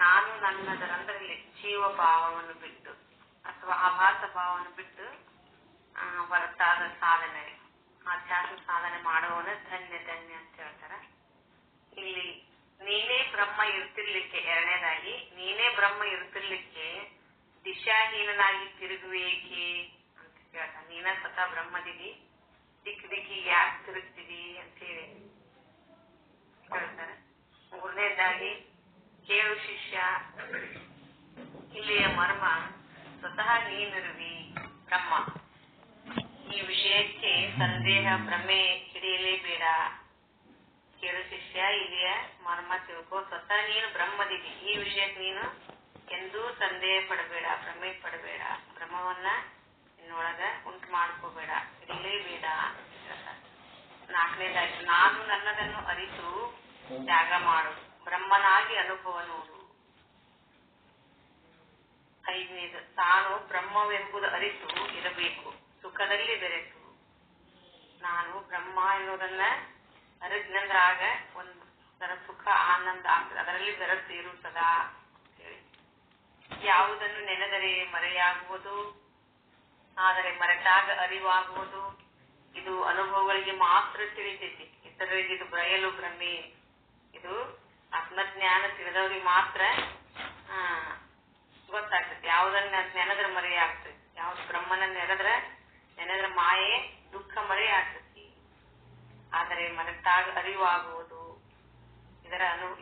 ನಾನು ನನ್ನದರಂದರಲ್ಲಿ ಜೀವ ಭಾವವನ್ನು ಬಿಟ್ಟು ಅಥವಾ ಆಭಾಸ ಭಾವವನ್ನು ಬಿಟ್ಟು ಹೊರತಾದ ಸಾಧನೆ, ಆಧ್ಯಾತ್ಮ ಸಾಧನೆ ಮಾಡುವವನ ಧನ್ಯ ಧನ್ಯ ಅಂತ ಹೇಳ್ತಾರೆ. ಇಲ್ಲಿ ನೀನೇ ಬ್ರಹ್ಮ ಇರ್ತಿರ್ಲಿಕ್ಕೆ, ಎರಡನೇದಾಗಿ ನೀನೇ ಬ್ರಹ್ಮ ಇರ್ತಿರ್ಲಿಕ್ಕೆ ದಿಶಾಹೀನನಾಗಿ ತಿರುಗುವೇಕೆ ಅಂತ ಹೇಳ್ತಾರೆ. ನೀನ ಸ್ವತಃ ಬ್ರಹ್ಮದಿದಿ, ದಿಕ್ಕಿಗೆ ಯಾಕೆ ತಿರುಗ್ತಿದಿ ಅಂತ ಹೇಳಿ ಹೇಳ್ತಾರೆ. ಮೂರನೇದಾಗಿ ಕೇಳು ಶಿಷ್ಯ, ಇಲ್ಲಿಯ ಮರ್ಮ ಸ್ವತಃ ನೀನಿರುವಿ ಬ್ರಹ್ಮ. ಈ ವಿಷಯಕ್ಕೆ ಸಂದೇಹ ಭ್ರಮೆ ಹಿಡಿಯಲೇಬೇಡ. ಕೇಳು ಶಿಷ್ಯ, ಇಲ್ಲಿಯ ಮರ್ಮ ತಿಳ್ಕೋ, ಸ್ವತಃ ನೀನು ಬ್ರಹ್ಮದಿದಿ. ಈ ವಿಷಯಕ್ಕೆ ನೀನು ಎಂದೂ ಸಂದೇಹ ಪಡಬೇಡ, ಭ್ರಮೆ ಪಡಬೇಡ, ಭ್ರಮವನ್ನ ನಿನ್ನೊಳಗ ಉಂಟು ಮಾಡ್ಕೋಬೇಡ, ಹಿಡಿಯಲೇಬೇಡ. ನಾಲ್ಕನೇದಾಗಿ ನಾನು ನನ್ನದನ್ನು ಅರಿತು ತ್ಯಾಗ ಮಾಡು, ಬ್ರಹ್ಮನಾಗಿ ಅನುಭವ ನೋಡು. ಐದನೇದು ತಾನು ಬ್ರಹ್ಮವೆಂಬುದು ಅರಿತು ಇರಬೇಕು, ಸುಖದಲ್ಲಿ ಬೆರೆತು. ನಾನು ಬ್ರಹ್ಮ ಎನ್ನುವುದನ್ನ ಅರಿತಂದ್ರ ಆಗ ಒಂದು ತರ ಸುಖ ಆನಂದ ಆಗ್ತದೆ, ಅದರಲ್ಲಿ ಬೆರೆತು ಇರು ಸದಾ ಹೇಳಿ. ಯಾವುದನ್ನು ನೆನೆದರೆ ಮರೆಯಾಗುವುದು, ಆದರೆ ಮರೆತಾಗ ಅರಿವಾಗುವುದು. ಇದು ಅನುಭವಗಳಿಗೆ ಮಾತ್ರ ತಿಳಿತೈತಿ, ಇತರರಿಗೆ ಇದು ಬಯಲು ಭ್ರಮೆ. ಇದು ಆತ್ಮಜ್ಞಾನ ತಿಳಿದವ್ರಿಗೆ ಮಾತ್ರ ಗೊತ್ತಾಗ್ತದೆ. ಯಾವುದನ್ನ ನೆನೆದ್ರೆ ಮರೆಯಾಗ್ತದೆ, ಯಾವ್ದು ಬ್ರಹ್ಮನ ನೆನೆದ್ರೆ ಮಾಯೆ ದುಃಖ ಮರೆ ಆಗ್ತತಿ, ಆದರೆ ಮರೆತಾಗ ಅರಿವಾಗುವುದು.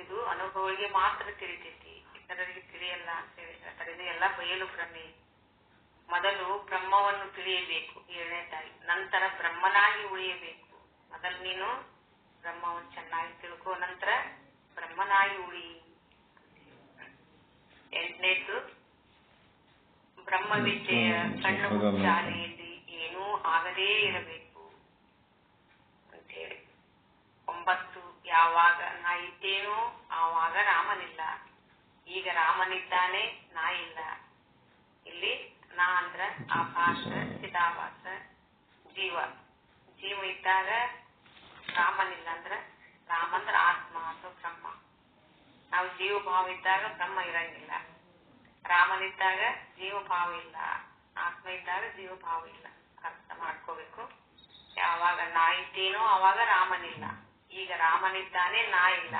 ಇದು ಅನುಭವಗಳಿಗೆ ಮಾತ್ರ ತಿಳಿತೈತಿ, ಇತರರಿಗೆ ತಿಳಿಯಲ್ಲ ಅಂತ ಹೇಳಿ. ಇದು ಎಲ್ಲ ಬಯಲು ಭ್ರಮೆ. ಮೊದಲು ಬ್ರಹ್ಮವನ್ನು ತಿಳಿಯಬೇಕು, ಏಳನೇದಾಗಿ. ನಂತರ ಬ್ರಹ್ಮನಾಗಿ ಉಳಿಯಬೇಕು. ಮೊದಲು ನೀನು ಬ್ರಹ್ಮವನ್ನು ಚೆನ್ನಾಗಿ ತಿಳ್ಕೋ, ನಂತರ ಬ್ರಹ್ಮನಾಗಿ ಉಳಿ. ಎಂಟನೇದು ಬ್ರಹ್ಮವಿದ್ಯೆಯ ಕಣ್ಣು ಮುಚ್ಚಾಲೆಯಲ್ಲಿ ಏನೂ ಆಗದೇ ಇರಬೇಕು ಅಂತ ಹೇಳಿ. 9 ಯಾವಾಗ ನಾ ಇದ್ದೇನೋ ಆವಾಗ ರಾಮನಿಲ್ಲ, ಈಗ ರಾಮನಿದ್ದಾನೆ ನಾ ಇಲ್ಲ. ಇಲ್ಲಿ ನಾ ಅಂದ್ರ ಆಭಾಸ, ಚಿದಾಭಾಸ, ಜೀವ. ಜೀವ ಇದ್ದಾಗ ರಾಮನಿಲ್ಲ, ಅಂದ್ರ ರಾಮ ಅಂದ್ರ ಆತ್ಮ ಅಥವಾ ಬ್ರಹ್ಮ. ನಾವು ಜೀವ ಭಾವ ಇದ್ದಾಗ ಬ್ರಹ್ಮ ಇರಂಗಿಲ್ಲ, ರಾಮನಿದ್ದಾಗ ಜೀವ ಭಾವ ಇಲ್ಲ, ಆತ್ಮ ಇದ್ದಾಗ ಜೀವ ಭಾವ ಇಲ್ಲ. ಅರ್ಥ ಮಾಡ್ಕೋಬೇಕು. ಯಾವಾಗ ನಾ ಇದ್ದೇನೋ ಆವಾಗ ರಾಮನಿಲ್ಲ, ಈಗ ರಾಮನಿದ್ದಾನೆ ನಾ ಇಲ್ಲ.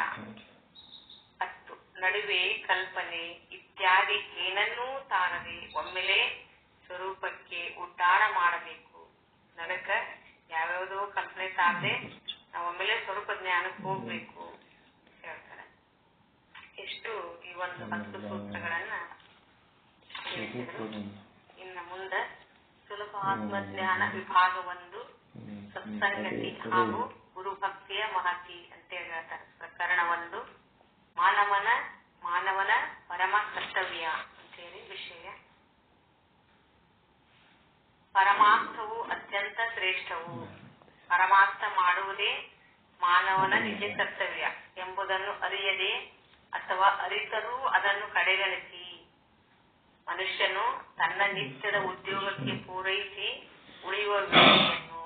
10 ನಡುವೆ ಕಲ್ಪನೆ ಇತ್ಯಾದಿ ಏನನ್ನೂ ತಾರದೆ ಒಮ್ಮೆಲೆ ಸ್ವರೂಪಕ್ಕೆ ಉಡ್ಡಾಣ ಮಾಡಬೇಕು. ನಡಕ ಯಾವ್ಯಾವುದೋ ಕಲ್ಪನೆ ತಾರದೆ ನಾವು ಒಮ್ಮೆಲೆ ಸ್ವರೂಪ ಜ್ಞಾನಕ್ಕೆ ಹೋಗ್ಬೇಕು ಹೇಳ್ತಾರೆ. ಎಷ್ಟು ಈ ಒಂದು 10 ಸೂತ್ರಗಳನ್ನ ತಿಳಿಸಿದ್ರು. ಇನ್ನು ಮುಂದೆ ಸುಲಭ ಆತ್ಮಜ್ಞಾನ ವಿಭಾಗ 1 ಸತ್ಸಂಗತಿ ಹಾಗೂ ಗುರುಭಕ್ತಿಯ ಮಹತಿ ಅಂತ ಹೇಳ್ತಾರೆ. ಪ್ರಕರಣ 1 ಮಾನವನ ಪರಮ ಕರ್ತವ್ಯ ಅಂತೇಳಿ ವಿಷಯ. ಪರಮಾರ್ಥವು ಅತ್ಯಂತ ಶ್ರೇಷ್ಠವು. ಪರಮಾರ್ಥ ಮಾಡುವುದೇ ಮಾನವನ ನಿಜ ಕರ್ತವ್ಯ ಎಂಬುದನ್ನು ಅರಿಯದೆ ಅಥವಾ ಅರಿತರೂ ಅದನ್ನು ಕಡೆಗಣಿಸಿ ಮನುಷ್ಯನು ತನ್ನ ನಿತ್ಯದ ಉದ್ಯೋಗಕ್ಕೆ ಪೂರೈಸಿ ಉಳಿಯುವ ವೇಳೆಯನ್ನು.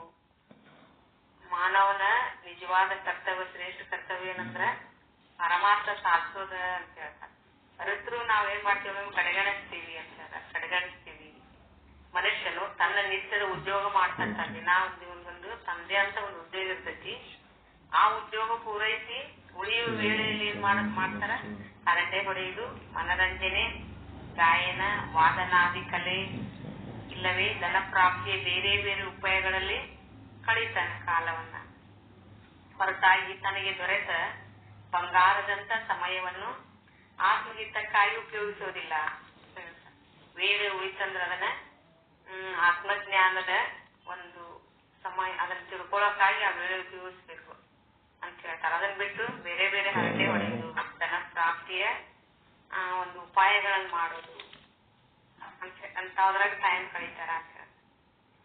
ಮಾನವನ ನಿಜವಾದ ಕರ್ತವ್ಯ, ಶ್ರೇಷ್ಠ ಕರ್ತವ್ಯ ಏನಂದ್ರ ಪರಮಾರ್ಥ ಸಾಧಿಸೋದ ಅಂತ ಹೇಳ್ತಾರೆ. ಅರಿತರೂ ನಾವೇನ್ ಮಾಡ್ತೀವಿ, ಕಡೆಗಣಿಸ್ತೀವಿ ಅಂತ ಹೇಳ್ತಾರೆ, ಕಡೆಗಣಿಸ್ತೀವಿ. ಮನುಷ್ಯನು ತನ್ನ ನಿತ್ಯದ ಉದ್ಯೋಗ ಮಾಡ್ತಂತ ದಿನ ಒಂದು ತಂದೆ ಅಂತ ಒಂದು ಉದ್ಯೋಗ ಇರ್ತೈತಿ. ಆ ಉದ್ಯೋಗ ಪೂರೈಸಿ ಉಳಿಯುವ ವೇಳೆಯಲ್ಲಿ ಏನ್ ಮಾಡ್ತಾರ, ಹರಟೆ ಹೊಡೆಯುವುದು, ಮನರಂಜನೆ, ಗಾಯನ, ವಾದನಾದಿ ಕಲೆ ಇಲ್ಲವೇ ಧನ ಪ್ರಾಪ್ತಿಯ ಬೇರೆ ಬೇರೆ ಉಪಾಯಗಳಲ್ಲಿ ಕಳೀತಾನೆ ಕಾಲವನ್ನ. ಹೊರತಾಗಿ ತನಗೆ ದೊರೆತ ಬಂಗಾರದಂತ ಸಮಯವನ್ನು ಆತ್ಮಹಿತಕ್ಕಾಗಿ ಉಪಯೋಗಿಸೋದಿಲ್ಲ. ವೇಳೆ ಉಳಿತಂದ್ರ ಅದನ್ನ ಆತ್ಮಜ್ಞಾನದ ಒಂದು ಸಮಯ ಅದನ್ನ ತಿಳ್ಕೊಳ್ಳೋಕ್ಕಾಗಿ ಆ ವೇಳೆ ಉಪಯೋಗಿಸ್ಬೇಕು ಅಂತ ಹೇಳ್ತಾರೆ. ಅದನ್ನ ಬಿಟ್ಟು ಬೇರೆ ಬೇರೆ ಹರಟೆ ಹೊಡೆಯುವುದು, ಧನ ಪ್ರಾಪ್ತಿಯ ಒಂದು ಉಪಾಯಗಳನ್ನು ಮಾಡೋದು ಅಂತದ್ರಾಗ ಟೈಮ್ ಕಳೀತಾರ ಅಂತ.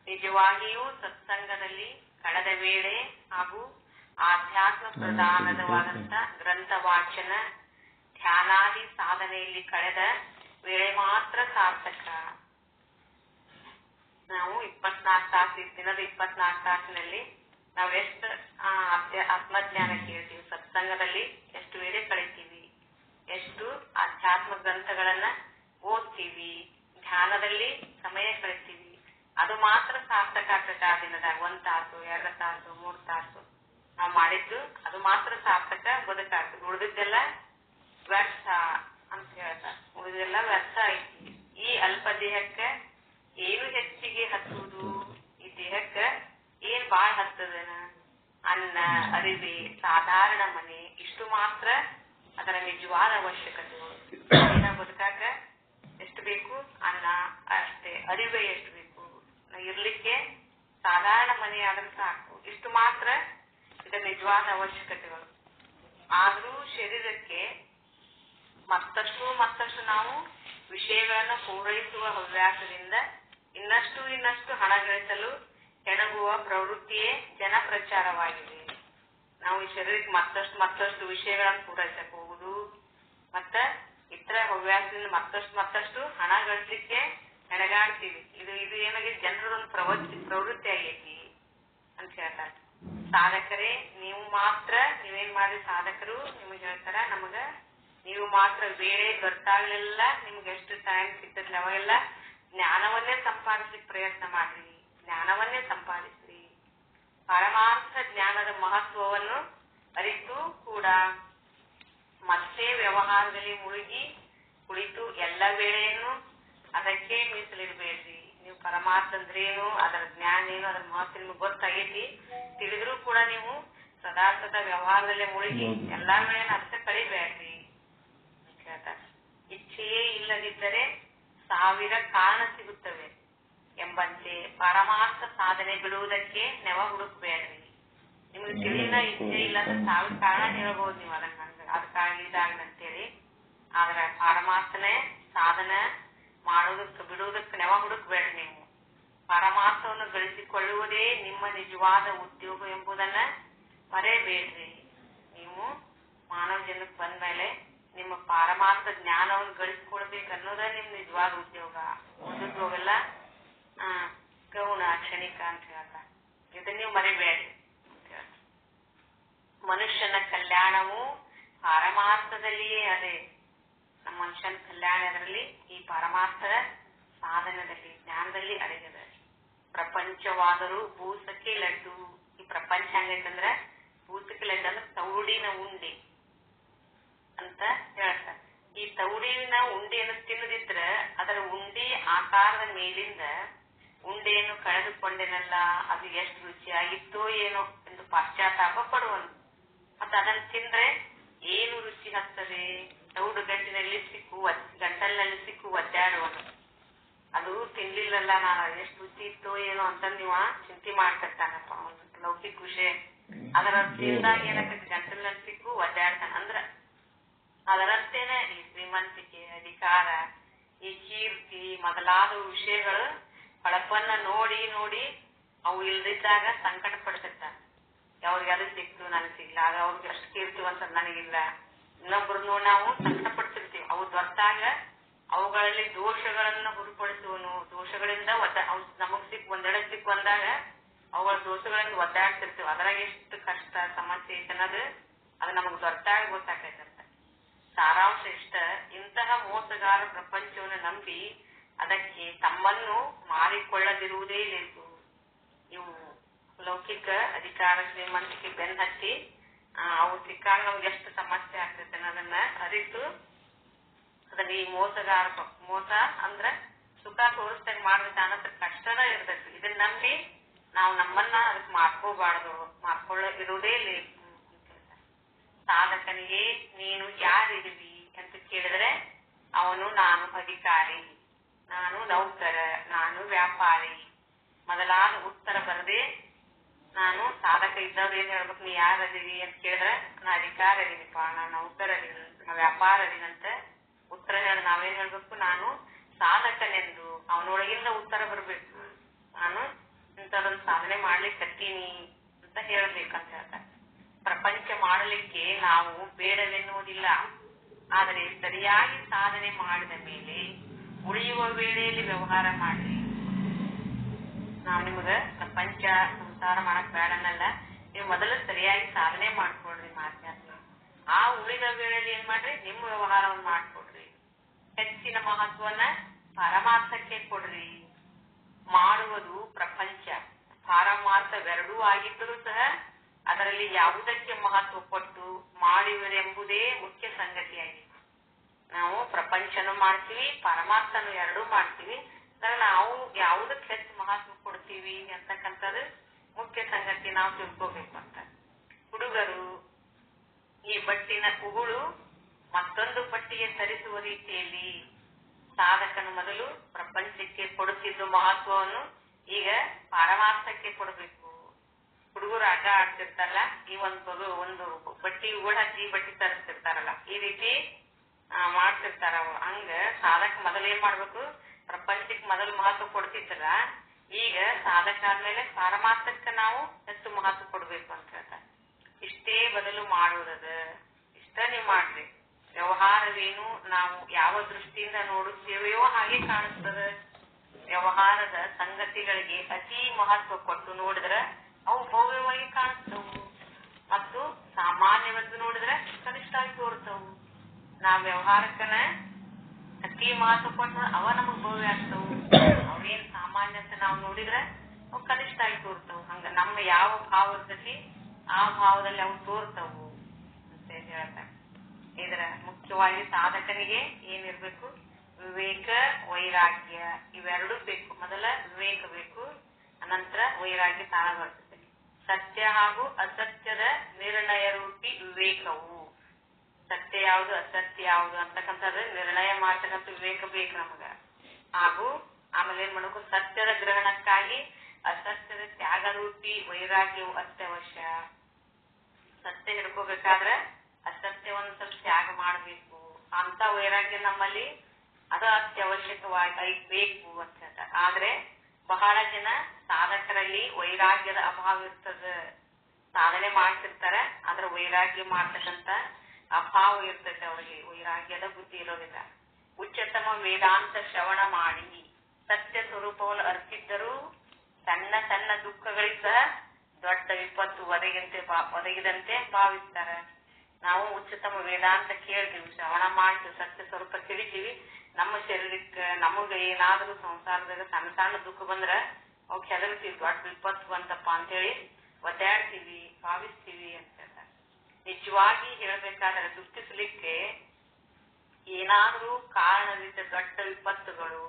ನಿಜವಾಗಿಯೂ ಸತ್ಸಂಗದಲ್ಲಿ ಕಳೆದ ವೇಳೆ ಹಾಗೂ ಆಧ್ಯಾತ್ಮ ಪ್ರಧಾನವಾದಂತ ಗ್ರಂಥ ವಾಚನ, ಧ್ಯಾನಾದಿ ಸಾಧನೆಯಲ್ಲಿ ಕಳೆದ ವೇಳೆ ಮಾತ್ರ ಸಾರ್ಥಕ. ನಾವು 24 ತಾಸು, ದಿನದ 24 ತಾಸಿನಲ್ಲಿ ನಾವು ಎಷ್ಟು ಆತ್ಮಜ್ಞಾನ ಕೇಳ್ತೀವಿ, ಸತ್ಸಂಗದಲ್ಲಿ ಎಷ್ಟು ವೇಳೆ ಕಳಿತೀವಿ ಎಷ್ಟು ಆಧ್ಯಾತ್ಮ ಗ್ರಂಥಗಳನ್ನ ಓದ್ತೀವಿ, ಧ್ಯಾನದಲ್ಲಿ ಸಮಯ ಕಳಿತೀವಿ, ಅದು ಮಾತ್ರ ಸಾರ್ಥಕ ಆಗ್ತದೆ. ಆ ದಿನದಾಗ 1 ತಾಸು 2 ತಾಸು 3 ತಾಸು ನಾವು ಮಾಡಿದ್ದು ಅದು ಮಾತ್ರ ಸಾರ್ಥಕ ಬದುಕಾಗ್ತದೆ. ಉಳಿದಿದ್ದೆಲ್ಲ ವ್ಯರ್ಥ ಅಂತ ಹೇಳ್ತಾರೆ. ಉಳಿದೆಲ್ಲ ವ್ಯರ್ಥ ಐತಿ. ಈ ಅಲ್ಪ ದೇಹಕ್ಕ ಏನು ಹೆಚ್ಚಿಗೆ ಹತ್ತುವುದು? ಈ ದೇಹಕ್ಕ ಏನ್ ಬಾಳ್ ಹತ್ತದನ? ಅನ್ನ, ಅರಿವೆ, ಸಾಧಾರಣ ಮನೆ, ಇಷ್ಟು ಮಾತ್ರ ಅದರ ನಿಜವಾದ ಅವಶ್ಯಕತೆಗಳು. ಬದುಕಾಕ ಎಷ್ಟು ಬೇಕು? ಅನ್ನ ಅಷ್ಟೇ. ಅರಿವೆ ಎಷ್ಟು ಬೇಕು? ಇರ್ಲಿಕ್ಕೆ ಸಾಧಾರಣ ಮನೆ ಆದ್ರೆ ಸಾಕು. ಇಷ್ಟು ಮಾತ್ರ ಇದರ ನಿಜವಾದ ಅವಶ್ಯಕತೆಗಳು. ಆದ್ರೂ ಶರೀರಕ್ಕೆ ಮತ್ತಷ್ಟು ನಾವು ವಿಷಯಗಳನ್ನು ಪೂರೈಸುವ ಹವ್ಯಾಸದಿಂದ ಇನ್ನಷ್ಟು ಹಣ ಗಳಿಸಲು ಹೆಣಗುವ ಪ್ರವೃತ್ತಿಯೇ ಜನಪ್ರಚಾರವಾಗಿದೆ. ನಾವು ಈ ಶರೀರಕ್ಕೆ ಮತ್ತಷ್ಟು ವಿಷಯಗಳನ್ನು ಪೂರೈಸಕ್ಕೆ ಹೋಗುದು, ಮತ್ತ ಇತರ ಹವ್ಯಾಸದಿಂದ ಮತ್ತಷ್ಟು ಹಣ ಗಳಿಸ್ಲಿಕ್ಕೆ ಹೆಣಗಾಡ್ತೀವಿ. ಇದು ಏನಾಗಿದೆ? ಜನರ ಒಂದು ಪ್ರವೃತ್ತಿ ಆಗೈತಿ ಅಂತ ಹೇಳ್ತಾರೆ. ಸಾಧಕರೇ ನೀವೇನ್ ಮಾಡಿ ಸಾಧಕರು ನಿಮಗೆ ಹೇಳ್ತಾರ, ನಮಗ ನೀವು ಮಾತ್ರ ಬೇರೆ ಗೊತ್ತಾಗ್ಲಿಲ್ಲ, ನಿಮ್ಗೆ ಎಷ್ಟು ಟೈಮ್ ಸಿಗ್ತದೆ ಅವಾಗೆಲ್ಲ ಜ್ಞಾನವನ್ನೇ ಸಂಪಾದಿಸ್ಲಿಕ್ಕೆ ಪ್ರಯತ್ನ ಮಾಡ್ರಿ, ಜ್ಞಾನವನ್ನೇ ಸಂಪಾದಿಸ್ರಿ. ಪರಮಾರ್ಥ ಜ್ಞಾನದ ಮಹತ್ವವನ್ನು ಅರಿತು ಕೂಡ ಮತ್ತೆ ವ್ಯವಹಾರದಲ್ಲಿ ಮುಳುಗಿ ಕುಳಿತು ಎಲ್ಲ ವೇಳೆಯನ್ನು ಅದಕ್ಕೆ ಮೀಸಲಿಡಬೇಡ್ರಿ. ನೀವು ಪರಮಾರ್ಥ ಅಂದ್ರೇನು, ಅದರ ಜ್ಞಾನ ಏನು, ಅದರ ಮಹತ್ವ ನಿಮ್ಗೆ ಗೊತ್ತಾಗೈತಿ, ತಿಳಿದ್ರೂ ಕೂಡ ನೀವು ಸದಾ ವ್ಯವಹಾರದಲ್ಲೇ ಮುಳುಗಿ ಎಲ್ಲಾ ವೇಳೆಯನ್ನು ಅರ್ಥ ಕಳಿಬೇಡ್ರಿ ಅಂತ ಹೇಳ್ತಾರೆ. ಇಚ್ಛೆಯೇ ಇಲ್ಲದಿದ್ದರೆ 1000 ಕಾರಣ ಸಿಗುತ್ತವೆ ಎಂಬಂತೆ ಪರಮಾರ್ಥ ಸಾಧನೆ ಬಿಡುವುದಕ್ಕೆ ನೆವ ಹುಡುಕ್ಬೇಡ್ರಿ. ನಿಮ್ಗೆ ತಿಳಿನ ಇಚ್ಛೆ ಇಲ್ಲ ಅಂದ್ರೆ 1000 ಕಾರಣ ಹೇಳ್ಬಹುದು ನೀವು, ಅದಕ್ಕಾಗಿ ಇದಾಗಲಿ ಅಂತೇಳಿ. ಆದ್ರೆ ಪರಮಾರ್ಥನೇ ಸಾಧನೆ ಮಾಡೋದಕ್ಕೆ ಬಿಡುವುದಕ್ಕೆ ನೆವ ಹುಡುಕ್ಬೇಡ್ರಿ. ನೀವು ಪರಮಾರ್ಥವನ್ನು ಗಳಿಸಿಕೊಳ್ಳುವುದೇ ನಿಮ್ಮ ನಿಜವಾದ ಉದ್ಯೋಗ ಎಂಬುದನ್ನ ಮರೆಯಬೇಡ್ರಿ. ನೀವು ಮಾನವ ಜನ್ಮಕ್ಕೆ ಬಂದ್ಮೇಲೆ ನಿಮ್ಮ ಪಾರಮಾರ್ಥ ಜ್ಞಾನವನ್ನು ಗಳಿಸ್ಕೊಳ್ಬೇಕು ಅನ್ನೋದೇ ನಿಮ್ ನಿಜವಾದ ಉದ್ಯೋಗ. ಉದ್ಯೋಗೆಲ್ಲ ಗೌಣ ಕ್ಷಣಿಕ ಅಂತ ಹೇಳ್ತಾರೆ. ಇದನ್ನ ನೀವು ಮರಿಬೇಡ್ರಿ ಅಂತ ಹೇಳ್ತಾರೆ. ಮನುಷ್ಯನ ಕಲ್ಯಾಣವು ಪಾರಮಾರ್ಥದಲ್ಲಿಯೇ ಅದೇ. ನಮ್ಮ ಮನುಷ್ಯನ ಕಲ್ಯಾಣ ಅದರಲ್ಲಿ, ಈ ಪಾರಮಾರ್ಥದ ಸಾಧನದಲ್ಲಿ, ಜ್ಞಾನದಲ್ಲಿ ಅಡಗಿದೆ. ಪ್ರಪಂಚವಾದರೂ ಭೂಸಕ್ಕೆ ಲಡ್ಡು. ಈ ಪ್ರಪಂಚ ಹಂಗೈತಂದ್ರ ಭೂಸಕ್ಕೆ ಲಡ್ಡು ಅಂದ್ರೆ ತೌಡಿನ ಉಂಡೆ ಅಂತ ಹೇಳ್ತಾರೆ. ಈ ತೌಡಿನ ಉಂಡೆಯನ್ನು ತಿನ್ನದಿದ್ರ ಅದರ ಉಂಡೆ ಆಕಾರದ ಮೇಲಿಂದ ಉಂಡೆಯನ್ನು ಕಳೆದುಕೊಂಡೆನಲ್ಲ, ಅದು ಎಷ್ಟು ರುಚಿಯಾಗಿತ್ತೋ ಏನೋ ಎಂದು ಪಶ್ಚಾತ್ತಾಪ ಪಡುವನು. ಮತ್ತೆ ಅದನ್ನು ತಿಂದ್ರೆ ಏನು ರುಚಿ ಹತ್ತದೆ? ತೌಡು ಗಂಟಿನಲ್ಲಿ ಗಂಟಲಿನಲ್ಲಿ ಸಿಕ್ಕು ಒದ್ದಾಡುವನು. ಅದು ತಿನ್ಲಿಲ್ಲಲ್ಲ, ನಾನು ಎಷ್ಟು ರುಚಿ ಇತ್ತೋ ಏನೋ ಅಂತ ನೀವ ಚಿಂತೆ ಮಾಡ್ತಿರ್ತಾನಪ್ಪ. ಒಂದು ಲೌಕಿಕ ವಿಷಯ ಅದರ ತಿಂದಾಗ ಏನಾಗ್ತದೆ? ಗಂಟಲಿನಲ್ಲಿ ಸಿಕ್ಕು ಒದ್ದಾಡ್ತಾನ. ಅಂದ್ರ ಅದರಂತೇನೆ ಈ ಶ್ರೀಮಂತಿಕೆ, ಅಧಿಕಾರ, ಈ ಕೀರ್ತಿ ಮೊದಲಾದ ವಿಷಯಗಳು ಹೊಳಪನ್ನ ನೋಡಿ ಅವು ಇಲ್ದಿದ್ದಾಗ ಸಂಕಟ ಪಡ್ತಿರ್ತಾನೆ. ಅವ್ರಿಗೆ ಅದು ಸಿಕ್ತು ನನಗೆ ಸಿಗ್ಲ, ಆಗ ಅವ್ರಿಗೆ ಅಷ್ಟು ಕೀರ್ತಿವಂತ ನನಗಿಲ್ಲ. ಇನ್ನೊಬ್ರು ನೋಡಿ ನಾವು ಸಂಕಟ ಪಡ್ತಿರ್ತೀವಿ. ಅವು ದೊರೆತಾಗ ಅವುಗಳಲ್ಲಿ ದೋಷಗಳನ್ನ ಹುಡುಪಡಿಸುವನು. ದೋಷಗಳಿಂದ ನಮಗ್ ಒಂದೆಡೆ ಸಿಕ್ ಬಂದಾಗ ಅವುಗಳ ದೋಷಗಳಿಂದ ಒದ್ದಾಡ್ತಿರ್ತೀವಿ. ಅದ್ರಾಗ ಎಷ್ಟು ಕಷ್ಟ ಸಮಸ್ಯೆ ಐತೆ ಅನ್ನೋದು ಅದು ನಮಗ್ ದೊರೆತಾಗ ಗೊತ್ತಾಗ್ತೈತಂತ. ಸಾರಾಂಶ ಇಷ್ಟ, ಇಂತಹ ಮೋಸಗಾರ ಪ್ರಪಂಚವನ್ನು ನಂಬಿ ಅದಕ್ಕೆ ತಮ್ಮನ್ನು ಮಾರಿಕೊಳ್ಳದಿರುವುದೇ ಲೇಸು. ಇವು ಲೌಕಿಕ ಅಧಿಕಾರ ಶ್ರೀಮಂತಿಕೆ ಬೆನ್ನ ಹತ್ತಿ ಅವು ಸಿಕ್ಕಾಗ ನಮ್ಗೆ ಎಷ್ಟು ಸಮಸ್ಯೆ ಆಗ್ತೈತೆ ಅನ್ನೋದನ್ನ ಅರಿತು ಅದನ್ನ ಈ ಮೋಸ ಅಂದ್ರ ಸುಖ ತೋರಿಸ್ದಾಗ ಮಾಡ್ಬೇಕು ಅನ್ನೋದ್ರ ಕಷ್ಟನ ಇರ್ತೈತಿ. ಇದನ್ನ ನಂಬಿ ನಾವು ನಮ್ಮನ್ನ ಅದಕ್ಕೆ ಮಾಡ್ಕೊಳ್ಳದಿರುವುದೇ ಲೇಸು. ಸಾಧಕನಿಗೆ ನೀನು ಯಾರಿರುವಿ ಅಂತ ಕೇಳಿದ್ರೆ ಅವನು ನಾನು ಅಧಿಕಾರಿ, ನಾನು ನೌಕರ, ನಾನು ವ್ಯಾಪಾರಿ ಮೊದಲಾದ ಉತ್ತರ ಬರದೆ ನಾನು ಸಾಧಕ ಇದ್ದವ್ರು ಏನ್ ಹೇಳ್ಬೇಕು? ನೀ ಯಾರದಿರಿ ಅಂತ ಕೇಳಿದ್ರೆ ನಾ ಅಧಿಕಾರ ಅದೀನಿಪ್ಪ, ನಾನು ನೌಕರ ಅದೀನಿ, ನಾ ವ್ಯಾಪಾರ ಅದೀನಂತ ಉತ್ತರ ಹೇಳಿ ನಾವೇನ್ ಹೇಳ್ಬೇಕು? ನಾನು ಸಾಧಕನೆಂದು ಅವನೊಳಗಿಂದ ಉತ್ತರ ಬರ್ಬೇಕು. ನಾನು ಇಂಥದೊಂದು ಸಾಧನೆ ಮಾಡ್ಲಿಕ್ಕೆ ಹತ್ತೀನಿ ಅಂತ ಹೇಳ್ಬೇಕಂತ ಹೇಳ್ತಾರೆ. ಪ್ರಪಂಚ ಮಾಡಲಿಕ್ಕೆ ನಾವು ಬೇಡವೆನ್ನುವುದಿಲ್ಲ, ಆದರೆ ಸರಿಯಾಗಿ ಸಾಧನೆ ಮಾಡಿದ ಮೇಲೆ ಉಳಿಯುವ ವೇಳೆಯಲ್ಲಿ ವ್ಯವಹಾರ ಮಾಡ್ರಿ. ನಾವು ನಿಮಗ ಪ್ರಪಂಚ ಸಂಸಾರ ಮಾಡಕ್ ಬೇಡನ್ನಲ್ಲ, ನೀವು ಮೊದಲು ಸರಿಯಾಗಿ ಸಾಧನೆ ಮಾಡ್ಕೊಳ್ರಿ ಮಾರ್ಗ. ಆ ಉಳಿದ ವೇಳೆಯಲ್ಲಿ ಏನ್ ಮಾಡ್ರಿ, ನಿಮ್ಮ ವ್ಯವಹಾರವನ್ನು ಮಾಡ್ಕೊಡ್ರಿ. ಹೆಚ್ಚಿನ ಮಹತ್ವನ ಪಾರಮಾರ್ಥಕ್ಕೆ ಕೊಡ್ರಿ. ಮಾಡುವುದು ಪ್ರಪಂಚ ಪಾರಮಾರ್ಥವೆರಡೂ ಆಗಿದ್ದರೂ ಸಹ ಅದರಲ್ಲಿ ಯಾವುದಕ್ಕೆ ಮಹತ್ವ ಕೊಟ್ಟು ಮಾಡುವುದೆಂಬುದೇ ಮುಖ್ಯ ಸಂಗತಿಯಾಗಿದೆ. ನಾವು ಪ್ರಪಂಚನೂ ಮಾಡ್ತೀವಿ, ಪರಮಾರ್ಥನು ಎರಡೂ ಮಾಡ್ತೀವಿ. ನಾವು ಯಾವುದಕ್ಕೆ ಹೆಚ್ಚು ಮಹತ್ವ ಕೊಡ್ತೀವಿ ಅಂತಕ್ಕಂಥದ್ದು ಮುಖ್ಯ ಸಂಗತಿ ನಾವು ತಿಳ್ಕೋಬೇಕು ಅಂತ. ಹುಡುಗರು ಈ ಬಟ್ಟಿನ ಉಗುಳು ಮತ್ತೊಂದು ಬಟ್ಟಿಗೆ ತರಿಸುವ ರೀತಿಯಲ್ಲಿ ಸಾಧಕನು ಮೊದಲು ಪ್ರಪಂಚಕ್ಕೆ ಕೊಡುತ್ತಿದ್ದು ಮಹತ್ವವನ್ನು ಈಗ ಪಾರಮಾರ್ಥಕ್ಕೆ ಕೊಡಬೇಕು. ಹುಡುಗರು ಆಟ ಆಡ್ತಿರ್ತಾರಲ್ಲ, ಈ ಒಂದು ಬಟ್ಟಿ ಉಗುಳು ಹಚ್ಚಿ ಬಟ್ಟಿ ತರಿಸ್ತಿರ್ತಾರಲ್ಲ, ಈ ರೀತಿ ಮಾಡ್ತಿರ್ತಾರ. ಹಂಗ ಸಾಧಕ ಮೊದಲು ಏನ್ ಮಾಡ್ಬೇಕು, ಪ್ರಪಂಚಕ್ಕೆ ಮೊದಲು ಮಹತ್ವ ಕೊಡ್ತಿದ್ದಲ್ಲ, ಈಗ ಸಾಧಕ ಆದ್ಮೇಲೆ ಪಾರಮಾರ್ಥಕ್ಕೆ ನಾವು ಹೆಚ್ಚು ಮಹತ್ವ ಕೊಡ್ಬೇಕು ಅಂತ ಹೇಳ್ತಾರೆ. ಇಷ್ಟೇ ಬದಲು ಮಾಡುವುದದ, ಇಷ್ಟ ನೀವು ಮಾಡ್ರಿ. ವ್ಯವಹಾರವೇನು ನಾವು ಯಾವ ದೃಷ್ಟಿಯಿಂದ ನೋಡುತ್ತೇವೆಯೋ ಹಾಗೆ ಕಾಣಿಸ್ತದ. ವ್ಯವಹಾರದ ಸಂಗತಿಗಳಿಗೆ ಅತಿ ಮಹತ್ವ ಕೊಟ್ಟು ನೋಡಿದ್ರೆ ಅವು ಭವ್ಯವಾಗಿ ಕಾಣಿಸ್ತವು, ಮತ್ತು ಸಾಮಾನ್ಯವೆಂದು ನೋಡಿದ್ರೆ ಕನಿಷ್ಠ ಆಗಿ ತೋರ್ತವು. ನಾವ್ ವ್ಯವಹಾರಕ್ಕನ ಅತಿ ಮಹತ್ವ ಕೊಟ್ಟು ಅವ ನಮಗ್ ಭವ್ಯ ಆಗ್ತವು. ಅವೇನ್ ಸಾಮಾನ್ಯ ಅಂತ ನಾವು ನೋಡಿದ್ರೆ ಅವು ಕನಿಷ್ಠ ಆಗಿ ತೋರ್ತವು. ಹಂಗ ನಮ್ಮ ಯಾವ ಭಾವ ಇರ್ತೈತಿ ಆ ಭಾವದಲ್ಲಿ ಅವು ತೋರ್ತವು ಅಂತ ಹೇಳ್ತಾರೆ. ಇದರ ಮುಖ್ಯವಾಗಿ ಸಾಧಕನಿಗೆ ಏನಿರ್ಬೇಕು, ವಿವೇಕ ವೈರಾಗ್ಯ ಇವೆರಡೂ ಬೇಕು. ಮೊದಲ ವಿವೇಕ ಬೇಕು, ಅನಂತರ ವೈರಾಗ್ಯ ತಾಳ ಬರ್ತದೆ. ಸತ್ಯ ಹಾಗೂ ಅಸತ್ಯದ ನಿರ್ಣಯ ರೂಪಿ ವಿವೇಕವು, ಸತ್ಯ ಯಾವುದು ಅಸತ್ಯ ಯಾವುದು ಅಂತಕ್ಕಂಥದ್ದು ನಿರ್ಣಯ ಮಾಡ್ತಕ್ಕಂಥ ವಿವೇಕ ಬೇಕು ನಮಗ. ಹಾಗೂ ಆಮೇಲೆ ಏನ್ ಮಾಡಬೇಕು, ಸತ್ಯದ ಗ್ರಹಣಕ್ಕಾಗಿ ಅಸತ್ಯದ ತ್ಯಾಗ ರೂಪಿ ವೈರಾಗ್ಯವು ಅತ್ಯವಶ್ಯ. ಸತ್ಯ ಹಿಡ್ಕೋಬೇಕಾದ್ರೆ ಅಸತ್ಯವನ್ನ ಸ್ವಲ್ಪ ತ್ಯಾಗ ಮಾಡಬೇಕು. ಅಂತ ವೈರಾಗ್ಯ ನಮ್ಮಲ್ಲಿ ಅದು ಅತ್ಯವಶ್ಯಕವಾಗಿ ಬೇಕು ಅಂತ ಹೇಳ್ತಾರೆ. ಆದ್ರೆ ಬಹಳ ಜನ ಸಾಧಕರಲ್ಲಿ ವೈರಾಗ್ಯದ ಅಭಾವ ಇರ್ತದೆ. ಸಾಧನೆ ಮಾಡ್ತಿರ್ತಾರೆ, ಆದ್ರೆ ವೈರಾಗ್ಯ ಮಾಡ್ತಕ್ಕಂಥ ಅಭಾವ ಇರ್ತೈತೆ ಅವರಿಗೆ. ವೈರಾಗ್ಯದ ಬುದ್ಧಿ ಇರೋದಿಲ್ಲ. ಉಚ್ಚತಮ ವೇದಾಂತ ಶ್ರವಣ ಮಾಡಿ ಸತ್ಯ ಸ್ವರೂಪವನ್ನು ಅರ್ಪಿದ್ದರೂ ಸಣ್ಣ ಸಣ್ಣ ದುಃಖಗಳಿಂದ ದೊಡ್ಡ ವಿಪತ್ತು ಒದಗಿದಂತೆ ಭಾವಿಸ್ತಾರೆ. ನಾವು ಉಚ್ಚತಮ ವೇದಾಂತ ಕೇಳ್ತೀವಿ, ಶ್ರವಣ ಮಾಡ್ತೀವಿ, ಸತ್ಯ ಸ್ವರೂಪ ತಿಳಿತೀವಿ. ನಮ್ಮ ಶರೀರಕ್ಕೆ ನಮಗ ಏನಾದ್ರೂ ಸಂಸಾರದಾಗ ಸಣ್ಣ ಸಣ್ಣ ದುಃಖ ಬಂದ್ರ ಅವ್ ಕೆದರ್ತೀವಿ, ದೊಡ್ಡ ವಿಪತ್ತು ಬಂತಪ್ಪ ಅಂತೇಳಿ ಒದ್ದಾಡ್ತೀವಿ, ಭಾವಿಸ್ತೀವಿ ಅಂತ ಹೇಳ್ತಾರೆ. ನಿಜವಾಗಿ ಹೇಳ್ಬೇಕಾದ್ರೆ ದುಃಖಿಸ್ಲಿಕ್ಕೆ ಏನಾದ್ರೂ ಕಾರಣದಿಂದ ದೊಡ್ಡ ವಿಪತ್ತುಗಳು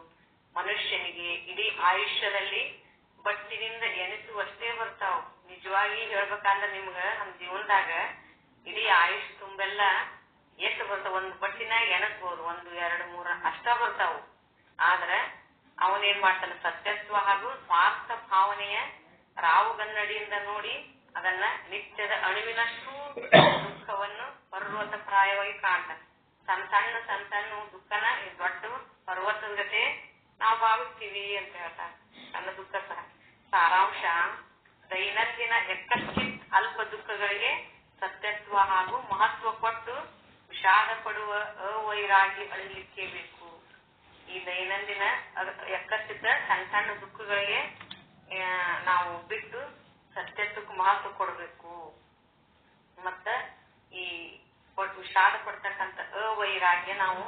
ಮನುಷ್ಯನಿಗೆ ಇಡೀ ಆಯುಷ್ಯದಲ್ಲಿ ಬಟ್ಟಿನಿಂದ ಎನಿಸುವಷ್ಟೇ ಬರ್ತಾವ. ನಿಜವಾಗಿ ಹೇಳ್ಬೇಕಂದ್ರೆ ನಿಮ್ಗ ನಮ್ ಜೀವನದಾಗ ಇಡೀ ಆಯುಷ್ ತುಂಬೆಲ್ಲ ಎಷ್ಟು ಬರ್ತಾವ, ಒಂದು ಬಟ್ಟಿನಾಗ ಎನಸ್ಬೋದು, 1, 2, 3 ಅಷ್ಟ ಬರ್ತಾವು. ಆದ್ರೆ ಅವನೇನ್ ಮಾಡ್ತಾನೆ, ಸತ್ಯತ್ವ ಹಾಗೂ ಸ್ವಾರ್ಥ ಭಾವನೆಯ ರಾವುಗನ್ನಡಿಯಿಂದ ನೋಡಿ ಅದನ್ನ ನಿತ್ಯದ ಅಣುವಿನಷ್ಟು ದುಃಖವನ್ನು ಪರ್ವತ ಪ್ರಾಯವಾಗಿ ಕಾಣ್ತಾನೆ. ಸಣ್ಣ ಸಣ್ಣ ದುಃಖನ ದೊಡ್ಡ ಪರ್ವತದ ಗತೆ ನಾವು ಭಾವಿಸ್ತೀವಿ ಅಂತ ಹೇಳ್ತಾರೆ. ಸಣ್ಣ ದುಃಖ ಸಹ ಸಾರಾಂಶ, ದೈನಂದಿನ ಎಕ್ಕಶ್ಚಿತ್ ಅಲ್ಪ ದುಃಖಗಳಿಗೆ ಸತ್ಯತ್ವ ಹಾಗೂ ಮಹತ್ವ ಕೊಟ್ಟು ವಿಷಾದ ಪಡುವ ಅವೈರಾಗಿ ಅಳಿಲಿಕ್ಕೆ ಬೇಕು. ಈ ದೈನಂದಿನ ಎಕ್ಕಶ್ಚಿತ ಸಣ್ಣ ದುಃಖಗಳಿಗೆ ನಾವು ಬಿಟ್ಟು ಸತ್ಯತ್ವಕ್ಕೆ ಮಹತ್ವ ಕೊಡಬೇಕು. ಮತ್ತ ಈ ವಿಷಾದ ಪಡ್ತಕ್ಕಂಥ ಅವೈರಾಗ್ಯ, ನಾವು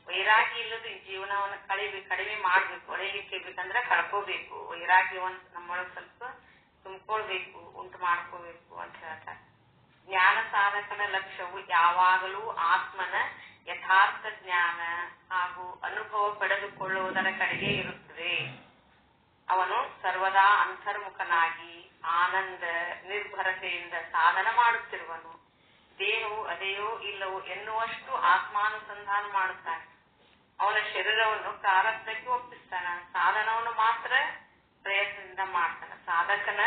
ವೈರಾಗ್ಯ ಇಲ್ಲದ ಈ ಜೀವನವನ್ನು ಕಡಿಮೆ ಮಾಡ್ಬೇಕು. ಅಳಿಲಿಕ್ಕೆ ಬೇಕಂದ್ರೆ ಕಳ್ಕೋಬೇಕು. ವೈರಾಗ್ಯವನ್ನು ನಮ್ಮೊಳಗೆ ಸ್ವಲ್ಪ ತುಂಬಿಕೊಳ್ಬೇಕು, ಉಂಟು ಮಾಡ್ಕೋಬೇಕು ಅಂತ ಹೇಳ್ತಾರೆ. ಜ್ಞಾನ ಸಾಧಕನ ಲಕ್ಷ್ಯವು ಯಾವಾಗಲೂ ಆತ್ಮನ ಯಥಾರ್ಥ ಜ್ಞಾನ ಹಾಗೂ ಅನುಭವ ಪಡೆದುಕೊಳ್ಳುವುದರ ಕಡೆಗೆ ಇರುತ್ತದೆ. ಅವನು ಸರ್ವದಾ ಅಂತರ್ಮುಖನಾಗಿ ಆನಂದ ನಿರ್ಭರತೆಯಿಂದ ಸಾಧನ ಮಾಡುತ್ತಿರುವನು. ದೇಹವು ಅದೇಯೋ ಇಲ್ಲವೋ ಎನ್ನುವಷ್ಟು ಆತ್ಮಾನುಸಂಧಾನ ಮಾಡುತ್ತಾನೆ. ಅವನ ಶರೀರವನ್ನು ಪ್ರಾರಬ್ಧಕ್ಕೆ ಒಪ್ಪಿಸ್ತಾನ, ಸಾಧನವನ್ನು ಮಾತ್ರ ಪ್ರಯತ್ನದಿಂದ ಮಾಡ್ತಾನೆ. ಸಾಧಕನ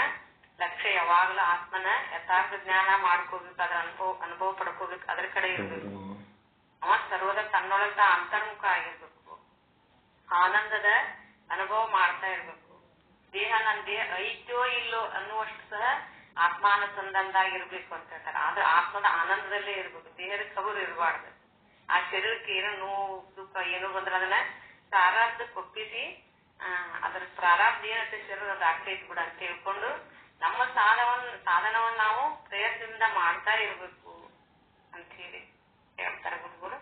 ಲಕ್ಷ್ಯ ಯಾವಾಗಲೂ ಆತ್ಮನ ಯಥಾರ್ಥ ಜ್ಞಾನ ಮಾಡ್ಕೋಬೇಕು, ಅದ್ರ ಅನುಭವ ಪಡ್ಕೋಬೇಕು, ಅದ್ರ ಕಡೆ ಇರ್ಬೇಕು. ಅವ ಸರ್ವದ ತನ್ನೊಳಗ ಅಂತರ್ಮುಖ ಆಗಿರ್ಬೇಕು, ಆನಂದದ ಅನುಭವ ಮಾಡ್ತಾ ಇರ್ಬೇಕು. ದೇಹ ನನ್ನ ದೇಹ ಐತ್ಯೋ ಇಲ್ಲೋ ಅನ್ನುವಷ್ಟು ಸಹ ಆತ್ಮಾನುಸಂಧಾನದಾಗಿರ್ಬೇಕು ಅಂತ ಹೇಳ್ತಾರೆ. ಆದ್ರೆ ಆತ್ಮದ ಆನಂದದಲ್ಲೇ ಇರ್ಬೇಕು, ದೇಹದ ಕಬರು ಇರಬಾರ್ದು. ಆ ಶರೀರಕ್ಕೆ ಏನೋ ನೋವು ದುಃಖ ಏನೋ ಬಂದ್ರೆ ಅದನ್ನ ಪ್ರಾರಬ್ಧಕ್ಕೆ ಒಪ್ಪಿಸಿ ಅದ್ರ ಪ್ರಾರಬ್ಧ ಏನಂತೆ ಶರೀರ ಅದು ಆಗ್ತೈತಿ ಬಿಡ ಅಂತ ತಿಳ್ಕೊಂಡು ನಮ್ಮ ಸಾಧನವನ್ನು ನಾವು ಪ್ರಯತ್ನದಿಂದ ಮಾಡ್ತಾ ಇರ್ಬೇಕು ಅಂತ ಸೇರಿ ಹೇಳ್ತಾರೆ ಗುರುಗಳು.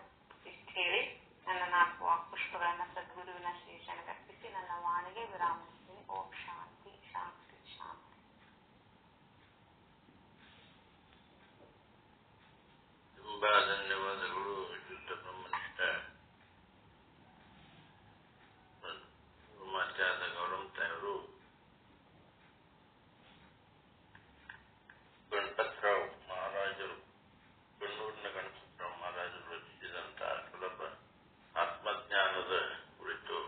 ಇಷ್ಟು ಹೇಳಿ ನನ್ನ 4 ವಾಕ್ಪುಷ್ಪಗಳನ್ನು ಸದ್ಗುರುವಿನ ಶ್ರೀ ಶರಣಗರ್ಪಿಸಿ ನನ್ನ ವಾಣಿಗೆ ವಿರಾಮಿಸ್ತೀನಿ. ಓಂ ಶಾಂತಿ ಶಾಂತಿ ಶಾಂತಿ. ತುಂಬಾ ಧನ್ಯವಾದಗಳು ಯುದ್ಧ ಬ್ರಹ್ಮನಿಷ್ಠ ಮಾತ್ಯಾದ ಗೌರವಂತರು ಗಣಪತರಾವ್ ಮಹಾರಾಜರು, ಕಣ್ಣೂರಿನ ಗಣಪತರಾವ್ ಮಹಾರಾಜರು ರಚಿಸಿದಂತಹ ಸುಲಭ ಆತ್ಮಜ್ಞಾನದ ಕುರಿತು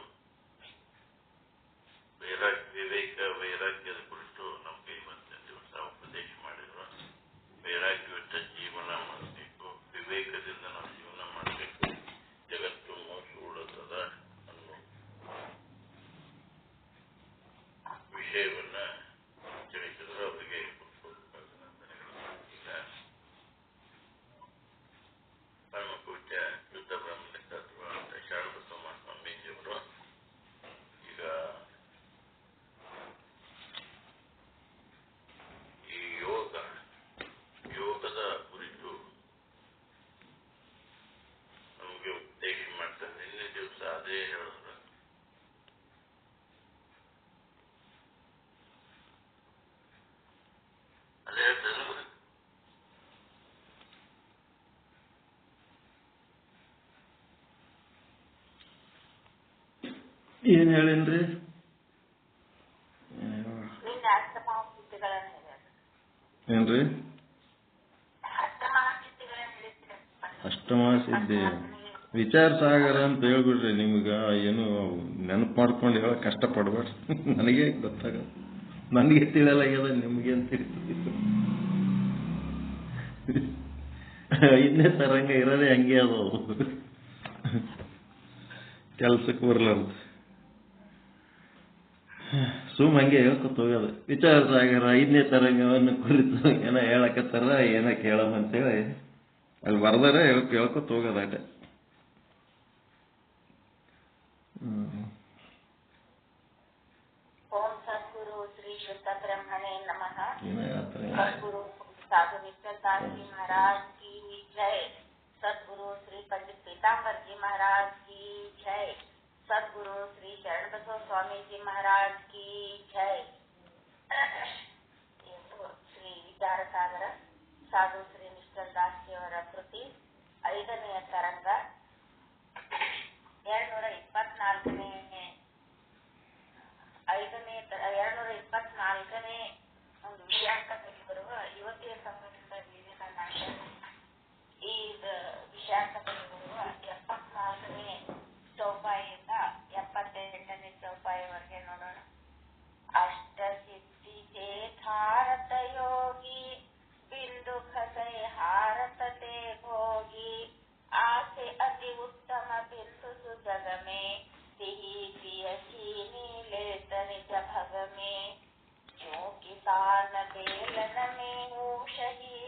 ವೈರಾಗ್ಯದ ಕುರಿತು ನಮಗೆ ಇವತ್ತಿನ ದಿವಸ ಉಪದೇಶ ಮಾಡಿದ್ರು. ವೈರಾಗ್ಯಯುತ ಜೀವನ ಮಾಡಬೇಕು, ವಿವೇಕದಿಂದ ನಾವು ಜೀವನ ಮಾಡಬೇಕು, ಜಗತ್ತು ಮೋಸಗೊಳ್ಳುತ್ತದ ಅನ್ನೋ ವಿಷಯವನ್ನ ತಿಳಿಸಿದ್ರು. ಅವರಿಗೆ ಈಗ ಪರಮಪೂಜ್ಯ ಯುದ್ಧ ಬ್ರಹ್ಮನಿಷ್ಠ ಶಾರದೋತ್ತಮ ಸ್ವಾಮೀಜಿಯವರು ಈಗ ಈ ಯೋಗದ ಕುರಿತು ನಮಗೆ ಉಪದೇಶ ಮಾಡ್ತಾರೆ. ನಿನ್ನೆ ದಿವಸ ಅದೇ ಹೇಳಿದ್ರು. ಅದೇ ಹೇಳ್ತಾರೆ. ಏನ್ ಹೇಳಿನ್ರಿ? ಏನ್ರಿ? ಅಷ್ಟಮಾಸಿದ್ದೆ ವಿಚಾರ ಸಾಗರ ಅಂತ ಹೇಳ್ಬಿಡ್ರಿ. ನಿಮ್ಗ ಏನು ನೆನಪು ಮಾಡ್ಕೊಂಡು ಹೇಳಕ್ ಕಷ್ಟಪಡ್ಬೇಡ್ರಿ. ನನಗೆ ಗೊತ್ತಾಗ, ನನಗೆ ತಿಳಿಯಲಾಗ್ಯದ, ನಿಮ್ಗೆ ಅಂತ ತಿಳಿತೀವಿ. 5ನೇ ತರಂಗ ಇರೋದೇ ಹಂಗೆ ಅದು, ಕೆಲ್ಸಕ್ಕೆ ಬರ್ಲಾರ್ದು ಸುಮ್ ಹಂಗೆ ಹೇಳ್ಕೊತ ಹೋಗೋದು. ವಿಚಾರ ಸಾಗರ 5ನೇ ತರಂಗವನ್ನು ಕುರಿತು ಏನೋ ಹೇಳಕತ್ತಾರ, ಏನೋ ಕೇಳಮ್ಮಂತೇಳಿ ಅಲ್ಲಿ ಬರ್ದಾರೆ ಹೇಳ್ಕೊತ ಹೋಗೋದಾಟ. ಓಂ ಸದ್ಗುರು ಶ್ರೀ ಶುದ್ಧ ಬ್ರಹ್ಮಣೇ ನಮಃ. ಏನೋ ಹೇಳ್ತಾರೆ. सदगुरु साधु विठल दास जी महाराज की जय. सदगुरु श्री पंडित पीताम्बर जी महाराज की जय. सदगुरु श्री शरण बसव स्वामी जी महाराज की जय. ಶ್ರೀ ವಿಚಾರ ಸಾಗರ ಸಾಧು ಶ್ರೀ ವಿಠಲ್ ದಾಸ್ ಜಿಯವರ ಕೃತಿ 5ನೇ ತರಂಗ 224ನೇ ಒಂದು ವಿಷಯಾಂಕದಲ್ಲಿ ಬರುವ ಯುವತಿಯ ಸಂಘಟದ ವಿವೇಕಾನಂದ. ಈ ವಿಷಯಾಂಕದಲ್ಲಿ ಬರುವ 74ನೇ ಚೌಪಾಯಿಯಿಂದ 78ನೇ ಚೌಪಾಯಿವರೆಗೆ ನೋಡೋಣ. ಅಷ್ಟಸಿದ್ಧಿ ಚೇತಾರತ ಯೋಗಿ ಬಿಂದು ಖಸೈ ಹಾರತತೆ ಭೋಗಿ आसे अति उत्तम बिंदु सुजग में सिही प्रिय चीनी लेत निज भग में जो किसान बेलन में ऊषही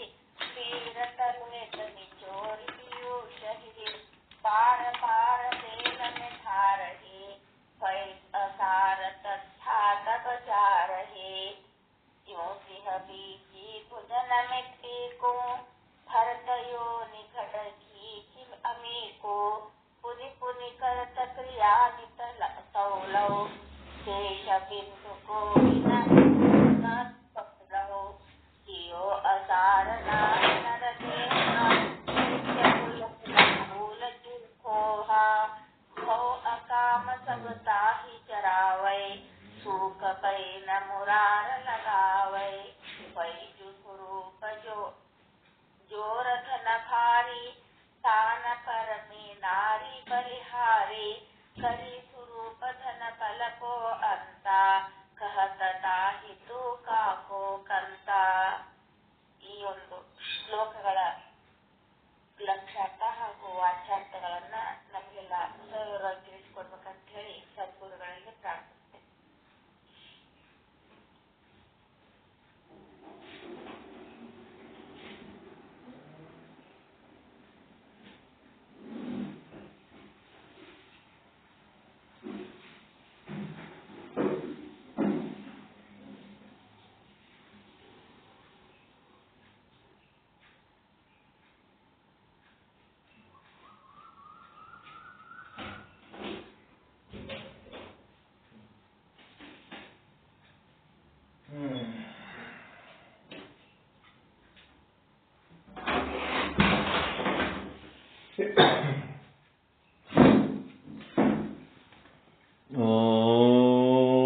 वीर तलवेत निचोरी पीयूषही पार पार बेल में धारही भय असार तथा तब जा रहे जो सिंह बीजी भुजन में को भरतयो निकट अमी को पुनि पुनि करत क्रिया नितल सौलव शेष बिंदु को पकड़ो जियो असार नर देहा भूल चूकोहा भव अकाम सब ताहि चरावै सूख पै न मुरार लगावै पै स्वरूप जो रथन भारी तान परमी नारी बलिहारी करी स्वरूप धन फल को अंता कहत ताहि तू काको ಕಂತ. ಈ ಒಂದು ಶ್ಲೋಕಗಳ ಲಕ್ಷ್ಯಾರ್ಥ ಹಾಗೂ ವಾಚ್ಯಾರ್ಥಗಳನ್ನ ನಮಗೆಲ್ಲ ಸವಿವರವಾಗಿ ತಿಳಿಸಿಕೊಡ್ಬೇಕಂತ ಹೇಳಿ ಸದ್ಗುರುಗಳಲ್ಲಿ ಪ್ರಾರ್ಥಿಸ್ತೇನೆ.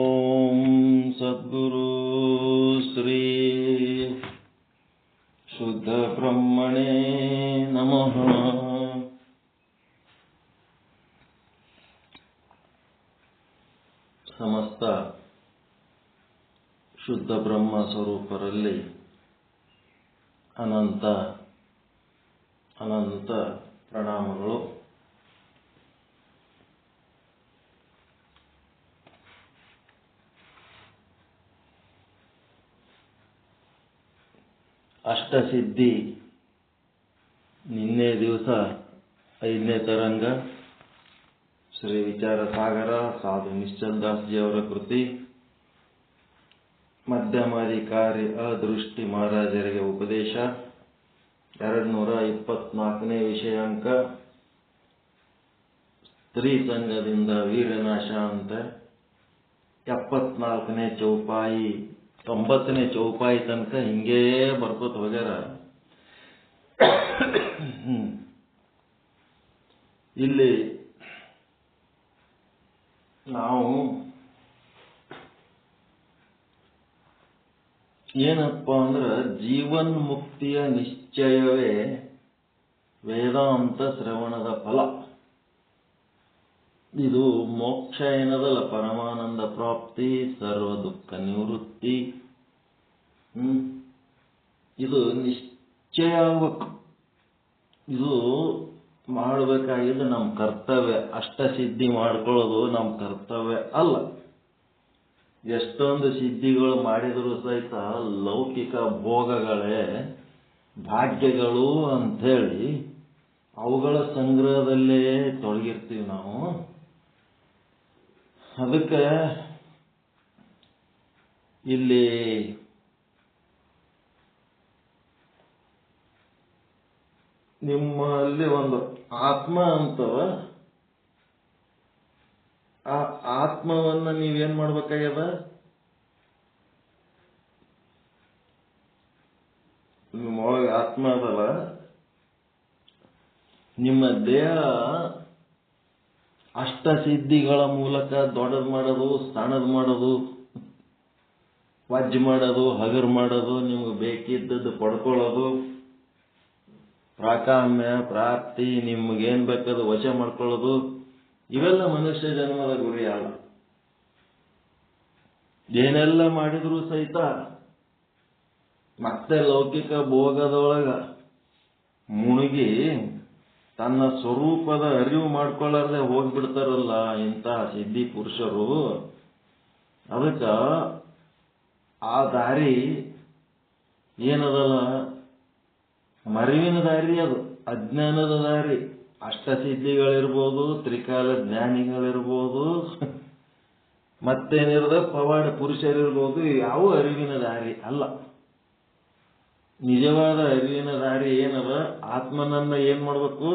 ಓಂ ಸದ್ಗುರು ಶ್ರೀ ಶುದ್ಧ ಬ್ರಹ್ಮಣೇ ನಮಃ. ಸಮಸ್ತ ಶುದ್ಧ ಬ್ರಹ್ಮ ಸ್ವರೂಪರಲ್ಲಿ ಅನಂತ ಅನಂತ ಪ್ರಣಾಮಗಳು. ಅಷ್ಟಸಿದ್ಧಿ ನಿನ್ನೆ ದಿವಸ 5ನೇ ತರಂಗ ಶ್ರೀ ವಿಚಾರ ಸಾಗರ ಸಾಧು ನಿಶ್ಚಲ್ ದಾಸ್ಜಿಯವರ ಕೃತಿ, ಮಧ್ಯಮಾಧಿಕಾರಿ ಅದೃಷ್ಟಿ ಮಹಾರಾಜರಿಗೆ ಉಪದೇಶ, 224ನೇ ವಿಷಯಾಂಕ, ಸ್ತ್ರೀ ಸಂಘದಿಂದ ವೀರನಾಶ ಅಂತ 74ನೇ ಚೌಪಾಯಿ 90ನೇ ಚೌಪಾಯಿ ತನಕ ಹಿಂಗೇ ಬರ್ಕೋತ ಹೋಗ್ಯಾರ. ಇಲ್ಲಿ ನಾವು ಏನಪ್ಪ ಅಂದ್ರೆ ಜೀವನ್ಮುಕ್ತಿಯ ನಿಶ್ಚಯವೇ ವೇದಾಂತ ಶ್ರವಣದ ಫಲ. ಇದು ಮೋಕ್ಷ ಏನದಲ್ಲ, ಪರಮಾನಂದ ಪ್ರಾಪ್ತಿ, ಸರ್ವ ದುಃಖ ನಿವೃತ್ತಿ. ಇದು ನಿಶ್ಚಯ ಆಗ್ಬೇಕು. ಇದು ಮಾಡಬೇಕಾಗಿದ್ದು ನಮ್ಮ ಕರ್ತವ್ಯ. ಅಷ್ಟಸಿದ್ಧಿ ಮಾಡ್ಕೊಳ್ಳೋದು ನಮ್ಮ ಕರ್ತವ್ಯ ಅಲ್ಲ. ಎಷ್ಟೊಂದು ಸಿದ್ಧಿಗಳು ಮಾಡಿದರೂ ಸಹಿತ ಲೌಕಿಕ ಭೋಗಗಳೇ ಭಾಗ್ಯಗಳು ಅಂಥೇಳಿ ಅವುಗಳ ಸಂಗ್ರಹದಲ್ಲೇ ತೊಡಗಿರ್ತೀವಿ ನಾವು. ಅದಕ್ಕೆ ಇಲ್ಲಿ ನಿಮ್ಮಲ್ಲಿ ಒಂದು ಆತ್ಮ ಅಂತವ, ಆ ಆತ್ಮವನ್ನ ನೀವೇನ್ ಮಾಡ್ಬೇಕಾಗ್ಯದ? ನಿಮ್ಮೊಳಗೆ ಆತ್ಮ ಅದಲ್ಲ, ನಿಮ್ಮ ದೇಹ ಅಷ್ಟಸಿದ್ಧಿಗಳ ಮೂಲಕ ದೊಡ್ಡದು ಮಾಡೋದು, ಸಣ್ಣದು ಮಾಡೋದು, ವಜ್ಜ್ ಮಾಡೋದು, ಹಗರ್ ಮಾಡೋದು, ನಿಮ್ಗೆ ಬೇಕಿದ್ದದ್ದು ಪಡ್ಕೊಳ್ಳೋದು, ಪ್ರಾಕಾಮ್ಯ ಪ್ರಾಪ್ತಿ, ನಿಮ್ಗೇನ್ ಬೇಕದು ವಶ ಮಾಡ್ಕೊಳ್ಳೋದು, ಇವೆಲ್ಲ ಮನುಷ್ಯ ಜನ್ಮದ ಗುರಿ ಅಲ್ಲ. ಏನೆಲ್ಲ ಮಾಡಿದ್ರೂ ಸಹಿತ ಮತ್ತೆ ಲೌಕಿಕ ಭೋಗದೊಳಗ ಮುಳುಗಿ ತನ್ನ ಸ್ವರೂಪದ ಅರಿವು ಮಾಡ್ಕೊಳ್ಳಾರ್ದೆ ಹೋಗ್ಬಿಡ್ತಾರಲ್ಲ ಇಂತಹ ಸಿದ್ಧಿ ಪುರುಷರು. ಅದಕ್ಕ ಆ ದಾರಿ ಏನದಲ್ಲ, ಮರಿವಿನ ದಾರಿ, ಅದು ಅಜ್ಞಾನದ ದಾರಿ. ಅಷ್ಟಸಿದ್ಧಿಗಳಿರ್ಬೋದು, ತ್ರಿಕಾಲ ಜ್ಞಾನಿಗಳಿರ್ಬೋದು, ಮತ್ತೇನಿರದ ಪವಾಡ ಪುರುಷರಿರ್ಬೋದು, ಯಾವ ಅರಿವಿನ ದಾರಿ ಅಲ್ಲ. ನಿಜವಾದ ಅರಿವಿನ ದಾರಿ ಏನದ? ಆತ್ಮನನ್ನ ಏನ್ ಮಾಡ್ಬೇಕು?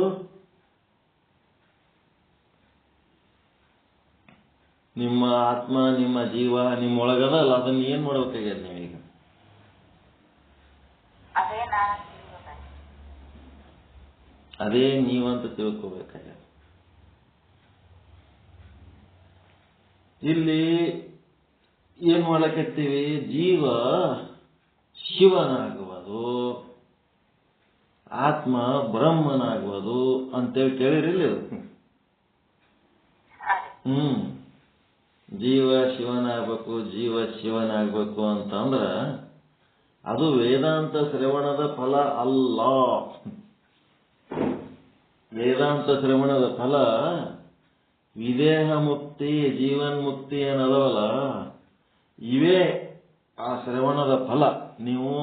ನಿಮ್ಮ ಆತ್ಮ, ನಿಮ್ಮ ಜೀವ ನಿಮ್ಮೊಳಗದಲ್ಲ, ಅದನ್ನ ಏನ್ ಮಾಡ್ಬೇಕಾಗ್ಯದ ನೀವೀಗ? ಅದೇ ನೀವಂತ ತಿಳ್ಕೋಬೇಕಾಗ್ಯದ. ಇಲ್ಲಿ ಏನ್ ಮಾಡಕತ್ತೀವಿ? ಜೀವ ಶಿವನಾಗುವುದು, ಆತ್ಮ ಬ್ರಹ್ಮನಾಗುವುದು ಅಂತೇಳಿ ಕೇಳಿರಿಲ್ಲ? ಜೀವ ಶಿವನಾಗಬೇಕು, ಜೀವ ಶಿವನಾಗಬೇಕು ಅಂತಂದ್ರ ಅದು ವೇದಾಂತ ಶ್ರವಣದ ಫಲ ಅಲ್ಲ. ವೇದಾಂತ ಶ್ರವಣದ ಫಲ ವಿದೇಹ ಮುಕ್ತಿ, ಜೀವನ್ಮುಕ್ತಿ ಏನದವಲ್ಲ, ಇವೇ ಆ ಶ್ರವಣದ ಫಲ. ನೀವು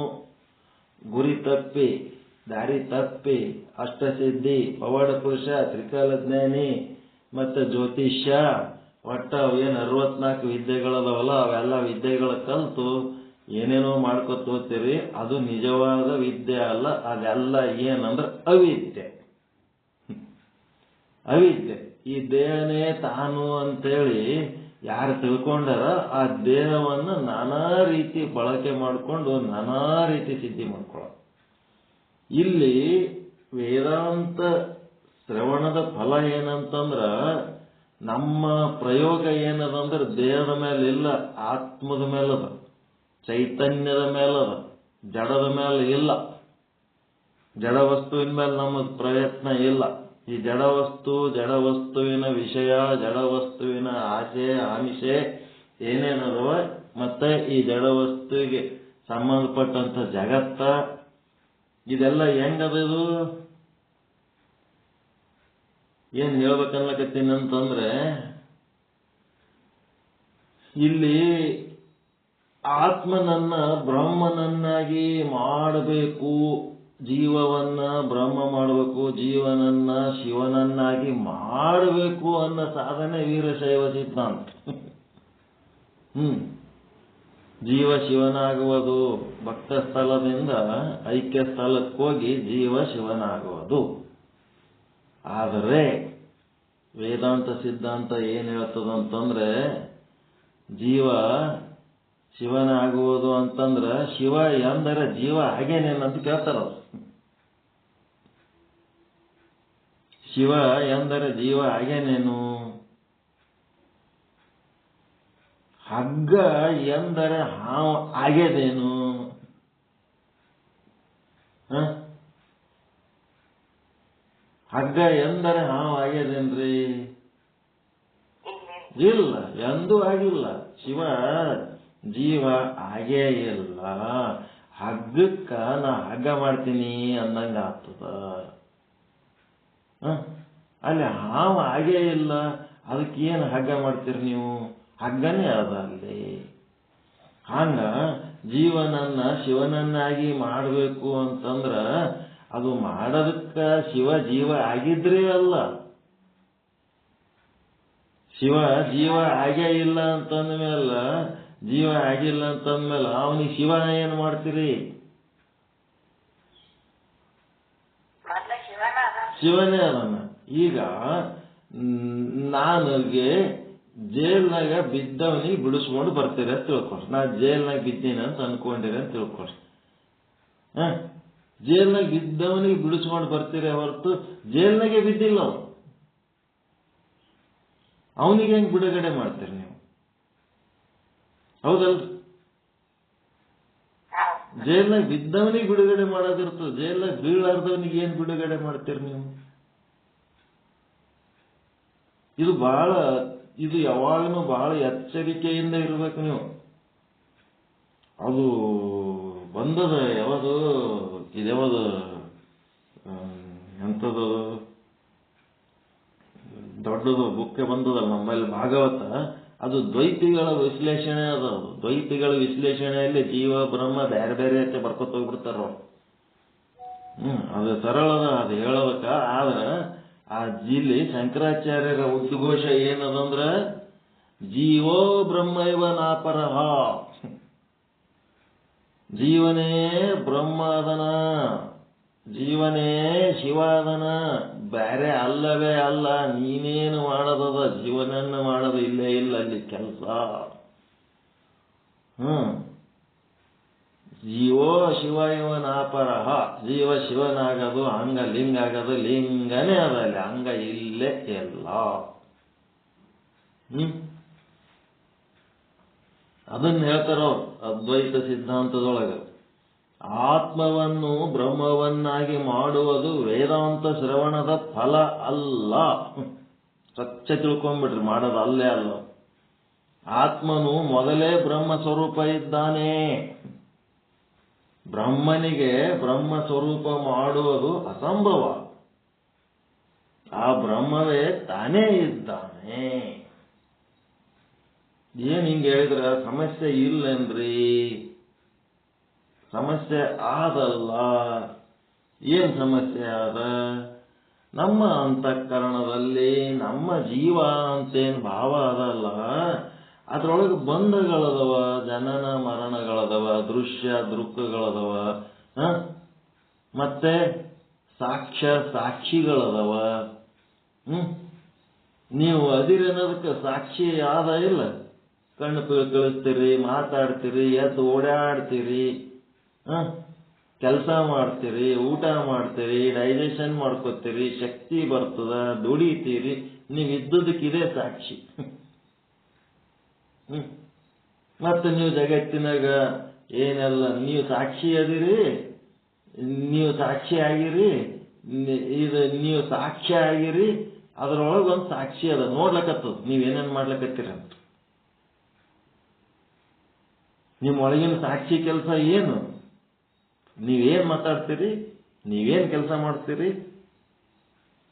ಗುರಿ ತಪ್ಪಿ, ದಾರಿ ತಪ್ಪಿ, ಅಷ್ಟಸಿದ್ಧಿ, ಪವಾಡ ಪುರುಷ, ತ್ರಿಕಾಲ ಜ್ಞಾನಿ ಮತ್ತು ಜ್ಯೋತಿಷ್ಯ, ಒಟ್ಟ ಅವೇನು 64 ವಿದ್ಯೆಗಳದವಲ್ಲ, ಅವೆಲ್ಲ ವಿದ್ಯೆಗಳ ಕಲ್ತು ಏನೇನೋ ಮಾಡ್ಕೊತ ಹೋಗ್ತೀರಿ. ಅದು ನಿಜವಾದ ವಿದ್ಯೆ ಅಲ್ಲ. ಅದೆಲ್ಲ ಏನಂದ್ರೆ ಅವಿದ್ಯೆ. ಅವಿದ್ಯೆ. ಈ ದೇಹನೇ ತಾನು ಅಂತೇಳಿ ಯಾರು ತಿಳ್ಕೊಂಡಾರ, ಆ ದೇಹವನ್ನು ನಾನಾ ರೀತಿ ಬಳಕೆ ಮಾಡಿಕೊಂಡು ನಾನಾ ರೀತಿ ಸಿದ್ಧಿ ಮಾಡ್ಕೊಳ್ಳೋ. ಇಲ್ಲಿ ವೇದಾಂತ ಶ್ರವಣದ ಫಲ ಏನಂತಂದ್ರ ನಮ್ಮ ಪ್ರಯೋಗ ಏನದಂದ್ರೆ ದೇಹದ ಮೇಲೆ ಇಲ್ಲ, ಆತ್ಮದ ಮೇಲದ, ಚೈತನ್ಯದ ಮೇಲದ, ಜಡದ ಮೇಲೆ ಇಲ್ಲ. ಜಡ ವಸ್ತುವಿನ ಮೇಲೆ ನಮ್ಮ ಪ್ರಯತ್ನ ಇಲ್ಲ. ಈ ಜಡವಸ್ತುವಿನ ವಿಷಯ, ಜಡವಸ್ತುವಿನ ಆಸೆ ಆಮಿಷೆ ಏನೇನದವ, ಮತ್ತೆ ಈ ಜಡವಸ್ತುವಿಗೆ ಸಂಬಂಧಪಟ್ಟಂತ ಜಗತ್ತ, ಇದೆಲ್ಲ ಹೆಂಗದು? ಏನ್ ಹೇಳ್ಬೇಕನ್ಲಕತ್ತೀನಿ ಅಂತಂದ್ರೆ, ಇಲ್ಲಿ ಆತ್ಮನನ್ನ ಬ್ರಹ್ಮನನ್ನಾಗಿ ಮಾಡಬೇಕು, ಜೀವವನ್ನ ಬ್ರಹ್ಮ ಮಾಡಬೇಕು, ಜೀವನನ್ನ ಶಿವನನ್ನಾಗಿ ಮಾಡಬೇಕು ಅನ್ನೋ ಸಾಧನೆ ವೀರಶೈವ ಸಿದ್ಧಾಂತ. ಜೀವ ಶಿವನಾಗುವುದು, ಭಕ್ತ ಸ್ಥಳದಿಂದ ಐಕ್ಯ ಸ್ಥಳಕ್ಕೆ ಹೋಗಿ ಜೀವ ಶಿವನಾಗುವುದು. ಆದರೆ ವೇದಾಂತ ಸಿದ್ಧಾಂತ ಏನ್ ಹೇಳ್ತದಂತಂದ್ರೆ, ಜೀವ ಶಿವನಾಗುವುದು ಅಂತಂದ್ರ ಶಿವ ಎಂದರೆ ಜೀವ ಹಾಗೇನೇನಂತ ಕೇಳ್ತಾರ. ಶಿವ ಎಂದರೆ ಜೀವ ಹಾಗೇನೇನು? ಹಗ್ಗ ಎಂದರೆ ಹಾವು ಆಗ್ಯದೇನು? ಹಗ್ಗ ಎಂದರೆ ಹಾವು ಆಗ್ಯದೇನ್ರಿ? ಇಲ್ಲ, ಎಂದೂ ಆಗಿಲ್ಲ. ಶಿವ ಜೀವ ಆಗೇ ಇಲ್ಲ. ಹಗ್ಗಕ್ಕ ನಾ ಹಗ್ಗ ಮಾಡ್ತೀನಿ ಅಂದಂಗ ಆಗ್ತದ. ಅಲ್ಲಿ ಹಾವು ಆಗೇ ಇಲ್ಲ, ಅದಕ್ಕೆ ಏನು ಹಗ್ಗ ಮಾಡ್ತೀರಿ ನೀವು? ಹಗ್ಗನೇ ಅದ ಅಲ್ಲಿ. ಹಂಗ ಜೀವನನ್ನ ಶಿವನನ್ನಾಗಿ ಮಾಡಬೇಕು ಅಂತಂದ್ರ ಅದು ಮಾಡೋದಕ್ಕ ಶಿವ ಜೀವ ಆಗಿದ್ರೇ ಅಲ್ಲ. ಶಿವ ಜೀವ ಆಗೇ ಇಲ್ಲ ಅಂತಂದ್ಮೇಲೆ, ಜೀವ ಆಗಿಲ್ಲ ಅಂತಂದ್ಮೇಲೆ ಅವನಿಗೆ ಶಿವ ಏನ್ ಮಾಡ್ತೀರಿ? ಶಿವನೇ ಅದನ್ನ. ಈಗ ನನಗೆ ಜೈಲ್ನಾಗ ಬಿದ್ದವನಿಗೆ ಬಿಡಿಸ್ಕೊಂಡು ಬರ್ತೀರಿ ಅಂತ ತಿಳ್ಕೊಳ್ರಿ. ನಾ ಜೈಲ್ನಾಗ ಬಿದ್ದೀನಿ ಅಂತ ಅನ್ಕೊಂಡಿರಿ ಅಂತ ತಿಳ್ಕೊಳ್ರಿ. ಜೈಲ್ನಾಗ ಬಿದ್ದವನಿಗೆ ಬಿಡಿಸ್ಕೊಂಡು ಬರ್ತೀರಿ ಹೊರತು ಜೈಲ್ನಾಗೆ ಬಿದ್ದಿಲ್ಲ ಅವನು. ಅವನಿಗೆ ಹೆಂಗ್ ಬಿಡುಗಡೆ ಮಾಡ್ತೀರಿ ನೀವು? ಹೌದಲ್ರಿ? ಜೈಲ್ನಾಗ ಬಿದ್ದವನಿಗೆ ಬಿಡುಗಡೆ ಮಾಡೋದಿರ್ತದೆ, ಜೈಲ್ನಾಗ ಬೀಳಾರ್ದವನಿಗೆ ಏನ್ ಬಿಡುಗಡೆ ಮಾಡ್ತೀರಿ ನೀವು? ಇದು ಯಾವಾಗಲೂ ಬಹಳ ಎಚ್ಚರಿಕೆಯಿಂದ ಇರ್ಬೇಕು ನೀವು. ಅದು ಬಂದದ ಯಾವುದು ಇದ್ಯಾವುದು ಎಂಥದ್ದು ದೊಡ್ಡದು ಬುಕ್ಕೆ ಬಂದದಲ್ಲ ನಮ್ಮಲ್ಲಿ ಭಾಗವತ, ಅದು ದ್ವೈತಿಗಳ ವಿಶ್ಲೇಷಣೆ ಅದ. ದ್ವೈತಿಗಳ ವಿಶ್ಲೇಷಣೆಯಲ್ಲಿ ಜೀವ ಬ್ರಹ್ಮ ಬೇರೆ ಬೇರೆ ಅಂತ ಬರ್ಕೊತ ಹೋಗ್ಬಿಡ್ತಾರ. ಅದು ಸರಳದ, ಅದು ಹೇಳೋದಕ್ಕ. ಆದ್ರ ಆ ಜಿಲ್ಲಿ ಶಂಕರಾಚಾರ್ಯರ ಉದ್ಘೋಷ ಏನದಂದ್ರ, ಜೀವೋ ಬ್ರಹ್ಮೈವ ನಾಪರಹ, ಜೀವನೇ ಬ್ರಹ್ಮ ಅದನ, ಜೀವನೇ ಶಿವ ಅದನ, ಬೇರೆ ಅಲ್ಲವೇ ಅಲ್ಲ. ನೀನೇನು ಮಾಡದದ, ಜೀವನನ್ನು ಮಾಡೋದು ಇಲ್ಲೇ ಇಲ್ಲ ಅಲ್ಲಿ ಕೆಲಸ. ಜೀವೋ ಶಿವ ಇವನಾಪರಹ, ಜೀವ ಶಿವನಾಗದು, ಅಂಗ ಲಿಂಗ ಆಗದು, ಲಿಂಗನೇ ಅದ ಅಲ್ಲಿ, ಅಂಗ ಇಲ್ಲೇ ಎಲ್ಲ. ಅದನ್ನ ಹೇಳ್ತಾರವ್ರು ಅದ್ವೈತ ಸಿದ್ಧಾಂತದೊಳಗ. ಆತ್ಮವನ್ನು ಬ್ರಹ್ಮವನ್ನಾಗಿ ಮಾಡುವುದು ವೇದಾಂತ ಶ್ರವಣದ ಫಲ ಅಲ್ಲ. ಸ್ವಚ್ಛ ತಿಳ್ಕೊಂಡ್ಬಿಟ್ರಿ, ಮಾಡೋದು ಅಲ್ಲೇ ಅಲ್ಲ. ಆತ್ಮನು ಮೊದಲೇ ಬ್ರಹ್ಮ ಸ್ವರೂಪ ಇದ್ದಾನೆ. ಬ್ರಹ್ಮನಿಗೆ ಬ್ರಹ್ಮ ಸ್ವರೂಪ ಮಾಡುವುದು ಅಸಂಭವ. ಆ ಬ್ರಹ್ಮವೇ ತಾನೇ ಇದ್ದಾನೆ. ಏನ್ ಹಿಂಗೆ ಹೇಳಿದ್ರ ಸಮಸ್ಯೆ ಇಲ್ಲೇನ್ರಿ? ಸಮಸ್ಯೆ ಆದಲ್ಲ. ಏನ್ ಸಮಸ್ಯೆ ಆದ? ನಮ್ಮ ಅಂತಃಕರಣದಲ್ಲಿ ನಮ್ಮ ಜೀವ ಅಂತೇನ್ ಭಾವ ಅದಲ್ಲ, ಅದ್ರೊಳಗೆ ಬಂಧಗಳದವ, ಜನನ ಮರಣಗಳದವ, ದೃಶ್ಯ ದೃಕ್ಕಗಳದವ, ಮತ್ತೆ ಸಾಕ್ಷಿಗಳದವ. ನೀವು ಅದಿರನ್ನೋದಕ್ಕೆ ಸಾಕ್ಷಿ ಆದ ಇಲ್ಲ? ಕಣ್ಣು ಕಳಿಸ್ತೀರಿ, ಮಾತಾಡ್ತೀರಿ, ಎದ್ದು ಓಡಾಡ್ತೀರಿ, ಕೆಲಸ ಮಾಡ್ತೀರಿ, ಊಟ ಮಾಡ್ತೀರಿ, ಡೈಜೆಷನ್ ಮಾಡ್ಕೋತೀರಿ, ಶಕ್ತಿ ಬರ್ತದ, ದುಡಿತೀರಿ, ನೀವು ಇದ್ದುದಕ್ಕಿದೆ ಸಾಕ್ಷಿ. ಮತ್ತೆ ನೀವು ಜಗತ್ತಿನಾಗ ಏನೆಲ್ಲ ನೀವು ಸಾಕ್ಷಿ ಅದಿರಿ, ನೀವು ಸಾಕ್ಷಿ ಆಗಿರಿ, ಇದು ನೀವು ಸಾಕ್ಷ್ಯ ಆಗಿರಿ, ಅದರೊಳಗೆ ಒಂದು ಸಾಕ್ಷಿ ಅದ, ನೋಡ್ಲಕತ್ತದ ನೀವೇನೇನು ಮಾಡ್ಲಕತ್ತೀರ ಅಂತ. ನಿಮ್ಮ ಒಳಗಿನ ಸಾಕ್ಷಿ ಕೆಲಸ ಏನು? ನೀವೇನು ಮಾತಾಡ್ತೀರಿ, ನೀವೇನು ಕೆಲಸ ಮಾಡ್ತೀರಿ,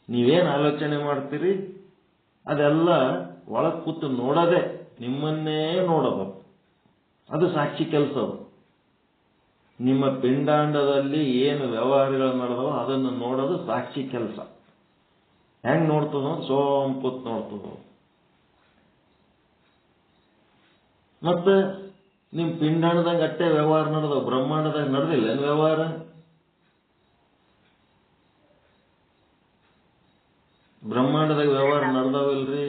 ನೀವೇನು ಆಲೋಚನೆ ಮಾಡ್ತೀರಿ, ಅದೆಲ್ಲ ಒಳಗೆ ಕೂತು ನೋಡೋದೆ, ನಿಮ್ಮನ್ನೇ ನೋಡೋದು, ಅದು ಸಾಕ್ಷಿ ಕೆಲಸ. ನಿಮ್ಮ ಪಿಂಡಾಂಡದಲ್ಲಿ ಏನು ವ್ಯವಹಾರಗಳು ನಡೆದವ ಅದನ್ನು ನೋಡೋದು ಸಾಕ್ಷಿ ಕೆಲಸ. ಹೆಂಗ್ ನೋಡ್ತದೋ ಸೋಂಪುತ್ ನೋಡ್ತದ. ಮತ್ತೆ ನಿಮ್ಮ ಪಿಂಡಾಂಡದಾಗ ಅಟ್ಟೆ ವ್ಯವಹಾರ ನಡೆದವ, ಬ್ರಹ್ಮಾಂಡದಾಗ ನಡೆದಿಲ್ಲ ಏನು ವ್ಯವಹಾರ? ಬ್ರಹ್ಮಾಂಡದಾಗ ವ್ಯವಹಾರ ನಡೆದವಿಲ್ರಿ?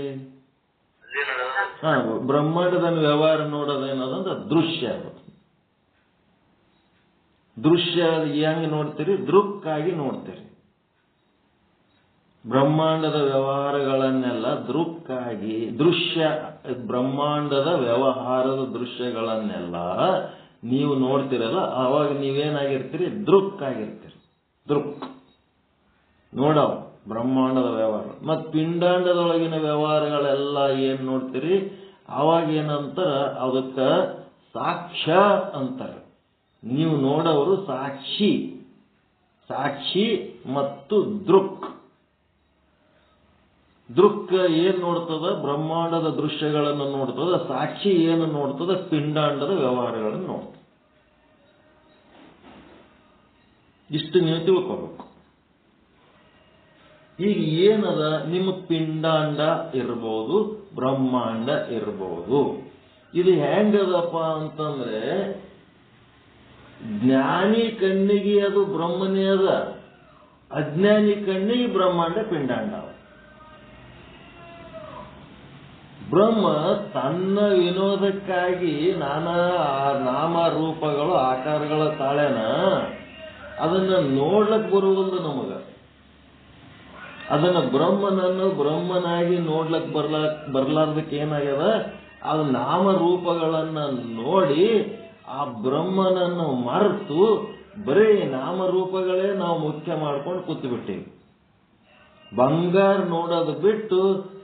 ಬ್ರಹ್ಮಾಂಡದ ವ್ಯವಹಾರ ನೋಡೋದೇನದಂದ್ರೆ ದೃಶ್ಯ. ದೃಶ್ಯ ಹೆಂಗ್ ನೋಡ್ತೀರಿ? ದೃಕ್ಕಾಗಿ ನೋಡ್ತೀರಿ. ಬ್ರಹ್ಮಾಂಡದ ವ್ಯವಹಾರಗಳನ್ನೆಲ್ಲ ದೃಕ್ಕಾಗಿ, ದೃಶ್ಯ, ಬ್ರಹ್ಮಾಂಡದ ವ್ಯವಹಾರದ ದೃಶ್ಯಗಳನ್ನೆಲ್ಲ ನೀವು ನೋಡ್ತಿರಲ್ಲ, ಆವಾಗ ನೀವೇನಾಗಿರ್ತೀರಿ? ದೃಕ್ಕಾಗಿರ್ತೀರಿ. ದೃಕ್ ನೋಡವ ಬ್ರಹ್ಮಾಂಡದ ವ್ಯವಹಾರ. ಮತ್ತು ಪಿಂಡಾಂಡದೊಳಗಿನ ವ್ಯವಹಾರಗಳೆಲ್ಲ ಏನ್ ನೋಡ್ತೀರಿ? ಅವಾಗ ಏನಂತಾರ? ಅದಕ್ಕ ಸಾಕ್ಷ್ಯ ಅಂತಾರೆ. ನೀವು ನೋಡೋರು ಸಾಕ್ಷಿ. ಸಾಕ್ಷಿ ಮತ್ತು ದೃಕ್. ದೃಕ್ ಏನ್ ನೋಡ್ತದ? ಬ್ರಹ್ಮಾಂಡದ ದೃಶ್ಯಗಳನ್ನು ನೋಡ್ತದ. ಸಾಕ್ಷಿ ಏನು ನೋಡ್ತದ? ಪಿಂಡಾಂಡದ ವ್ಯವಹಾರಗಳನ್ನು ನೋಡ್ತದ. ಇಷ್ಟು ನೀವು ತಿಳ್ಕೋಬೇಕು. ಈಗ ಏನದ? ನಿಮ್ಮ ಪಿಂಡಾಂಡ ಇರ್ಬೋದು, ಬ್ರಹ್ಮಾಂಡ ಇರ್ಬೋದು. ಇದು ಹೆಂಗದಪ್ಪ ಅಂತಂದ್ರೆ, ಜ್ಞಾನಿ ಕಣ್ಣಿಗೆ ಅದು ಬ್ರಹ್ಮನೇ ಅದ, ಅಜ್ಞಾನಿ ಕಣ್ಣಿಗೆ ಬ್ರಹ್ಮಾಂಡ ಪಿಂಡಾಂಡ. ಬ್ರಹ್ಮ ತನ್ನ ವಿನೋದಕ್ಕಾಗಿ ನಾನಾ ನಾಮ ರೂಪಗಳು ಆಕಾರಗಳ ತಾಳೆನ ಅದನ್ನ ನೋಡ್ಲಕ್ ಬರುವುದಿಲ್ಲ ನಮಗ. ಅದನ್ನ ಬ್ರಹ್ಮನನ್ನು ಬ್ರಹ್ಮನಾಗಿ ನೋಡ್ಲಕ್ ಬರ್ಲಾರ್ದಕ್ಕೆ ಏನಾಗ್ಯದ? ಅದು ನಾಮರೂಪಗಳನ್ನ ನೋಡಿ ಆ ಬ್ರಹ್ಮನನ್ನು ಮರೆತು ಬರೀ ನಾಮರೂಪಗಳೇ ನಾವು ಮುಖ್ಯ ಮಾಡ್ಕೊಂಡು ಕೂತು ಬಿಟ್ಟಿವಿ. ಬಂಗಾರ ನೋಡೋದು ಬಿಟ್ಟು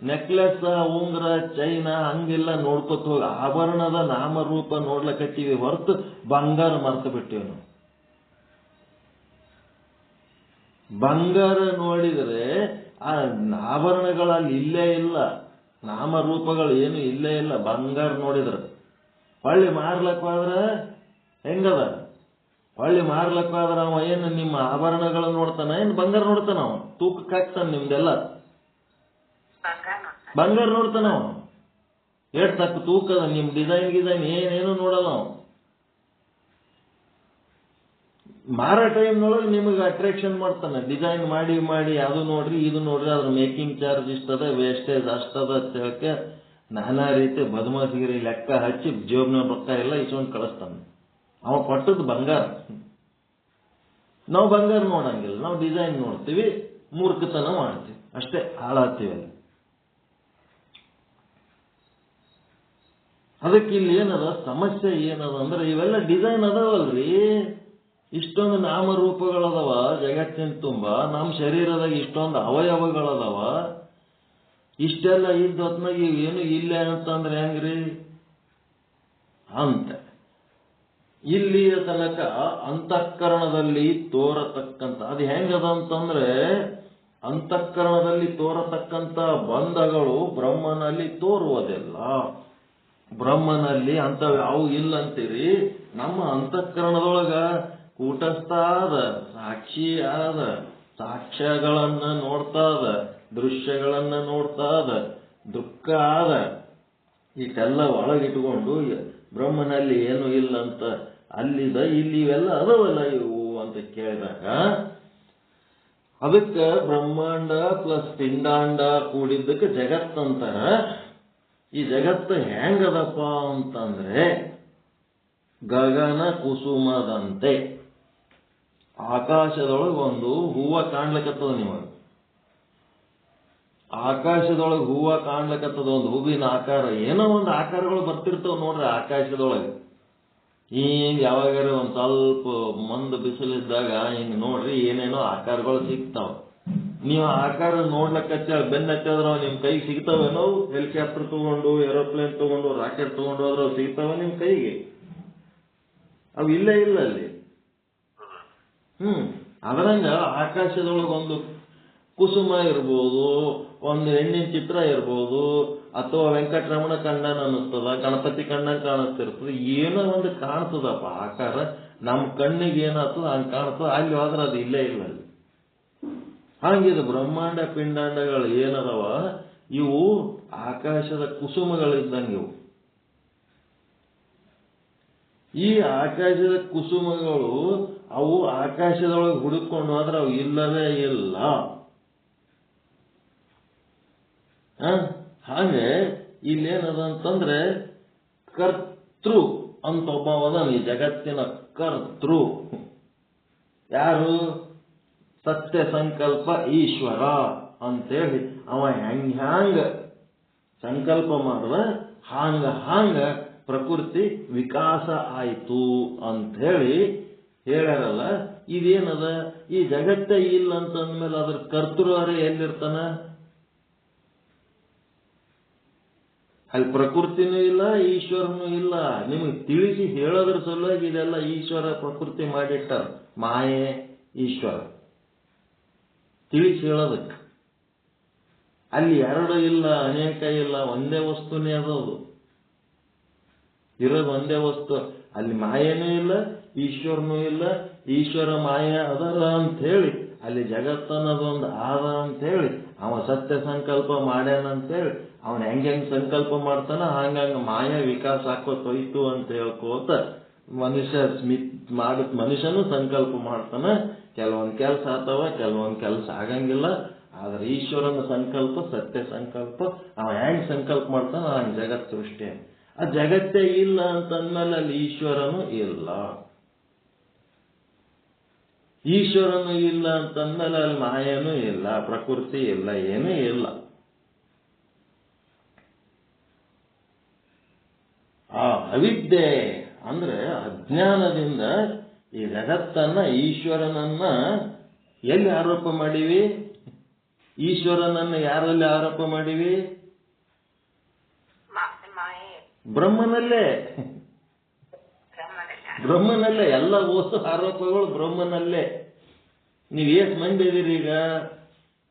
ನೆಕ್ಲೆಸ್, ಉಂಗ್ರ, ಚೈನ ಹಂಗೆಲ್ಲ ನೋಡ್ಕೊತ ಹೋಗಿ ಆಭರಣದ ನಾಮರೂಪ ನೋಡ್ಲಕತ್ತೀವಿ ಹೊರತು ಬಂಗಾರ ಮರ್ತು ಬಿಟ್ಟಿವಿ ನಾವು. ಬಂಗಾರ ನೋಡಿದ್ರೆ ಆ ಆಭರಣಗಳಲ್ಲಿ ಇಲ್ಲೇ ಇಲ್ಲ, ನಾಮರೂಪಗಳು ಏನು ಇಲ್ಲೇ ಇಲ್ಲ. ಬಂಗಾರ ನೋಡಿದ್ರೆ ಹೊಳ್ಳಿ ಮಾರ್ಲಕ್ಕಾದ್ರ ಹೆಂಗದ? ಹೊಳ್ಳಿ ಮಾರ್ಲಕ್ಕಾದ್ರ ಅವ ಏನು ನಿಮ್ಮ ಆಭರಣಗಳು ನೋಡ್ತಾನ? ಏನು ಬಂಗಾರ ನೋಡ್ತಾನ? ಅವ ತೂಕಕ್ಕೆ ಹಾಕ್ತಾನ ನಿಮ್ದೆಲ್ಲ ಬಂಗಾರ ನೋಡ್ತಾನ. ಅವ ಎಷ್ಟು ತಕ್ಕ ತೂಕದ, ನಿಮ್ ಡಿಸೈನ್ ಏನೇನು ನೋಡಲ್ಲ ಅವ. ಮಾರೋ ಟೈಮ್ನೊಳಗೆ ನಿಮಗೆ ಅಟ್ರಾಕ್ಷನ್ ಮಾಡ್ತಾನೆ. ಡಿಸೈನ್ ಮಾಡಿ ಮಾಡಿ ಅದು ನೋಡ್ರಿ ಇದು ನೋಡ್ರಿ, ಅದ್ರ ಮೇಕಿಂಗ್ ಚಾರ್ಜ್ ಇಷ್ಟದ, ವೇಸ್ಟೇಜ್ ಅಷ್ಟದ ಅಂತ ಹೇಳಕ್ಕೆ ನಾನಾ ರೀತಿ ಬದಮಾಸಿಗಿರಿ ಲೆಕ್ಕ ಹಚ್ಚಿ ಜೇಬ್ನ ರೊಕ್ಕ ಎಲ್ಲ ಇಸ್ಕೊಂಡು ಕಳಿಸ್ತಾನೆ. ಅವ ಕೊಟ್ಟದ್ದು ಬಂಗಾರ. ನಾವು ಬಂಗಾರ ನೋಡಂಗಿಲ್ಲ, ನಾವು ಡಿಸೈನ್ ನೋಡ್ತೀವಿ, ಮೂರ್ಖತನ ಮಾಡ್ತೀವಿ ಅಷ್ಟೇ, ಹಾಳಾಗ್ತೀವಿ ಅಲ್ಲಿ. ಅದಕ್ಕೆ ಇಲ್ಲಿ ಏನದ ಸಮಸ್ಯೆ ಏನದ ಅಂದ್ರೆ, ಇವೆಲ್ಲ ಡಿಸೈನ್ ಅದಾವಲ್ರಿ, ಇಷ್ಟೊಂದು ನಾಮರೂಪಗಳದವ ಜಗತ್ತಿನ ತುಂಬ, ನಮ್ಮ ಶರೀರದಾಗ ಇಷ್ಟೊಂದು ಅವಯವಗಳದವ, ಇಷ್ಟೆಲ್ಲ ಇದ್ದ ಹೊತ್ನಾಗ ಏನು ಇಲ್ಲ ಅಂತಂದ್ರೆ ಹೆಂಗ್ರಿ ಅಂತ. ಇಲ್ಲಿಯ ತನಕ ಅಂತಃಕರಣದಲ್ಲಿ ತೋರತಕ್ಕಂಥ ಅದು ಹೆಂಗದ ಅಂತಂದ್ರೆ, ಅಂತಃಕರಣದಲ್ಲಿ ತೋರತಕ್ಕಂಥ ಬಂಧಗಳು ಬ್ರಹ್ಮನಲ್ಲಿ ತೋರುವುದಿಲ್ಲ. ಬ್ರಹ್ಮನಲ್ಲಿ ಅಂತವ್ ಅವು ಇಲ್ಲ ಅಂತೀರಿ. ನಮ್ಮ ಅಂತಃಕರಣದೊಳಗ ಕೂಟಸ್ಥ ಆದ, ಸಾಕ್ಷಿ ಆದ, ಸಾಕ್ಷ್ಯಗಳನ್ನ ನೋಡ್ತಾ ಅದ, ದೃಶ್ಯಗಳನ್ನ ನೋಡ್ತಾ ಅದ, ದುಃಖ ಆದ, ಇಷ್ಟೆಲ್ಲ ಒಳಗಿಟ್ಕೊಂಡು ಬ್ರಹ್ಮನಲ್ಲಿ ಏನು ಇಲ್ಲ ಅಂತ ಅಲ್ಲಿದ ಇಲ್ಲಿ ಇವೆಲ್ಲ ಅದವಲ್ಲ ಇವು ಅಂತ ಕೇಳಿದಾಗ, ಅದಕ್ಕೆ ಬ್ರಹ್ಮಾಂಡ ಪ್ಲಸ್ ಪಿಂಡಾಂಡ ಕೂಡಿದ್ದಕ್ಕೆ ಜಗತ್ತಂತಾರ. ಈ ಜಗತ್ತು ಹೆಂಗದಪ್ಪ ಅಂತಂದ್ರೆ ಗಗನ ಕುಸುಮದಂತೆ. ಆಕಾಶದೊಳಗೆ ಒಂದು ಹೂವ ಕಾಣ್ಲಿಕ್ಕತ್ತದ ನಿಮಗೆ. ಆಕಾಶದೊಳಗೆ ಹೂವ ಕಾಣ್ಲಿಕ್ಕತ್ತದ, ಒಂದು ಹೂವಿನ ಆಕಾರ, ಏನೋ ಒಂದು ಆಕಾರಗಳು ಬರ್ತಿರ್ತಾವ ನೋಡ್ರಿ ಆಕಾಶದೊಳಗೆ. ಹಿಂಗ್ ಯಾವಾಗಾರ ಒಂದ್ ಸ್ವಲ್ಪ ಮಂದ ಬಿಸಿಲಿದ್ದಾಗ ಹಿಂಗ್ ನೋಡ್ರಿ ಏನೇನೋ ಆಕಾರಗಳು ಸಿಗ್ತಾವ. ನೀವು ಆಕಾರ ನೋಡ್ಲಕ್ಕ ಬೆನ್ನ ಹತ್ತಿದ್ರ ನಿಮ್ ಕೈಗೆ ಸಿಗ್ತಾವೇನೋ? ಹೆಲಿಕಾಪ್ಟರ್ ತಗೊಂಡು, ಏರೋಪ್ಲೇನ್ ತಗೊಂಡು, ರಾಕೆಟ್ ತಗೊಂಡು ಹೋದ್ರೆ ಅವು ಸಿಗ್ತಾವ ನಿಮ್ ಕೈಗೆ? ಅವು ಇಲ್ಲೇ ಇಲ್ಲ ಅಲ್ಲಿ. ಅದರಂಗ ಆಕಾಶದೊಳಗೆ ಒಂದು ಕುಸುಮ ಇರ್ಬೋದು, ಒಂದು ಹೆಣ್ಣಿನ ಚಿತ್ರ ಇರ್ಬೋದು, ಅಥವಾ ವೆಂಕಟರಮಣ ಕಣ್ಣನ್ ಅನ್ನಿಸ್ತದ, ಗಣಪತಿ ಕಣ್ಣನ್ ಕಾಣಿಸ್ತಿರ್ತದೆ, ಏನೋ ಒಂದು ಕಾಣ್ತದಪ್ಪ ಆಕಾರ. ನಮ್ಮ ಕಣ್ಣಿಗೆ ಏನಾಗ್ತದ ಹಂಗೆ ಕಾಣ್ತದ, ಅಲ್ಲಿ ಹೋದ್ರೆ ಅದು ಇಲ್ಲೇ ಇಲ್ಲ ಅಲ್ಲಿ. ಹಂಗಿದು ಬ್ರಹ್ಮಾಂಡ ಪಿಂಡಾಂಡಗಳು ಏನದವ, ಇವು ಆಕಾಶದ ಕುಸುಮಗಳಿದ್ದಂಗೆ ಇವು. ಈ ಆಕಾಶದ ಕುಸುಮಗಳು ಅವು ಆಕಾಶದೊಳಗೆ ಹುಡುಕೊಂಡು ಹೋದ್ರೆ ಅವು ಇಲ್ಲವೇ ಇಲ್ಲ. ಹಾಗೆ ಇಲ್ಲೇನದಂತಂದ್ರೆ ಕರ್ತೃ ಅಂತ ಒಬ್ಬ ಈ ಜಗತ್ತಿನ ಕರ್ತೃ ಯಾರು? ಸತ್ಯ ಸಂಕಲ್ಪ ಈಶ್ವರ ಅಂತೇಳಿ ಅವ ಹ್ಯಾಂಗ ಸಂಕಲ್ಪ ಮಾಡಿದ ಹಾಂಗ ಪ್ರಕೃತಿ ವಿಕಾಸ ಆಯ್ತು ಅಂತ ಹೇಳ್ಯಾರಲ್ಲ. ಇದೇನದ, ಈ ಜಗತ್ತೇ ಇಲ್ಲ ಅಂತಂದ್ಮೇಲೆ ಅದ್ರ ಕರ್ತೃವರೇ ಎಲ್ಲಿರ್ತಾನ? ಅಲ್ಲಿ ಪ್ರಕೃತಿನೂ ಇಲ್ಲ, ಈಶ್ವರನೂ ಇಲ್ಲ. ನಿಮಗೆ ತಿಳಿಸಿ ಹೇಳೋದ್ರ ಸಲುವಾಗಿ ಇದೆಲ್ಲ ಈಶ್ವರ ಪ್ರಕೃತಿ ಮಾಡಿಟ್ಟಾರ. ಮಾಯೆ ಈಶ್ವರ ತಿಳಿಸಿ ಹೇಳೋದಕ್ಕೆ. ಅಲ್ಲಿ ಎರಡು ಇಲ್ಲ, ಅನೇಕ ಇಲ್ಲ, ಒಂದೇ ವಸ್ತುನೇ ಅದದು, ಇರೋದು ಒಂದೇ ವಸ್ತು. ಅಲ್ಲಿ ಮಾಯೇನೂ ಇಲ್ಲ, ಈಶ್ವರನೂ ಇಲ್ಲ. ಈಶ್ವರ ಮಾಯೆ ಅದರ ಅಂತ ಹೇಳಿ ಅಲ್ಲಿ ಜಗತ್ತನ್ನದೊಂದು ಆದ ಅಂತ ಹೇಳಿ ಅವ ಸತ್ಯ ಸಂಕಲ್ಪ ಮಾಡ್ಯಾನಂತೇಳಿ ಅವನ ಹೆಂಗ್ ಸಂಕಲ್ಪ ಮಾಡ್ತಾನ ಹಂಗಂಗ ಮಾಯ ವಿಕಾಸ ಆಕೋತೋಯ್ತು ಅಂತ ಹೇಳ್ಕೋತ ಮನುಷ್ಯನು ಸಂಕಲ್ಪ ಮಾಡ್ತಾನ. ಕೆಲವೊಂದು ಕೆಲಸ ಆತವ, ಕೆಲವೊಂದು ಕೆಲಸ ಆಗಂಗಿಲ್ಲ. ಆದ್ರೆ ಈಶ್ವರನ ಸಂಕಲ್ಪ ಸತ್ಯ ಸಂಕಲ್ಪ. ಅವ ಹೆಂಗ್ ಸಂಕಲ್ಪ ಮಾಡ್ತಾನ ಹಂಗ ಜಗತ್ ಸೃಷ್ಟಿ. ಆ ಜಗತ್ತೇ ಇಲ್ಲ ಅಂತಂದ್ಮೇಲೆ ಅಲ್ಲಿ ಈಶ್ವರನು ಇಲ್ಲ. ಈಶ್ವರನು ಇಲ್ಲ ಅಂತಂದ್ಮೇಲೆ ಅಲ್ಲಿ ಮಾಯನೂ ಇಲ್ಲ, ಪ್ರಕೃತಿ ಇಲ್ಲ, ಏನೂ ಇಲ್ಲ. ಆ ಅವಿದ್ಯೆ ಅಂದ್ರೆ ಅಜ್ಞಾನದಿಂದ ಈ ಜಗತ್ತನ್ನ ಈಶ್ವರನನ್ನ ಎಲ್ಲಿ ಆರೋಪ ಮಾಡಿವಿ? ಈಶ್ವರನನ್ನ ಯಾರಲ್ಲಿ ಆರೋಪ ಮಾಡಿವಿ? ಬ್ರಹ್ಮನಲ್ಲೇ. ಬ್ರಹ್ಮನಲ್ಲೇ ಎಲ್ಲ ವಸ್ತು ಆರೋಪಗಳು ಬ್ರಹ್ಮನಲ್ಲೇ. ನೀವು ಎಷ್ಟು ಮಂದಿ ಇದೀರಿ ಈಗ?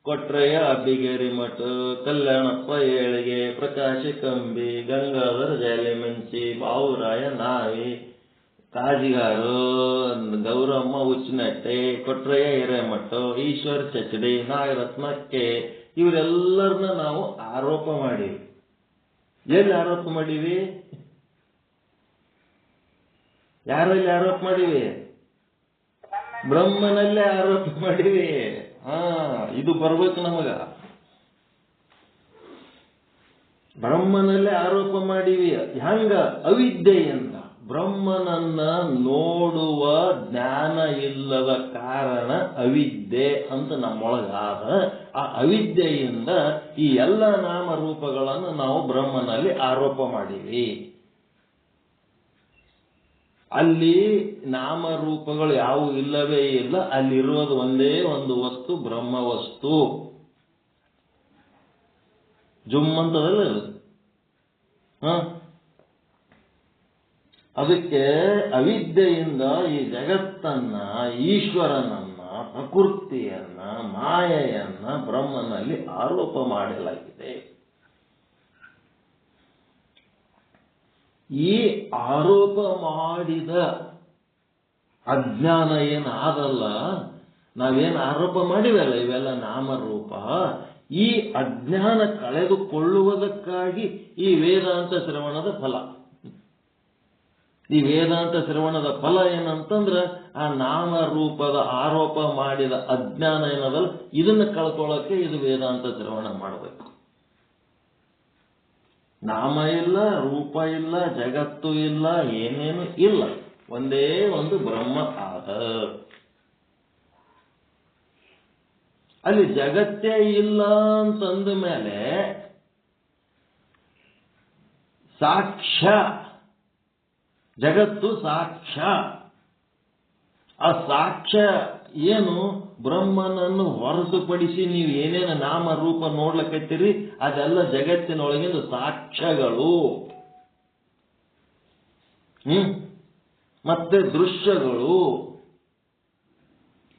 ಕೊಟ್ರಯ್ಯ ಅಬ್ಬಿಗೇರಿ ಮಠ, ಕಲ್ಯಾಣಪ್ಪ ಏಳಿಗೆ, ಪ್ರಕಾಶ ಕಂಬಿ, ಗಂಗಾಧರ ಜಾಲಿಮಂಚಿ, ಬಾವುರಾಯ ನಾವಿ, ಕಾಜಿಗಾರು, ಗೌರಮ್ಮ ಉಚ್ಚನಟ್ಟೆ, ಕೊಟ್ರಯ್ಯ ಹಿರೇಮಠ, ಈಶ್ವರ್ ಚಚಡಿ, ನಾಗರತ್ನಕ್ಕೆ, ಇವರೆಲ್ಲರನ್ನ ನಾವು ಆರೋಪ ಮಾಡೀವಿ. ಎಲ್ಲಿ ಆರೋಪ ಮಾಡೀವಿ? ಯಾರಲ್ಲಿ ಆರೋಪ ಮಾಡಿವಿ? ಬ್ರಹ್ಮನಲ್ಲೇ ಆರೋಪ ಮಾಡಿವಿ. ಇದು ಬರ್ಬೇಕು ನಮಗ. ಬ್ರಹ್ಮನಲ್ಲೇ ಆರೋಪ ಮಾಡಿವಿ. ಹಂಗ ಅವಿದ್ಯೆಯಿಂದ ಬ್ರಹ್ಮನನ್ನ ನೋಡುವ ಜ್ಞಾನ ಇಲ್ಲದ ಕಾರಣ ಅವಿದ್ಯೆ ಅಂತ ನಮ್ಮೊಳಗಾದ. ಆ ಅವಿದ್ಯೆಯಿಂದ ಈ ಎಲ್ಲ ನಾಮರೂಪಗಳನ್ನು ನಾವು ಬ್ರಹ್ಮನಲ್ಲಿ ಆರೋಪ ಮಾಡಿವಿ. ಅಲ್ಲಿ ನಾಮರೂಪಗಳು ಯಾವುವು ಇಲ್ಲವೇ ಇಲ್ಲ. ಅಲ್ಲಿರುವುದು ಒಂದೇ ಒಂದು ವಸ್ತು, ಬ್ರಹ್ಮ ವಸ್ತು. ಜುಮ್ಮಂತದಲ್ಲ ಅದು. ಅದಕ್ಕೆ ಅವಿದ್ಯೆಯಿಂದ ಈ ಜಗತ್ತನ್ನ, ಈಶ್ವರನನ್ನ, ಪ್ರಕೃತಿಯನ್ನ, ಮಾಯೆಯನ್ನ ಬ್ರಹ್ಮನಲ್ಲಿ ಆರೋಪ ಮಾಡಲಾಗಿದೆ. ಈ ಆರೋಪ ಮಾಡಿದ ಅಜ್ಞಾನ ಏನಾದಲ್ಲ, ನಾವೇನು ಆರೋಪ ಮಾಡಿವಲ್ಲ ಇವೆಲ್ಲ ನಾಮರೂಪ, ಈ ಅಜ್ಞಾನ ಕಳೆದುಕೊಳ್ಳುವುದಕ್ಕಾಗಿ ಈ ವೇದಾಂತ ಶ್ರವಣದ ಫಲ. ಈ ವೇದಾಂತ ಶ್ರವಣದ ಫಲ ಏನಂತಂದ್ರೆ ಆ ನಾಮರೂಪದ ಆರೋಪ ಮಾಡಿದ ಅಜ್ಞಾನ ಏನದಲ್ಲ, ಇದನ್ನ ಕಳ್ಕೊಳ್ಳೋಕೆ ಇದು ವೇದಾಂತ ಶ್ರವಣ ಮಾಡಬೇಕು. ನಾಮ ಇಲ್ಲ, ರೂಪ ಇಲ್ಲ, ಜಗತ್ತು ಇಲ್ಲ, ಏನೇನು ಇಲ್ಲ, ಒಂದೇ ಒಂದು ಬ್ರಹ್ಮ ಆದ. ಅಲ್ಲಿ ಜಗತ್ತೇ ಇಲ್ಲ ಅಂತಂದ ಮೇಲೆ ಸಾಕ್ಷ್ಯ, ಜಗತ್ತು ಸಾಕ್ಷ್ಯ. ಆ ಸಾಕ್ಷ್ಯ ಏನು? ಬ್ರಹ್ಮನನ್ನು ಹೊರತುಪಡಿಸಿ ನೀವು ಏನೇನು ನಾಮ ರೂಪ ನೋಡ್ಲಕತ್ತೀರಿ ಅದೆಲ್ಲ ಜಗತ್ತಿನೊಳಗಿಂದ ಸಾಕ್ಷ್ಯಗಳು. ಮತ್ತೆ ದೃಶ್ಯಗಳು.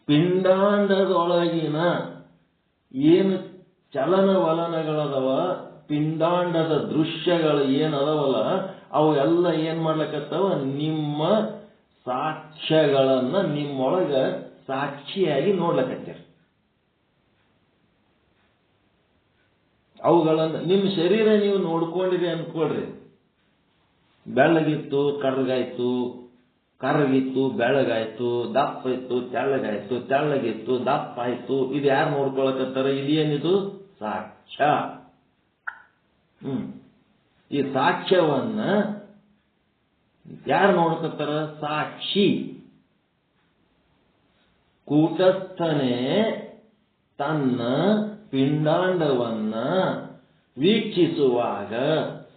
ಪಿಂಡಾಂಡದೊಳಗಿನ ಏನು ಚಲನವಲನಗಳದವ, ಪಿಂಡಾಂಡದ ದೃಶ್ಯಗಳು ಏನದವಲ್ಲ, ಅವು ಎಲ್ಲ ಏನ್ ಮಾಡ್ಲಕತ್ತವ? ನಿಮ್ಮ ಸಾಕ್ಷ್ಯಗಳನ್ನ ನಿಮ್ಮೊಳಗ ಸಾಕ್ಷಿಯಾಗಿ ನೋಡ್ಲಕತ್ತೀರ. ಅವುಗಳನ್ನ ನಿಮ್ಮ ಶರೀರ ನೀವು ನೋಡ್ಕೊಂಡಿರಿ ಅನ್ಕೊಳ್ರಿ. ಬೆಳ್ಳಗಿತ್ತು ಕರ್ಗಾಯ್ತು, ಕರಗಿತ್ತು ಬೆಳಗಾಯ್ತು, ದಪ್ಪ ಇತ್ತು ತೆಳ್ಳಗಾಯ್ತು, ತೆಳ್ಳಗಿತ್ತು ದಪ್ಪ ಆಯ್ತು. ಇದು ಯಾರು ನೋಡ್ಕೊಳಕತ್ತಾರ? ಇದೇನಿದು? ಸಾಕ್ಷ್ಯ. ಈ ಸಾಕ್ಷ್ಯವನ್ನ ಯಾರು ನೋಡ್ಕತ್ತಾರ? ಸಾಕ್ಷಿ. ಕೂಟಸ್ಥನೇ ತನ್ನ ಪಿಂಡಾಂಡವನ್ನ ವೀಕ್ಷಿಸುವಾಗ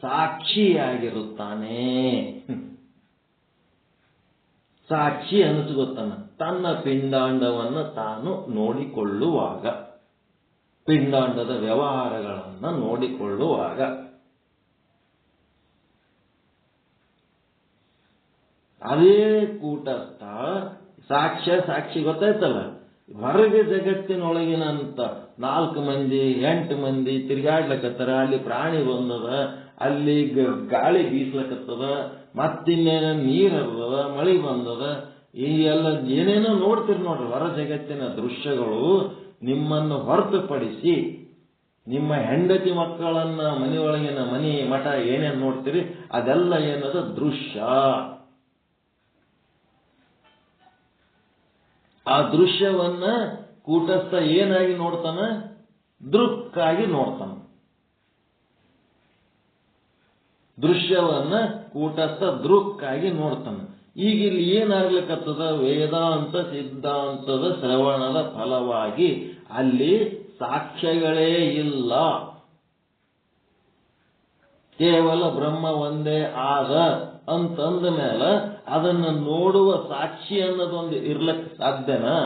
ಸಾಕ್ಷಿಯಾಗಿರುತ್ತಾನೆ. ಸಾಕ್ಷಿ ಅನಿಸ್ಕೊತಾನ ತನ್ನ ಪಿಂಡಾಂಡವನ್ನು ತಾನು ನೋಡಿಕೊಳ್ಳುವಾಗ, ಪಿಂಡಾಂಡದ ವ್ಯವಹಾರಗಳನ್ನು ನೋಡಿಕೊಳ್ಳುವಾಗ. ಅದೇ ಕೂಟಸ್ಥ ಸಾಕ್ಷಿ ಗೊತ್ತಾಯ್ತಲ್ಲ. ಹೊರಗೆ ಜಗತ್ತಿನೊಳಗಿನಂತ 4 ಮಂದಿ 8 ಮಂದಿ ತಿರುಗಾಡ್ಲಕತ್ತಾರ. ಅಲ್ಲಿ ಪ್ರಾಣಿ ಬಂದದ, ಅಲ್ಲಿ ಗಾಳಿ ಬೀಸ್ಲಕತ್ತದ, ಮತ್ತಿನ್ನೇನ ನೀರ್ ಹರಿದದ, ಮಳಿ ಬಂದದ, ಈ ಎಲ್ಲ ಏನೇನೋ ನೋಡ್ತೀರಿ ನೋಡ್ರಿ. ಹೊರ ಜಗತ್ತಿನ ದೃಶ್ಯಗಳು ನಿಮ್ಮನ್ನು ಹೊರತುಪಡಿಸಿ ನಿಮ್ಮ ಹೆಂಡತಿ ಮಕ್ಕಳನ್ನ, ಮನೆಯೊಳಗಿನ ಮನೆ ಮಠ ಏನೇನು ನೋಡ್ತೀರಿ ಅದೆಲ್ಲ ಏನದ? ದೃಶ್ಯ. ಆ ದೃಶ್ಯವನ್ನ ಕೂಟಸ್ಥ ಏನಾಗಿ ನೋಡ್ತಾನ? ದೃಕ್ಕಾಗಿ ನೋಡ್ತಾನ. ದೃಶ್ಯವನ್ನ ಕೂಟಸ್ಥ ದೃಕ್ಕಾಗಿ ನೋಡ್ತಾನ. ಈಗ ಇಲ್ಲಿ ಏನಾಗ್ಲಿಕ್ಕತ್ತದ? ವೇದಾಂತ ಸಿದ್ಧಾಂತದ ಶ್ರವಣದ ಫಲವಾಗಿ ಅಲ್ಲಿ ಸಾಕ್ಷ್ಯಗಳೇ ಇಲ್ಲ, ಕೇವಲ ಬ್ರಹ್ಮ ಒಂದೇ ಆದ ಅಂತಂದ ಮೇಲೆ ಅದನ್ನು ನೋಡುವ ಸಾಕ್ಷಿ ಅನ್ನೋದೊಂದು ಇರ್ಲಕ್ಕೆ ಸಾಧ್ಯನಾ?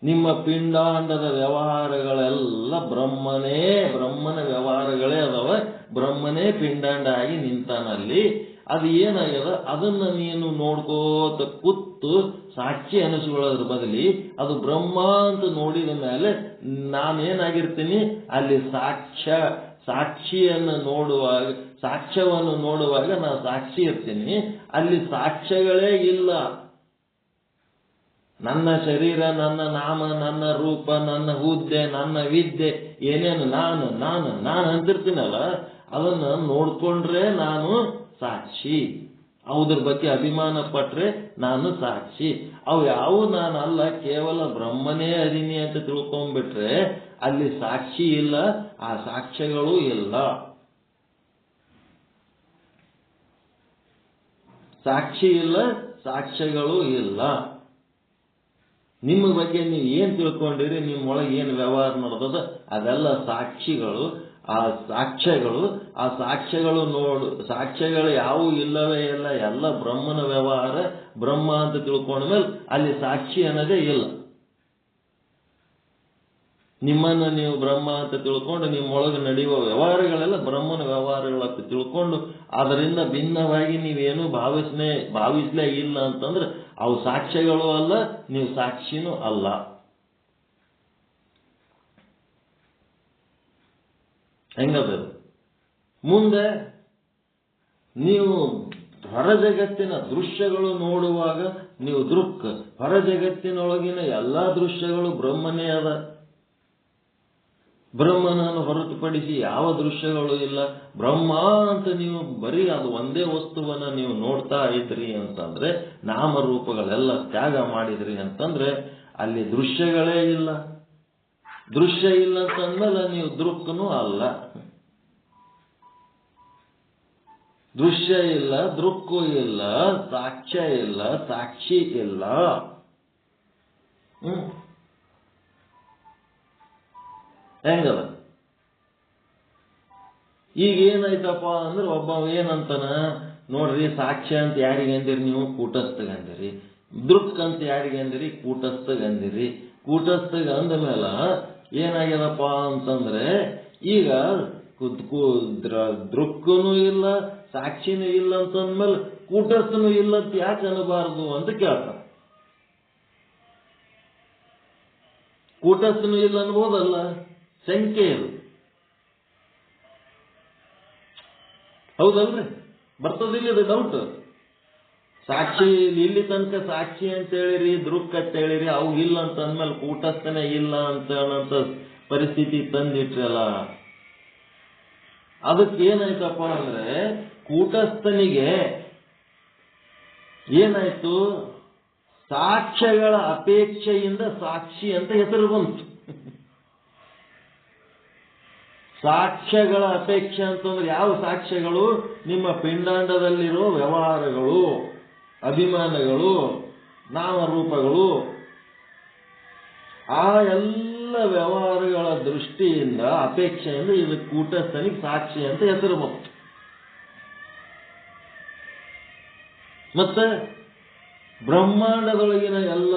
ನಿಮ್ಮ ಪಿಂಡಾಂಡದ ವ್ಯವಹಾರಗಳೆಲ್ಲ ಬ್ರಹ್ಮನ ವ್ಯವಹಾರಗಳೇ ಅದಾವ. ಬ್ರಹ್ಮನೇ ಪಿಂಡಾಂಡ ಆಗಿ ನಿಂತಾನಲ್ಲಿ. ಅದು ಏನಾಗ್ಯದ? ಅದನ್ನ ನೀನು ನೋಡ್ಕೋತ ಕೂತು ಸಾಕ್ಷಿ ಅನಿಸ್ಕೊಳ್ಳೋದ್ರ ಬದಲಿ ಅದು ಬ್ರಹ್ಮ ಅಂತ ನೋಡಿದ ಮೇಲೆ ನಾನೇನಾಗಿರ್ತೀನಿ? ಅಲ್ಲಿ ಸಾಕ್ಷಿಯನ್ನು ನೋಡುವಾಗ, ಸಾಕ್ಷ್ಯವನ್ನು ನೋಡುವಾಗ ನಾನು ಸಾಕ್ಷಿ ಇರ್ತೀನಿ. ಅಲ್ಲಿ ಸಾಕ್ಷ್ಯಗಳೇ ಇಲ್ಲ. ನನ್ನ ಶರೀರ, ನನ್ನ ನಾಮ, ನನ್ನ ರೂಪ, ನನ್ನ ಹುದ್ದೆ, ನನ್ನ ವಿದ್ಯೆ, ಏನೇನು ನಾನು ಅಂತಿರ್ತೀನಲ್ಲ, ಅದನ್ನ ನೋಡ್ಕೊಂಡ್ರೆ ನಾನು ಸಾಕ್ಷಿ. ಅವುದ್ರ ಬಗ್ಗೆ ಅಭಿಮಾನ ಪಟ್ರೆ ನಾನು ಸಾಕ್ಷಿ. ಅವು ಯಾವ ನಾನಲ್ಲ, ಕೇವಲ ಬ್ರಹ್ಮನೇ ಅದೀನಿ ಅಂತ ತಿಳ್ಕೊಂಡ್ಬಿಟ್ರೆ ಅಲ್ಲಿ ಸಾಕ್ಷಿ ಇಲ್ಲ, ಆ ಸಾಕ್ಷ್ಯಗಳು ಇಲ್ಲ. ಸಾಕ್ಷಿ ಇಲ್ಲ, ಸಾಕ್ಷ್ಯಗಳು ಇಲ್ಲ. ನಿಮ್ಮ ಬಗ್ಗೆ ನೀವು ಏನ್ ತಿಳ್ಕೊಂಡಿರಿ, ನಿಮ್ಮೊಳಗೆ ಏನು ವ್ಯವಹಾರ ನಡೆದದ ಅದೆಲ್ಲ ಸಾಕ್ಷಿಗಳು. ಆ ಸಾಕ್ಷ್ಯಗಳು ಯಾವೂ ಇಲ್ಲವೇ ಇಲ್ಲ. ಎಲ್ಲ ಬ್ರಹ್ಮನ ವ್ಯವಹಾರ. ಬ್ರಹ್ಮ ಅಂತ ತಿಳ್ಕೊಂಡ್ಮೇಲೆ ಅಲ್ಲಿ ಸಾಕ್ಷಿ ಅನ್ನೋದೇ ಇಲ್ಲ. ನಿಮ್ಮನ್ನ ನೀವು ಬ್ರಹ್ಮ ಅಂತ ತಿಳ್ಕೊಂಡು ನಿಮ್ಮೊಳಗೆ ನಡೆಯುವ ವ್ಯವಹಾರಗಳೆಲ್ಲ ಬ್ರಹ್ಮನ ವ್ಯವಹಾರಗಳಂತ ತಿಳ್ಕೊಂಡು ಅದರಿಂದ ಭಿನ್ನವಾಗಿ ನೀವೇನು ಭಾವಿಸ್ಲೇ ಇಲ್ಲ ಅಂತಂದ್ರೆ ಅವು ಸಾಕ್ಷ್ಯಗಳು ಅಲ್ಲ, ನೀವು ಸಾಕ್ಷಿನೂ ಅಲ್ಲ. ಹೆಂಗದ? ಮುಂದೆ ನೀವು ಹೊರ ಜಗತ್ತಿನ ದೃಶ್ಯಗಳು ನೋಡುವಾಗ ನೀವು ದೃಕ್, ಹೊರ ಜಗತ್ತಿನೊಳಗಿನ ಎಲ್ಲಾ ದೃಶ್ಯಗಳು ಬ್ರಹ್ಮನೇ ಅದ. ಬ್ರಹ್ಮನನ್ನು ಹೊರತುಪಡಿಸಿ ಯಾವ ದೃಶ್ಯಗಳು ಇಲ್ಲ. ಬ್ರಹ್ಮ ಅಂತ ನೀವು ಬರೀ ಅದು ಒಂದೇ ವಸ್ತುವನ್ನ ನೀವು ನೋಡ್ತಾ ಇದ್ರಿ ಅಂತಂದ್ರೆ, ನಾಮರೂಪಗಳೆಲ್ಲ ತ್ಯಾಗ ಮಾಡಿದ್ರಿ ಅಂತಂದ್ರೆ ಅಲ್ಲಿ ದೃಶ್ಯಗಳೇ ಇಲ್ಲ. ದೃಶ್ಯ ಇಲ್ಲ ಅಂತಂದ್ಮೇಲೆ ನೀವು ದೃಕ್ಕನೂ ಅಲ್ಲ. ದೃಶ್ಯ ಇಲ್ಲ, ದೃಕ್ಕು ಇಲ್ಲ, ಸಾಕ್ಷ್ಯ ಇಲ್ಲ, ಸಾಕ್ಷಿ ಇಲ್ಲ. ಹೆಂಗದ? ಈಗ ಏನಾಯ್ತಪ್ಪ ಅಂದ್ರೆ ಒಬ್ಬ ಏನಂತಾನ, ನೋಡ್ರಿ ಸಾಕ್ಷ್ಯ ಅಂತ ಯಾರಿಗೆ ಅಂದಿರಿ ನೀವು? ಕೂಟಸ್ಥಗ ಅಂದಿರಿ. ದೃಕ್ ಅಂತ ಯಾರಿಗೆ ಅಂದಿರಿ? ಕೂಟಸ್ಥಗ ಅಂದಿರಿ. ಕೂಟಸ್ಥಗ ಅಂದ ಮೇಲೆ ಏನಾಗ್ಯದಪ್ಪ ಅಂತಂದ್ರೆ, ಈಗ ದೃಕ್ಕೂ ಇಲ್ಲ ಸಾಕ್ಷಿನೂ ಇಲ್ಲ ಅಂತಂದ್ಮೇಲೆ ಕೂಟಸ್ಥನೂ ಇಲ್ಲ ಅಂತ ಯಾಕೆ ಅನ್ನಬಾರದು ಅಂತ ಕೇಳ್ತಾನೆ. ಕೂಟಸ್ಥನೂ ಇಲ್ಲ ಅನ್ಬೋದಲ್ಲ, ಸಂಖ್ಯೆ ಇದು. ಹೌದಲ್ರಿ? ಬರ್ತದಿಲ್ಲ ಇದು ಡೌಟ್. ಸಾಕ್ಷಿ ಇಲ್ಲಿ ತನಕ ಸಾಕ್ಷಿ ಅಂತ ಹೇಳಿರಿ, ದೃಕ್ ಅಂತ ಹೇಳಿರಿ, ಅವು ಇಲ್ಲ ಅಂತ ಅಂದ್ಮೇಲೆ ಕೂಟಸ್ಥನೇ ಇಲ್ಲ ಅಂತ ಅನ್ನೋಂಥ ಪರಿಸ್ಥಿತಿ ತಂದಿಟ್ರಲ್ಲ. ಅದಕ್ಕೆ ಏನಾಯ್ತಪ್ಪ ಅಂದ್ರೆ, ಕೂಟಸ್ಥನಿಗೆ ಏನಾಯ್ತು? ಸಾಕ್ಷ್ಯಗಳ ಅಪೇಕ್ಷೆಯಿಂದ ಸಾಕ್ಷಿ ಅಂತ ಹೆಸರು ಬಂತು. ಸಾಕ್ಷ್ಯಗಳ ಅಪೇಕ್ಷೆ ಅಂತಂದ್ರೆ ಯಾವ ಸಾಕ್ಷ್ಯಗಳು? ನಿಮ್ಮ ಪಿಂಡಾಂಡದಲ್ಲಿರೋ ವ್ಯವಹಾರಗಳು, ಅಭಿಮಾನಗಳು, ನಾಮರೂಪಗಳು, ಆ ಎಲ್ಲ ವ್ಯವಹಾರಗಳ ದೃಷ್ಟಿಯಿಂದ ಅಪೇಕ್ಷೆಯಿಂದ ಇದು ಕೂಟಸ್ಥನಿಗೆ ಸಾಕ್ಷಿ ಅಂತ ಹೆಸರು ಬಂತು. ಮತ್ತೆ ಬ್ರಹ್ಮಾಂಡದೊಳಗಿನ ಎಲ್ಲ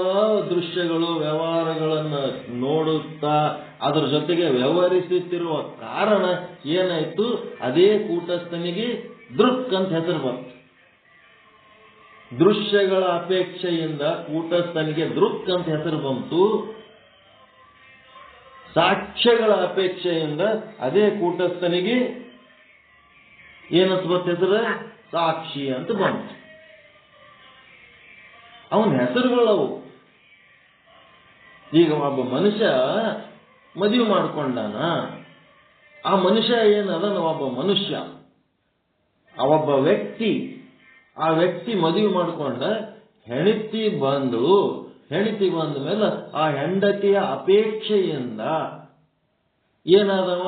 ದೃಶ್ಯಗಳು ವ್ಯವಹಾರಗಳನ್ನು ನೋಡುತ್ತಾ ಅದರ ಜೊತೆಗೆ ವ್ಯವಹರಿಸುತ್ತಿರುವ ಕಾರಣ ಏನಾಯ್ತು? ಅದೇ ಕೂಟಸ್ಥನಿಗೆ ದೃಕ್ ಅಂತ ಹೆಸರು ಬಂತು. ದೃಶ್ಯಗಳ ಅಪೇಕ್ಷೆಯಿಂದ ಕೂಟಸ್ಥನಿಗೆ ದೃಕ್ ಅಂತ ಹೆಸರು ಬಂತು. ಸಾಕ್ಷ್ಯಗಳ ಅಪೇಕ್ಷೆಯಿಂದ ಅದೇ ಕೂಟಸ್ಥನಿಗೆ ಏನಂತ ಬಂತ ಹೆಸರು? ಸಾಕ್ಷಿ ಅಂತ ಬಂತು. ಅವನ ಹೆಸರುಗಳವು. ಈಗ ಒಬ್ಬ ಮನುಷ್ಯ ಮದುವೆ ಮಾಡ್ಕೊಂಡಾನ, ಆ ಮನುಷ್ಯ ಏನದನ? ಒಬ್ಬ ಮನುಷ್ಯ, ಒಬ್ಬ ವ್ಯಕ್ತಿ. ಆ ವ್ಯಕ್ತಿ ಮದುವೆ ಮಾಡ್ಕೊಂಡ, ಹೆಂಡತಿ ಬಂದಳು. ಹೆಂಡತಿ ಬಂದ ಮೇಲೆ ಆ ಹೆಂಡತಿಯ ಅಪೇಕ್ಷೆಯಿಂದ ಏನಾದವ?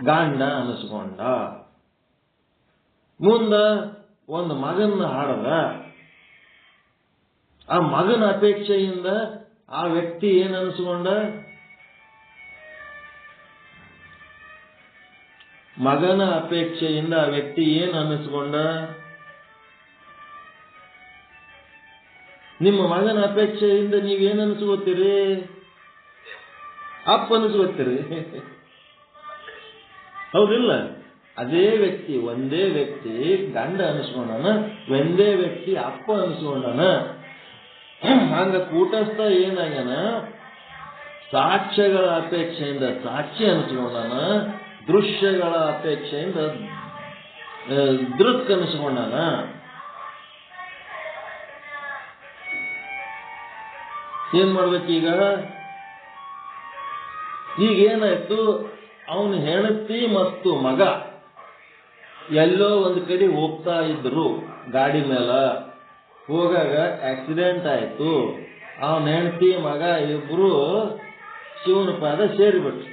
ಗಂಡ ಅನಿಸ್ಕೊಂಡ. ಮುಂದ ಒಂದು ಮಗನ ಹಾಡದ. ಆ ಮಗನ ಅಪೇಕ್ಷೆಯಿಂದ ಆ ವ್ಯಕ್ತಿ ಏನ್ ಅನಿಸ್ಕೊಂಡ? ಮಗನ ಅಪೇಕ್ಷೆಯಿಂದ ಆ ವ್ಯಕ್ತಿ ಏನ್ ಅನಿಸ್ಕೊಂಡ? ನಿಮ್ಮ ಮಗನ ಅಪೇಕ್ಷೆಯಿಂದ ನೀವೇನ್ ಅನಿಸ್ಕೋತೀರಿ? ಅಪ್ಪ ಅನಿಸ್ಕೋತೀರಿ. ಹೌದಿಲ್ಲ? ಅದೇ ವ್ಯಕ್ತಿ, ಒಂದೇ ವ್ಯಕ್ತಿ ಗಂಡ ಅನಿಸ್ಕೊಂಡನ, ಒಂದೇ ವ್ಯಕ್ತಿ ಅಪ್ಪ ಅನಿಸ್ಕೊಂಡನ. ಹಂಗ ಕೂಟಸ್ಥ ಏನಾಗ್ಯಾನ? ಸಾಕ್ಷ್ಯಗಳ ಅಪೇಕ್ಷೆಯಿಂದ ಸಾಕ್ಷಿ ಅನಿಸ್ಕೊಂಡನ, ದೃಶ್ಯಗಳ ಅಪೇಕ್ಷೆಯಿಂದ ದೃಕ್ ಅನಿಸ್ಕೊಂಡನ. ಏನ್ ಮಾಡ್ಬೇಕೀಗ? ಈಗೇನಾಯ್ತು? ಅವನು ಹೆಂಡತಿ ಮತ್ತು ಮಗ ಎಲ್ಲೋ ಒಂದು ಕಡೆ ಹೋಗ್ತಾ ಇದ್ರು ಗಾಡಿ ಮೇಲೆ. ಹೋಗಾಗ ಆಕ್ಸಿಡೆಂಟ್ ಆಯ್ತು. ಅವನ ಹೆಂಡತಿ ಮಗ ಇಬ್ರು ಶಿವನ ಪಾದ ಸೇರಿಬಿಟ್ರು.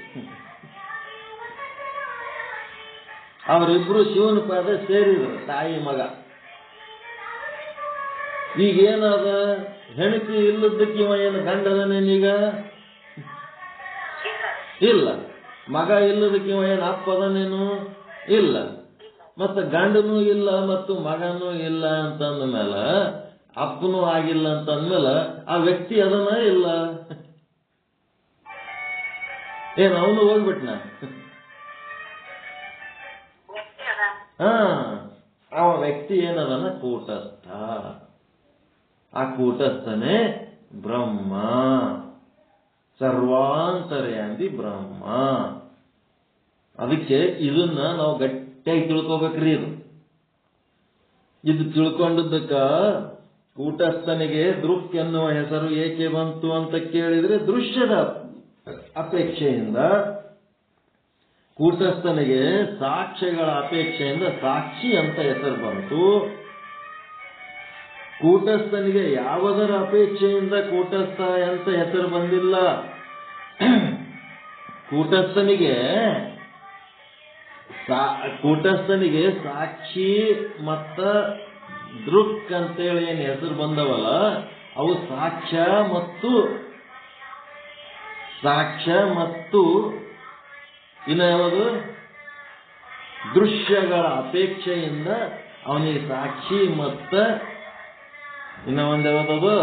ಅವರಿಬ್ರು ಶಿವನ ಪಾದ ಸೇರಿದ್ರು, ತಾಯಿ ಮಗ. ಈಗೇನದ? ಹೆಂಡತಿ ಇಲ್ಲದಕ್ಕೆ ಇವ ಏನು ಗಂಡದನೇನೀಗ? ಇಲ್ಲ. ಮಗ ಇಲ್ಲದಕ್ಕೆ ಇವ ಏನು ಅಪ್ಪ ಅದನೇನು? ಇಲ್ಲ. ಮತ್ತೆ ಗಂಡನೂ ಇಲ್ಲ ಮತ್ತು ಮಗನೂ ಇಲ್ಲ ಅಂತಂದ ಮೇಲೆ, ಅಪ್ಪನೂ ಆಗಿಲ್ಲ ಅಂತಂದ್ಮೇಲೆ ಆ ವ್ಯಕ್ತಿ ಅದನ್ನ ಇಲ್ಲ. ಏನ್ ಅವನು ಹೋಗ್ಬಿಟ್ನ? ಅವ ವ್ಯಕ್ತಿ ಏನದನ? ಕೂಟಸ್ಥ. ಆ ಕೂಟಸ್ಥನೇ ಬ್ರಹ್ಮ, ಸರ್ವಾಂತರ್ಯಾಮಿ ಬ್ರಹ್ಮ. ಅದಕ್ಕೆ ಇದನ್ನ ನಾವು ಗಟ್ಟಿಯಾಗಿ ತಿಳ್ಕೋಬೇಕ್ರಿ. ಇದು ತಿಳ್ಕೊಂಡದ್ದಕ್ಕ ಕೂಟಸ್ಥನಿಗೆ ದೃಕ್ ಎನ್ನುವ ಹೆಸರು ಏಕೆ ಬಂತು ಅಂತ ಕೇಳಿದ್ರೆ, ದೃಶ್ಯದ ಅಪೇಕ್ಷೆಯಿಂದ. ಕೂಟಸ್ಥನಿಗೆ ಸಾಕ್ಷ್ಯಗಳ ಅಪೇಕ್ಷೆಯಿಂದ ಸಾಕ್ಷಿ ಅಂತ ಹೆಸರು ಬಂತು. ಕೂಟಸ್ಥನಿಗೆ ಯಾವುದರ ಅಪೇಕ್ಷೆಯಿಂದ ಕೂಟಸ್ಥ ಅಂತ ಹೆಸರು ಬಂದಿಲ್ಲ. ಕೂಟಸ್ಥನಿಗೆ ಸಾಕ್ಷಿ ಮತ್ತ ದೃಕ್ ಅಂತೇಳಿ ಏನು ಹೆಸರು ಬಂದವಲ್ಲ, ಅವು ಸಾಕ್ಷ್ಯ ಮತ್ತು ಇನ್ನು ಯಾವುದು ದೃಶ್ಯಗಳ ಅಪೇಕ್ಷೆಯಿಂದ ಅವನಿಗೆ ಸಾಕ್ಷಿ ಮತ್ತ ಇನ್ನ ಒಂದು ಯಾವ್ದದು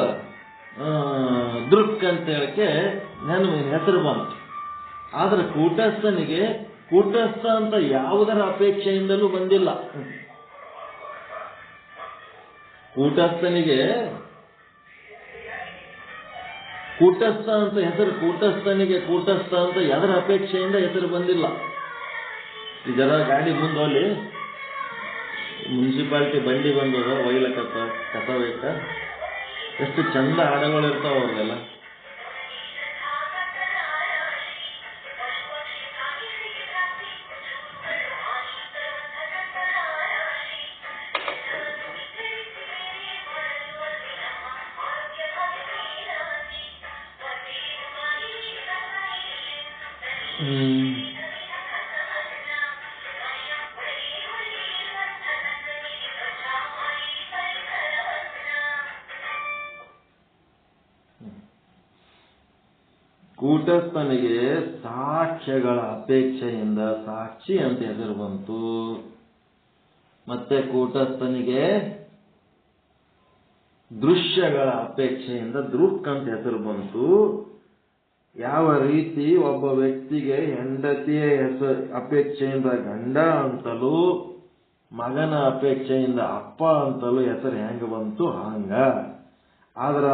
ದೃಕ್ ಅಂತ ಹೇಳಕ್ಕೆ ನಾನು ಹೆಸರು ಬಂತು. ಆದ್ರೆ ಕೂಟಸ್ಥ ಅಂತ ಯಾವುದರ ಅಪೇಕ್ಷೆಯಿಂದಲೂ ಬಂದಿಲ್ಲ. ಕೂಟಸ್ಥನಿಗೆ ಕೂಟಸ್ಥ ಅಂತ ಹೆಸರು, ಕೂಟಸ್ಥನಿಗೆ ಕೂಟಸ್ಥ ಅಂತ ಯಾವ್ದರ ಅಪೇಕ್ಷೆಯಿಂದ ಹೆಸರು ಬಂದಿಲ್ಲ. ಈ ಜರ ಗಾಡಿ ಮುಂದೋಲಿ ಮುನ್ಸಿಪಾಲಿಟಿ ಬಂಡಿ ಬಂದದ ಒಯ್ಲಕತ್ತ ಕಸ ಬೇಕ, ಎಷ್ಟು ಚಂದ ಹಾಡುಗಳು ಇರ್ತಾವ ಅವ್ರಿಗೆಲ್ಲ. ಕೂಟಸ್ಥನಿಗೆ ಸಾಕ್ಷ್ಯಗಳ ಅಪೇಕ್ಷೆಯಿಂದ ಸಾಕ್ಷಿ ಅಂತ ಹೆಸರು ಬಂತು. ಮತ್ತೆ ಕೂಟಸ್ಥನಿಗೆ ದೃಶ್ಯಗಳ ಅಪೇಕ್ಷೆಯಿಂದ ದೃಕ್ ಅಂತ ಹೆಸರು ಬಂತು. ಯಾವ ರೀತಿ ಒಬ್ಬ ವ್ಯಕ್ತಿಗೆ ಹೆಂಡತಿಯ ಅಪೇಕ್ಷೆಯಿಂದ ಗಂಡ ಅಂತಲೂ ಮಗನ ಅಪೇಕ್ಷೆಯಿಂದ ಅಪ್ಪ ಅಂತಲೂ ಹೆಸರು ಹೆಂಗ ಬಂತು ಹಂಗ. ಆದ್ರೆ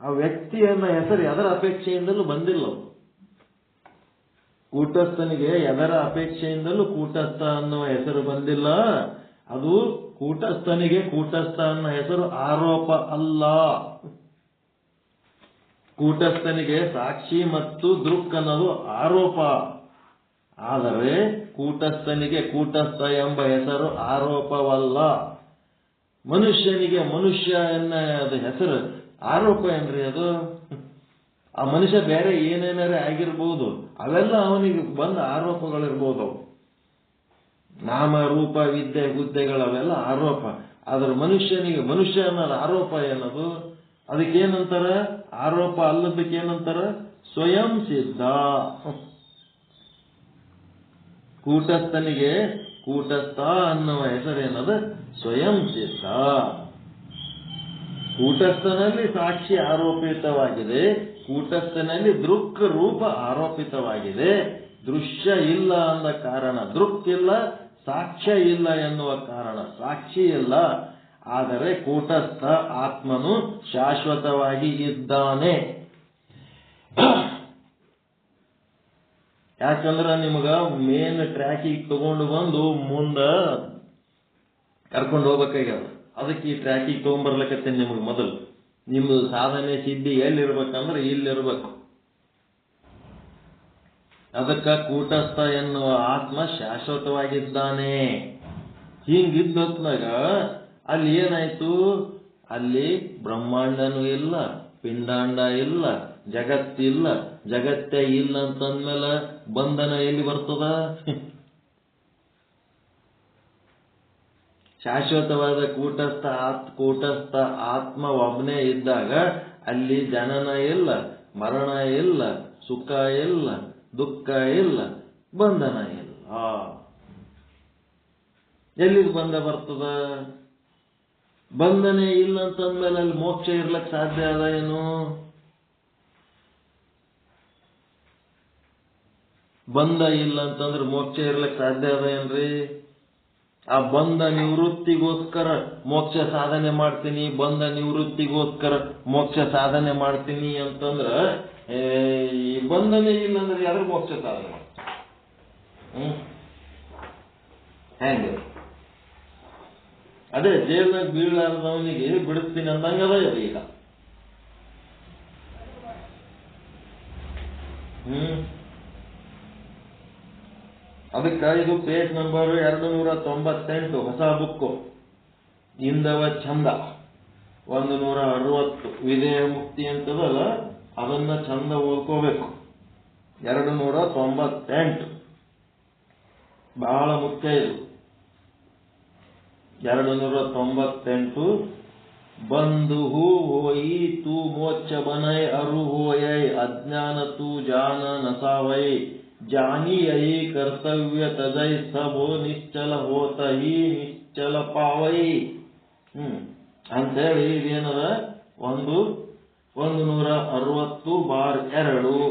ಆ ವ್ಯಕ್ತಿಯನ್ನ ಹೆಸರು ಎದರ ಅಪೇಕ್ಷೆಯಿಂದಲೂ ಬಂದಿಲ್ಲ. ಕೂಟಸ್ಥನಿಗೆ ಎದರ ಅಪೇಕ್ಷೆಯಿಂದಲೂ ಕೂಟಸ್ಥ ಅನ್ನುವ ಹೆಸರು ಬಂದಿಲ್ಲ. ಅದು ಕೂಟಸ್ಥನಿಗೆ ಕೂಟಸ್ಥ ಅನ್ನೋ ಹೆಸರು ಆರೋಪ ಅಲ್ಲ. ಕೂಟಸ್ಥನಿಗೆ ಸಾಕ್ಷಿ ಮತ್ತು ದೃಕ್ ಅನ್ನೋದು ಆರೋಪ. ಆದರೆ ಕೂಟಸ್ಥನಿಗೆ ಕೂಟಸ್ಥ ಎಂಬ ಹೆಸರು ಆರೋಪವಲ್ಲ. ಮನುಷ್ಯನಿಗೆ ಮನುಷ್ಯ ಎನ್ನದ ಹೆಸರು ಆರೋಪ ಏನ್ರಿ ಅದು. ಆ ಮನುಷ್ಯ ಬೇರೆ ಏನೇನಾರೇ ಆಗಿರ್ಬೋದು, ಅವೆಲ್ಲ ಅವನಿಗೆ ಬಂದ ಆರೋಪಗಳಿರ್ಬೋದು. ನಾಮ ರೂಪ ವಿದ್ಯೆ ಹುದ್ದೆಗಳವೆಲ್ಲ ಆರೋಪ. ಆದ್ರೆ ಮನುಷ್ಯನಿಗೆ ಮನುಷ್ಯ ಅನ್ನೋದು ಆರೋಪ ಏನದು. ಅದಕ್ಕೇನಂತಾರ? ಆರೋಪ ಅಲ್ಲದಕ್ಕೇನಂತಾರ? ಸ್ವಯಂ ಸಿದ್ಧ. ಕೂಟಸ್ಥನಿಗೆ ಕೂಟಸ್ಥ ಅನ್ನುವ ಹೆಸರೇನದು? ಸ್ವಯಂ ಸಿದ್ಧ. ಕೂಟಸ್ಥನಲ್ಲಿ ಸಾಕ್ಷಿ ಆರೋಪಿತವಾಗಿದೆ, ಕೂಟಸ್ಥನಲ್ಲಿ ದೃಕ್ ರೂಪ ಆರೋಪಿತವಾಗಿದೆ. ದೃಶ್ಯ ಇಲ್ಲ ಅಂದ ಕಾರಣ ದೃಕ್ ಇಲ್ಲ, ಸಾಕ್ಷ್ಯ ಇಲ್ಲ ಎನ್ನುವ ಕಾರಣ ಸಾಕ್ಷಿ ಇಲ್ಲ. ಆದರೆ ಕೂಟಸ್ಥ ಆತ್ಮನು ಶಾಶ್ವತವಾಗಿ ಇದ್ದಾನೆ. ಯಾಕಂದ್ರೆ ನಿಮಗ ಮೇನ್ ಟ್ರ್ಯಾಕಿಗೆ ತಗೊಂಡು ಬಂದು ಮುಂದ ಕರ್ಕೊಂಡು ಹೋಗ್ಬೇಕಾಗ್ಯದ. ಅದಕ್ಕೆ ಈ ಟ್ರ್ಯಾಕಿಗೆ ತಗೊಂಡ್ಬರ್ಲಕತ್ತೇನೆ. ನಿಮಗೆ ಮೊದಲು ನಿಮ್ದು ಸಾಧನೆ ಸಿದ್ಧಿ ಎಲ್ಲಿರ್ಬೇಕಂದ್ರೆ ಇಲ್ಲಿರ್ಬೇಕು. ಅದಕ್ಕ ಕೂಟಸ್ಥ ಎನ್ನುವ ಆತ್ಮ ಶಾಶ್ವತವಾಗಿದ್ದಾನೆ. ಹಿಂಗಿದ್ದೊತ್ನಾಗ ಅಲ್ಲಿ ಏನಾಯ್ತು? ಅಲ್ಲಿ ಬ್ರಹ್ಮಾಂಡನೂ ಇಲ್ಲ, ಪಿಂಡಾಂಡ ಇಲ್ಲ, ಜಗತ್ತಿಲ್ಲ. ಜಗತ್ತೇ ಇಲ್ಲ ಅಂತಂದ್ಮೇಲೆ ಬಂಧನ ಎಲ್ಲಿ ಬರ್ತದ? ಶಾಶ್ವತವಾದ ಕೂಟಸ್ಥ ಆತ್ಮ ಒಬ್ಬನೇ ಇದ್ದಾಗ ಅಲ್ಲಿ ಜನನ ಇಲ್ಲ, ಮರಣ ಇಲ್ಲ, ಸುಖ ಇಲ್ಲ, ದುಃಖ ಇಲ್ಲ, ಬಂಧನ ಇಲ್ಲ. ಎಲ್ಲಿಗೆ ಬಂಧ ಬರ್ತದ? ಬಂಧನೆ ಇಲ್ಲ ಅಂತಂದ್ಮೇಲೆ ಅಲ್ಲಿ ಮೋಕ್ಷ ಇರ್ಲಕ್ ಸಾಧ್ಯ ಅದ ಏನು? ಬಂಧ ಇಲ್ಲ ಅಂತಂದ್ರೆ ಮೋಕ್ಷ ಇರ್ಲಕ್ ಸಾಧ್ಯ ಅದ ಏನ್ರಿ? ಆ ಬಂಧ ನಿವೃತ್ತಿಗೋಸ್ಕರ ಮೋಕ್ಷ ಸಾಧನೆ ಮಾಡ್ತೀನಿ, ಬಂಧ ನಿವೃತ್ತಿಗೋಸ್ಕರ ಮೋಕ್ಷ ಸಾಧನೆ ಮಾಡ್ತೀನಿ ಅಂತಂದ್ರ ಈ ಬಂಧನೆ ಇಲ್ಲ ಅಂದ್ರೆ ಯಾರು ಮೋಕ್ಷ ಸಾಧನೆ ಮಾಡ್ತಾರೆ? ಹೆಂಗ? ಅದೇ ಜೈಲ್ನಾಗ ಬೀಳಾರ್ದವನಿಗೆ ಬಿಡಿಸ್ತೀನಿ ಅಂದಂಗದ ಈಗ. ಅದಕ್ಕ ಇದು ಪೇಜ್ ನಂಬರ್ 298, ಹೊಸ ಬುಕ್ಕು, ಇಂದವ ಚಂದ 160 ವಿಧೇಯ ಮುಕ್ತಿ ಅಂತದಲ್ಲ, ಅದನ್ನ ಚಂದ ಓದ್ಕೋಬೇಕು. 298 ಬಹಳ ಮುಖ್ಯ ಇದು. 298 बंधु होई तू मोक्ष बनय अरु होय अज्ञान तू जान नसावय जानी यही कर्तव्य तजय सबो निश्चल होत ही निश्चल पावೈ ಅಂತೇಳಿ ಇದೇನದ 160/2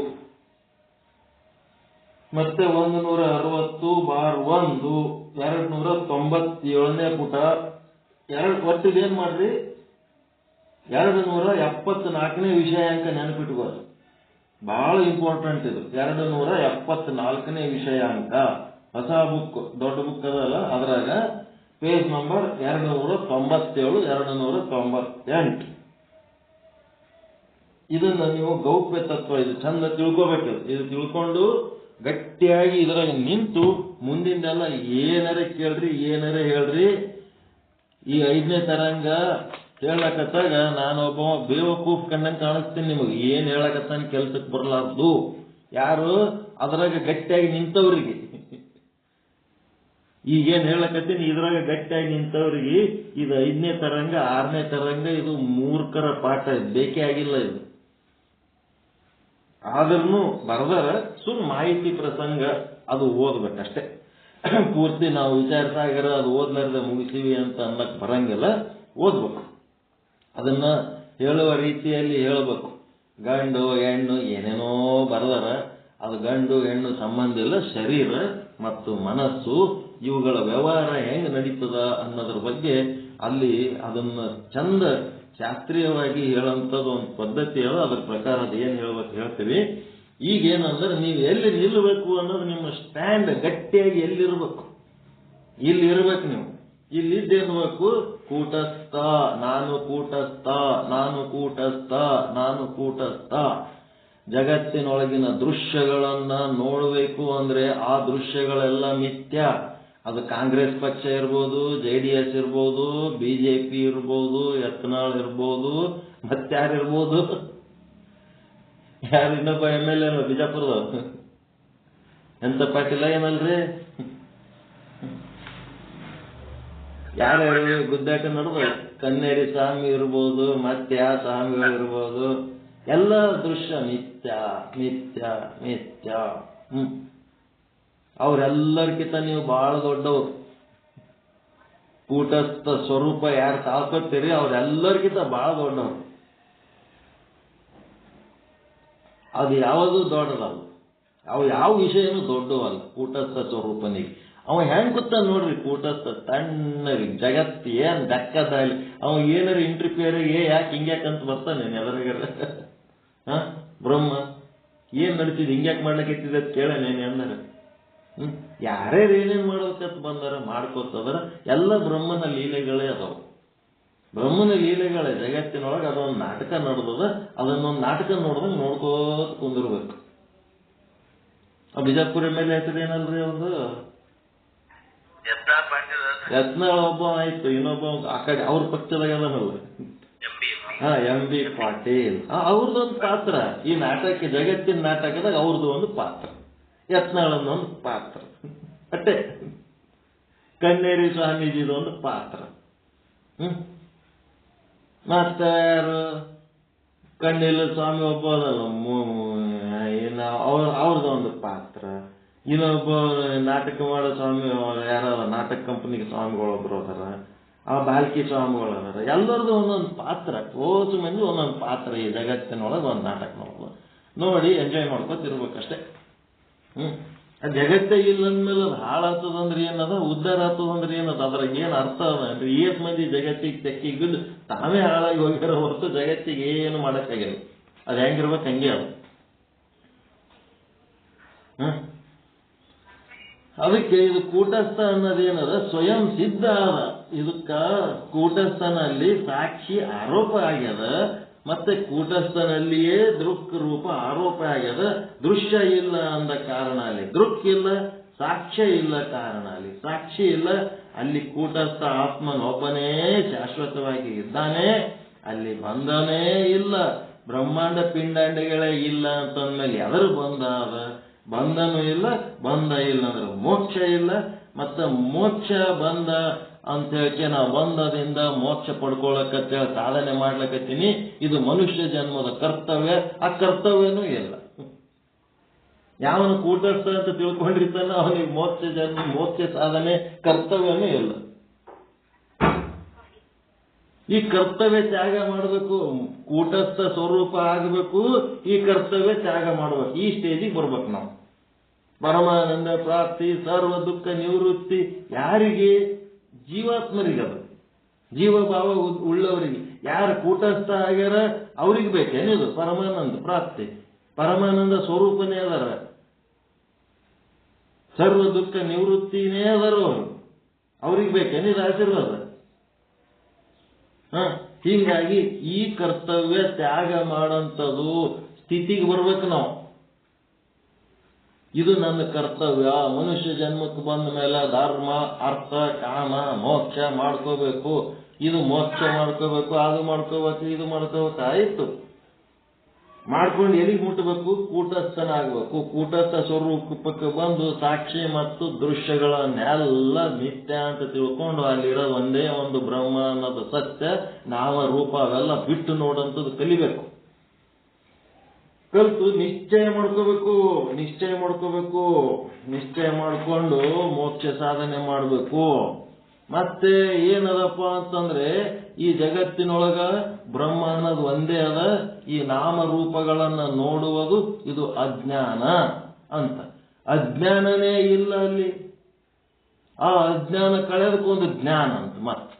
ಮತ್ತೆ 160/1 297ನೇ ಪುಟ ಒಟ್ಟಿಗೆ ಏನ್ ಮಾಡ್ರಿ 274ನೇ ವಿಷಯಾಂಕ ನೆನಪಿಟ್ಕೋರಿ. ಬಹಳ ಇಂಪಾರ್ಟೆಂಟ್ ಇದು. 274ನೇ ವಿಷಯಾಂಕ ಹೊಸ ಬುಕ್, ದೊಡ್ಡ ಬುಕ್ ಅದಲ್ಲ, ಅದ್ರಾಗ ಪೇಜ್ ನಂಬರ್ 297 298. ಇದನ್ನ ನೀವು ಗೌಪ್ಯ ತತ್ವ, ಇದು ಚಂದ ತಿಳ್ಕೋಬೇಕು. ಇದು ತಿಳ್ಕೊಂಡು ಗಟ್ಟಿಯಾಗಿ ಇದ್ರಾಗ ನಿಂತು ಮುಂದಿಂದೆಲ್ಲ ಏನಾರ ಕೇಳ್ರಿ, ಏನಾರ ಹೇಳ್ರಿ. ಈ 5ನೇ ತರಂಗ ಹೇಳಕತ್ತಾಗ ನಾನೊಬ್ಬ ಬೇವಕೂಫ್ ಕಣ್ಣಂಗೆ ಕಾಣಿಸ್ತೀನಿ ನಿಮಗೆ. ಏನ್ ಹೇಳಕತ್ತಾನ ಕೆಲ್ಸಕ್ಕೆ ಬರಲಾರ್ದು. ಯಾರು ಅದ್ರಾಗ ಗಟ್ಟಿಯಾಗಿ ನಿಂತವ್ರಿಗೆ, ಈಗೇನ್ ಹೇಳಕತ್ತೀನಿ ಇದ್ರಾಗ ಗಟ್ಟಿಯಾಗಿ ನಿಂತವ್ರಿಗೆ ಇದು 5ನೇ ತರಂಗ 6ನೇ ತರಂಗ ಇದು ಮೂರ್ಖರ ಪಾಠ. ಬೇಕೇ ಆಗಿಲ್ಲ ಇದು. ಆದ್ರೂ ಬರ್ದಾರ, ಸುಮ್ ಮಾಹಿತಿ ಪ್ರಸಂಗ ಅದು ಓದ್ಬೇಕಷ್ಟೇ. ಪೂರ್ತಿ ನಾವು ವಿಚಾರಸಾಗರ ಅದು ಓದ್ಲಾರ್ದ ಮುಗಿಸಿವಿ ಅಂತ ಅನ್ನಕ್ ಬರಂಗಿಲ್ಲ. ಓದ್ಬೇಕು, ಅದನ್ನ ಹೇಳುವ ರೀತಿಯಲ್ಲಿ ಹೇಳಬೇಕು. ಗಂಡು ಹೆಣ್ಣು ಏನೇನೋ ಬರ್ದಾರ, ಅದು ಗಂಡು ಹೆಣ್ಣು ಸಂಬಂಧ ಇಲ್ಲ. ಶರೀರ ಮತ್ತು ಮನಸ್ಸು ಇವುಗಳ ವ್ಯವಹಾರ ಹೆಂಗ್ ನಡೀತದ ಅನ್ನೋದ್ರ ಬಗ್ಗೆ ಅಲ್ಲಿ ಅದನ್ನ ಚಂದ ಶಾಸ್ತ್ರೀಯವಾಗಿ ಹೇಳೋಂಥದ್ದು ಒಂದು ಪದ್ಧತಿ ಅದ. ಅದ್ರ ಪ್ರಕಾರ ಅದು ಏನ್ ಹೇಳ್ಬೇಕು ಹೇಳ್ತೀವಿ. ಈಗೇನಂದ್ರೆ ನೀವು ಎಲ್ಲಿ ನಿಲ್ಲಬೇಕು ಅನ್ನೋದು ನಿಮ್ಮ ಸ್ಟ್ಯಾಂಡ್ ಗಟ್ಟಿಯಾಗಿ ಎಲ್ಲಿರ್ಬೇಕು, ಇಲ್ಲಿ ಇರ್ಬೇಕು. ನೀವು ಇಲ್ಲಿದ್ದೇನ್ಬೇಕು, ಕೂಟಸ್ಥ, ನಾನು ಕೂಟಸ್ಥ, ನಾನು ಕೂಟಸ್ಥ, ನಾನು ಕೂಟಸ್ಥ. ಜಗತ್ತಿನೊಳಗಿನ ದೃಶ್ಯಗಳನ್ನ ನೋಡಬೇಕು ಅಂದ್ರೆ ಆ ದೃಶ್ಯಗಳೆಲ್ಲ ಮಿಥ್ಯ. ಅದು ಕಾಂಗ್ರೆಸ್ ಪಕ್ಷ ಇರ್ಬೋದು, JDS ಇರ್ಬೋದು, BJP ಇರ್ಬೋದು, ಯತ್ನಾಳ್ ಇರ್ಬೋದು, ಮತ್ತಾರಿರ್ಬೋದು. ಯಾರು ಇನ್ನೊಬ್ಬ MLA ಬಿಜಾಪುರದ ಎಂತ ಪಾಟೀಲ ಏನಲ್ರಿ, ಯಾರ್ಯಾರು ಗುದ್ದಾಟ ನಡೆದ ಕನ್ನೇರಿ ಸ್ವಾಮಿ ಇರ್ಬೋದು, ಮತ್ತೆ ಯಾವ ಸ್ವಾಮಿಗಳು ಇರ್ಬೋದು. ಎಲ್ಲ ದೃಶ್ಯ ಮಿಥ್ಯ ಮಿಥ್ಯ ಮಿಥ್ಯ. ಅವ್ರೆಲ್ಲರಿಗಿಂತ ನೀವು ಬಹಳ ದೊಡ್ಡವರು. ಕೂಟಸ್ಥ ಸ್ವರೂಪ ಯಾರು ತಾಳ್ಕೊತೀರಿ ಅವ್ರೆಲ್ಲರಿಗಿಂತ ಬಹಳ ದೊಡ್ಡವರು. ಅದು ಯಾವುದು ದೊಡ್ಡದಲ್ಲ, ಅವು ಯಾವ ವಿಷಯನೂ ದೊಡ್ಡವಲ್ಲ ಕೂಟಸ್ಥ ಸ್ವರೂಪನಿಗೆ. ಅವ ಹೆಂಗ್ ಗೊತ್ತ ನೋಡ್ರಿ, ಕೂಟಸ್ಥ ತಣ್ಣರಿ ಜಗತ್ತು ಏನ್ ದಕ್ಕದಲ್ಲಿ ಅವ ಏನಾರ ಇಂಟರ್ಫಿಯರ್ ಯಾಕೆ ಹಿಂಗ್ಯಾಕಂತ ಬರ್ತಾನೆ ಎದುರಿಗಾರ. ಬ್ರಹ್ಮ ಏನ್ ನಡೀತಿದ್, ಹಿಂಗ್ಯಾಕ್ ಮಾಡ್ಲಿಕ್ಕಿದ ಕೇಳನೇನೆ ಅಂದಾರ. ಯಾರ್ಯಾರು ಏನೇನ್ ಮಾಡ್ಬೇಕಂತ ಬಂದಾರ ಮಾಡ್ಕೋತದಾರ. ಎಲ್ಲ ಬ್ರಹ್ಮನ ಲೀಲೆಗಳೇ ಅದಾವ. ಬ್ರಹ್ಮನ ಲೀಲೆಗಳೇ ಜಗತ್ತಿನೊಳಗೆ ಅದೊಂದು ನಾಟಕ ನಡೆದದ. ಅದನ್ನೊಂದು ನಾಟಕ ನೋಡ್ದಂಗೆ ನೋಡ್ಕೋತ ಕುಂದಿರ್ಬೇಕು. ಬಿಜಾಪುರ ಮೇಲೆ ಹೆಸರು ಏನಲ್ರಿ ಅವ್ರದ್ದು, ಯತ್ನಾಳ್ ಒಬ್ಬ ಆಯ್ತು, ಇನ್ನೊಬ್ಬ ಆ ಕಡೆ ಅವ್ರ ಪಕ್ಷದಾಗ ಅದನಲ್ಲ MB ಪಾಟೀಲ್. ಅವ್ರದ್ದೊಂದು ಪಾತ್ರ ಈ ನಾಟಕ, ಜಗತ್ತಿನ ನಾಟಕದಾಗ ಅವ್ರದ್ದು ಒಂದು ಪಾತ್ರ, ಯತ್ನಾಳನ್ನೊಂದು ಪಾತ್ರ ಅಷ್ಟೇ. ಕನ್ನೇರಿ ಸ್ವಾಮೀಜಿದೊಂದು ಪಾತ್ರ. ಮತ್ತೆ ಯಾರು ಕಣ್ಣಿಲ್ಲ ಸ್ವಾಮಿ ಒಬ್ಬ ಅದಲ್ಲ, ಅವ್ರದ್ದೊಂದು ಪಾತ್ರ. ಇನ್ನೊಬ್ಬ ನಾಟಕ ಮಾಡೋ ಸ್ವಾಮಿ ಯಾರ ನಾಟಕ ಕಂಪನಿಗೆ ಸ್ವಾಮಿಗಳೊಬ್ರು ಅದಾರ, ಆ ಬಾಲ್ಕಿ ಸ್ವಾಮಿಗಳು ಅದಾರ. ಎಲ್ಲರದ್ದು ಒಂದೊಂದು ಪಾತ್ರ, ಓಸು ಮಂದಿ ಒಂದೊಂದು ಪಾತ್ರ ಈ ಜಗತ್ತಿನೊಳಗೆ ಒಂದು ನಾಟಕ ನೋಡ್ಬೋದು. ನೋಡಿ ಎಂಜಾಯ್ ಮಾಡ್ಕೊತಿರ್ಬೇಕಷ್ಟೇ. ಜಗತ್ತೇ ಇಲ್ಲ ಅಂದ್ಮೇಲೆ ಅದು ಹಾಳಾಗ್ತದಂದ್ರೆ ಏನದ, ಉದ್ಧಾರ ಆಗ್ತದಂದ್ರೆ ಏನದ, ಅದ್ರಾಗ ಏನ್ ಅರ್ಥ ಅದ ಅಂದ್ರೆ ಏಸ್ ಮಂದಿ ಜಗತ್ತಿಗೆ ತೆಕ್ಕಿಗಿದ್ದು ತಾವೇ ಹಾಳಾಗಿ ಹೋಗ್ಯಾರ ಹೊರತು ಜಗತ್ತಿಗೆ ಏನು ಮಾಡಕ್ಕಾಗಿಲ್ಲ. ಅದು ಹೆಂಗಿರ್ಬೇಕು ಹಂಗೆ ಅದು. ಅದಕ್ಕೆ ಇದು ಕೂಟಸ್ಥ ಅನ್ನೋದೇನದ ಸ್ವಯಂ ಸಿದ್ಧ ಅದ. ಇದಕ್ಕ ಕೂಟಸ್ಥನಲ್ಲಿ ಸಾಕ್ಷಿ ಆರೋಪ ಆಗ್ಯದ, ಮತ್ತೆ ಕೂಟಸ್ಥನಲ್ಲಿಯೇ ದೃಕ್ ರೂಪ ಆರೋಪ ಆಗ್ಯದ. ದೃಶ್ಯ ಇಲ್ಲ ಅಂದ ಕಾರಣ ಅಲ್ಲಿ ದೃಕ್ ಇಲ್ಲ, ಸಾಕ್ಷ್ಯ ಇಲ್ಲ ಕಾರಣ ಅಲ್ಲಿ ಸಾಕ್ಷಿ ಇಲ್ಲ. ಅಲ್ಲಿ ಕೂಟಸ್ಥ ಆತ್ಮನೊಬ್ಬನೇ ಶಾಶ್ವತವಾಗಿ ಇದ್ದಾನೆ, ಅಲ್ಲಿ ಬಂಧನೇ ಇಲ್ಲ, ಬ್ರಹ್ಮಾಂಡ ಪಿಂಡಾಂಡಗಳೇ ಇಲ್ಲ ಅಂತಂದ್ಮೇಲೆ ಎದರು ಬಂಧ ಅದ? ಬಂಧನೂ ಇಲ್ಲ, ಬಂಧ ಇಲ್ಲ ಅಂದ್ರೆ ಮೋಕ್ಷ ಇಲ್ಲ. ಮತ್ತ ಮೋಕ್ಷ ಬಂಧ ಅಂತ ಹೇಳಿ ನಾ ಬಂಧದಿಂದ ಮೋಕ್ಷ ಪಡ್ಕೊಳ್ಳಕತ್ತ ಸಾಧನೆ ಮಾಡ್ಲಕತ್ತೀನಿ. ಇದು ಮನುಷ್ಯ ಜನ್ಮದ ಕರ್ತವ್ಯ. ಆ ಕರ್ತವ್ಯನೂ ಇಲ್ಲ. ಯಾವನು ಕೂಟಸ್ಥ ಅಂತ ತಿಳ್ಕೊಂಡಿರ್ತಾನ ಅವನಿಗೆ ಮೋಕ್ಷ ಸಾಧನೆ ಕರ್ತವ್ಯನೂ ಇಲ್ಲ. ಈ ಕರ್ತವ್ಯ ತ್ಯಾಗ ಮಾಡಬೇಕು, ಕೂಟಸ್ಥ ಸ್ವರೂಪ ಆಗಬೇಕು, ಈ ಕರ್ತವ್ಯ ತ್ಯಾಗ ಮಾಡಬೇಕು. ಈ ಸ್ಟೇಜಿಗೆ ಬರ್ಬೇಕು ನಾವು. ಪರಮಾನಂದ ಪ್ರಾಪ್ತಿ, ಸರ್ವ ದುಃಖ ನಿವೃತ್ತಿ ಯಾರಿಗೆ? ಜೀವಾತ್ಮರಿಗದು, ಜೀವಭಾವ ಉಳ್ಳವರಿಗೆ. ಯಾರು ಕೂಟಸ್ಥ ಆಗ್ಯಾರ ಅವ್ರಿಗೆ ಬೇಕೇನಿದು ಪರಮಾನಂದ ಪ್ರಾಪ್ತಿ. ಪರಮಾನಂದ ಸ್ವರೂಪನೇ ಅದರ, ಸರ್ವ ದುಃಖ ನಿವೃತ್ತಿನೇ ಅದರ. ಅವ್ರಿಗೆ ಬೇಕೇನಿದು ಆಶೀರ್ವಾದ? ಹೀಗಾಗಿ ಈ ಕರ್ತವ್ಯ ತ್ಯಾಗ ಮಾಡೋಂಥದ್ದು ಸ್ಥಿತಿಗೆ ಬರ್ಬೇಕು ನಾವು. ಇದು ನನ್ನ ಕರ್ತವ್ಯ. ಮನುಷ್ಯ ಜನ್ಮಕ್ಕೆ ಬಂದ ಮೇಲೆ ಧರ್ಮ, ಅರ್ಥ, ಕಾಮ, ಮೋಕ್ಷ ಮಾಡ್ಕೋಬೇಕು. ಇದು ಮೋಕ್ಷ ಮಾಡ್ಕೋಬೇಕು, ಅದು ಮಾಡ್ಕೋಬೇಕು, ಇದು ಮಾಡ್ಕೋಬೇಕು. ಆಯ್ತು, ಮಾಡ್ಕೊಂಡು ಎಲ್ಲಿಗೆ ಮುಟ್ಟಬೇಕು? ಕೂಟಸ್ಥನಾಗಬೇಕು. ಕೂಟಸ್ಥ ಸ್ವರೂಪಕ್ಕೆ ಬಂದು ಸಾಕ್ಷಿ ಮತ್ತು ದೃಶ್ಯಗಳನ್ನೆಲ್ಲ ನಿತ್ಯ ಅಂತ ತಿಳ್ಕೊಂಡು ಅಲ್ಲಿರೋದು ಒಂದೇ ಒಂದು ಬ್ರಹ್ಮ ಅನ್ನೋದು ಸತ್ಯ, ನಾಮ ರೂಪ ಅವೆಲ್ಲ ಬಿಟ್ಟು ನೋಡಂಥದ್ದು ಕಲಿಬೇಕು. ಕಲಿತು ನಿಶ್ಚಯ ಮಾಡ್ಕೊಂಡು ಮೋಕ್ಷ ಸಾಧನೆ ಮಾಡಬೇಕು. ಮತ್ತೆ ಏನದಪ್ಪ ಅಂತಂದ್ರೆ ಈ ಜಗತ್ತಿನೊಳಗ ಬ್ರಹ್ಮ ಅನ್ನೋದು ಒಂದೇ ಅದ. ಈ ನಾಮರೂಪಗಳನ್ನ ನೋಡುವುದು ಇದು ಅಜ್ಞಾನ ಅಂತ. ಅಜ್ಞಾನನೇ ಇಲ್ಲ ಅಲ್ಲಿ. ಆ ಅಜ್ಞಾನ ಕಳೆದಕ್ಕೊಂದು ಜ್ಞಾನ ಅಂತ ಮತ್ತೆ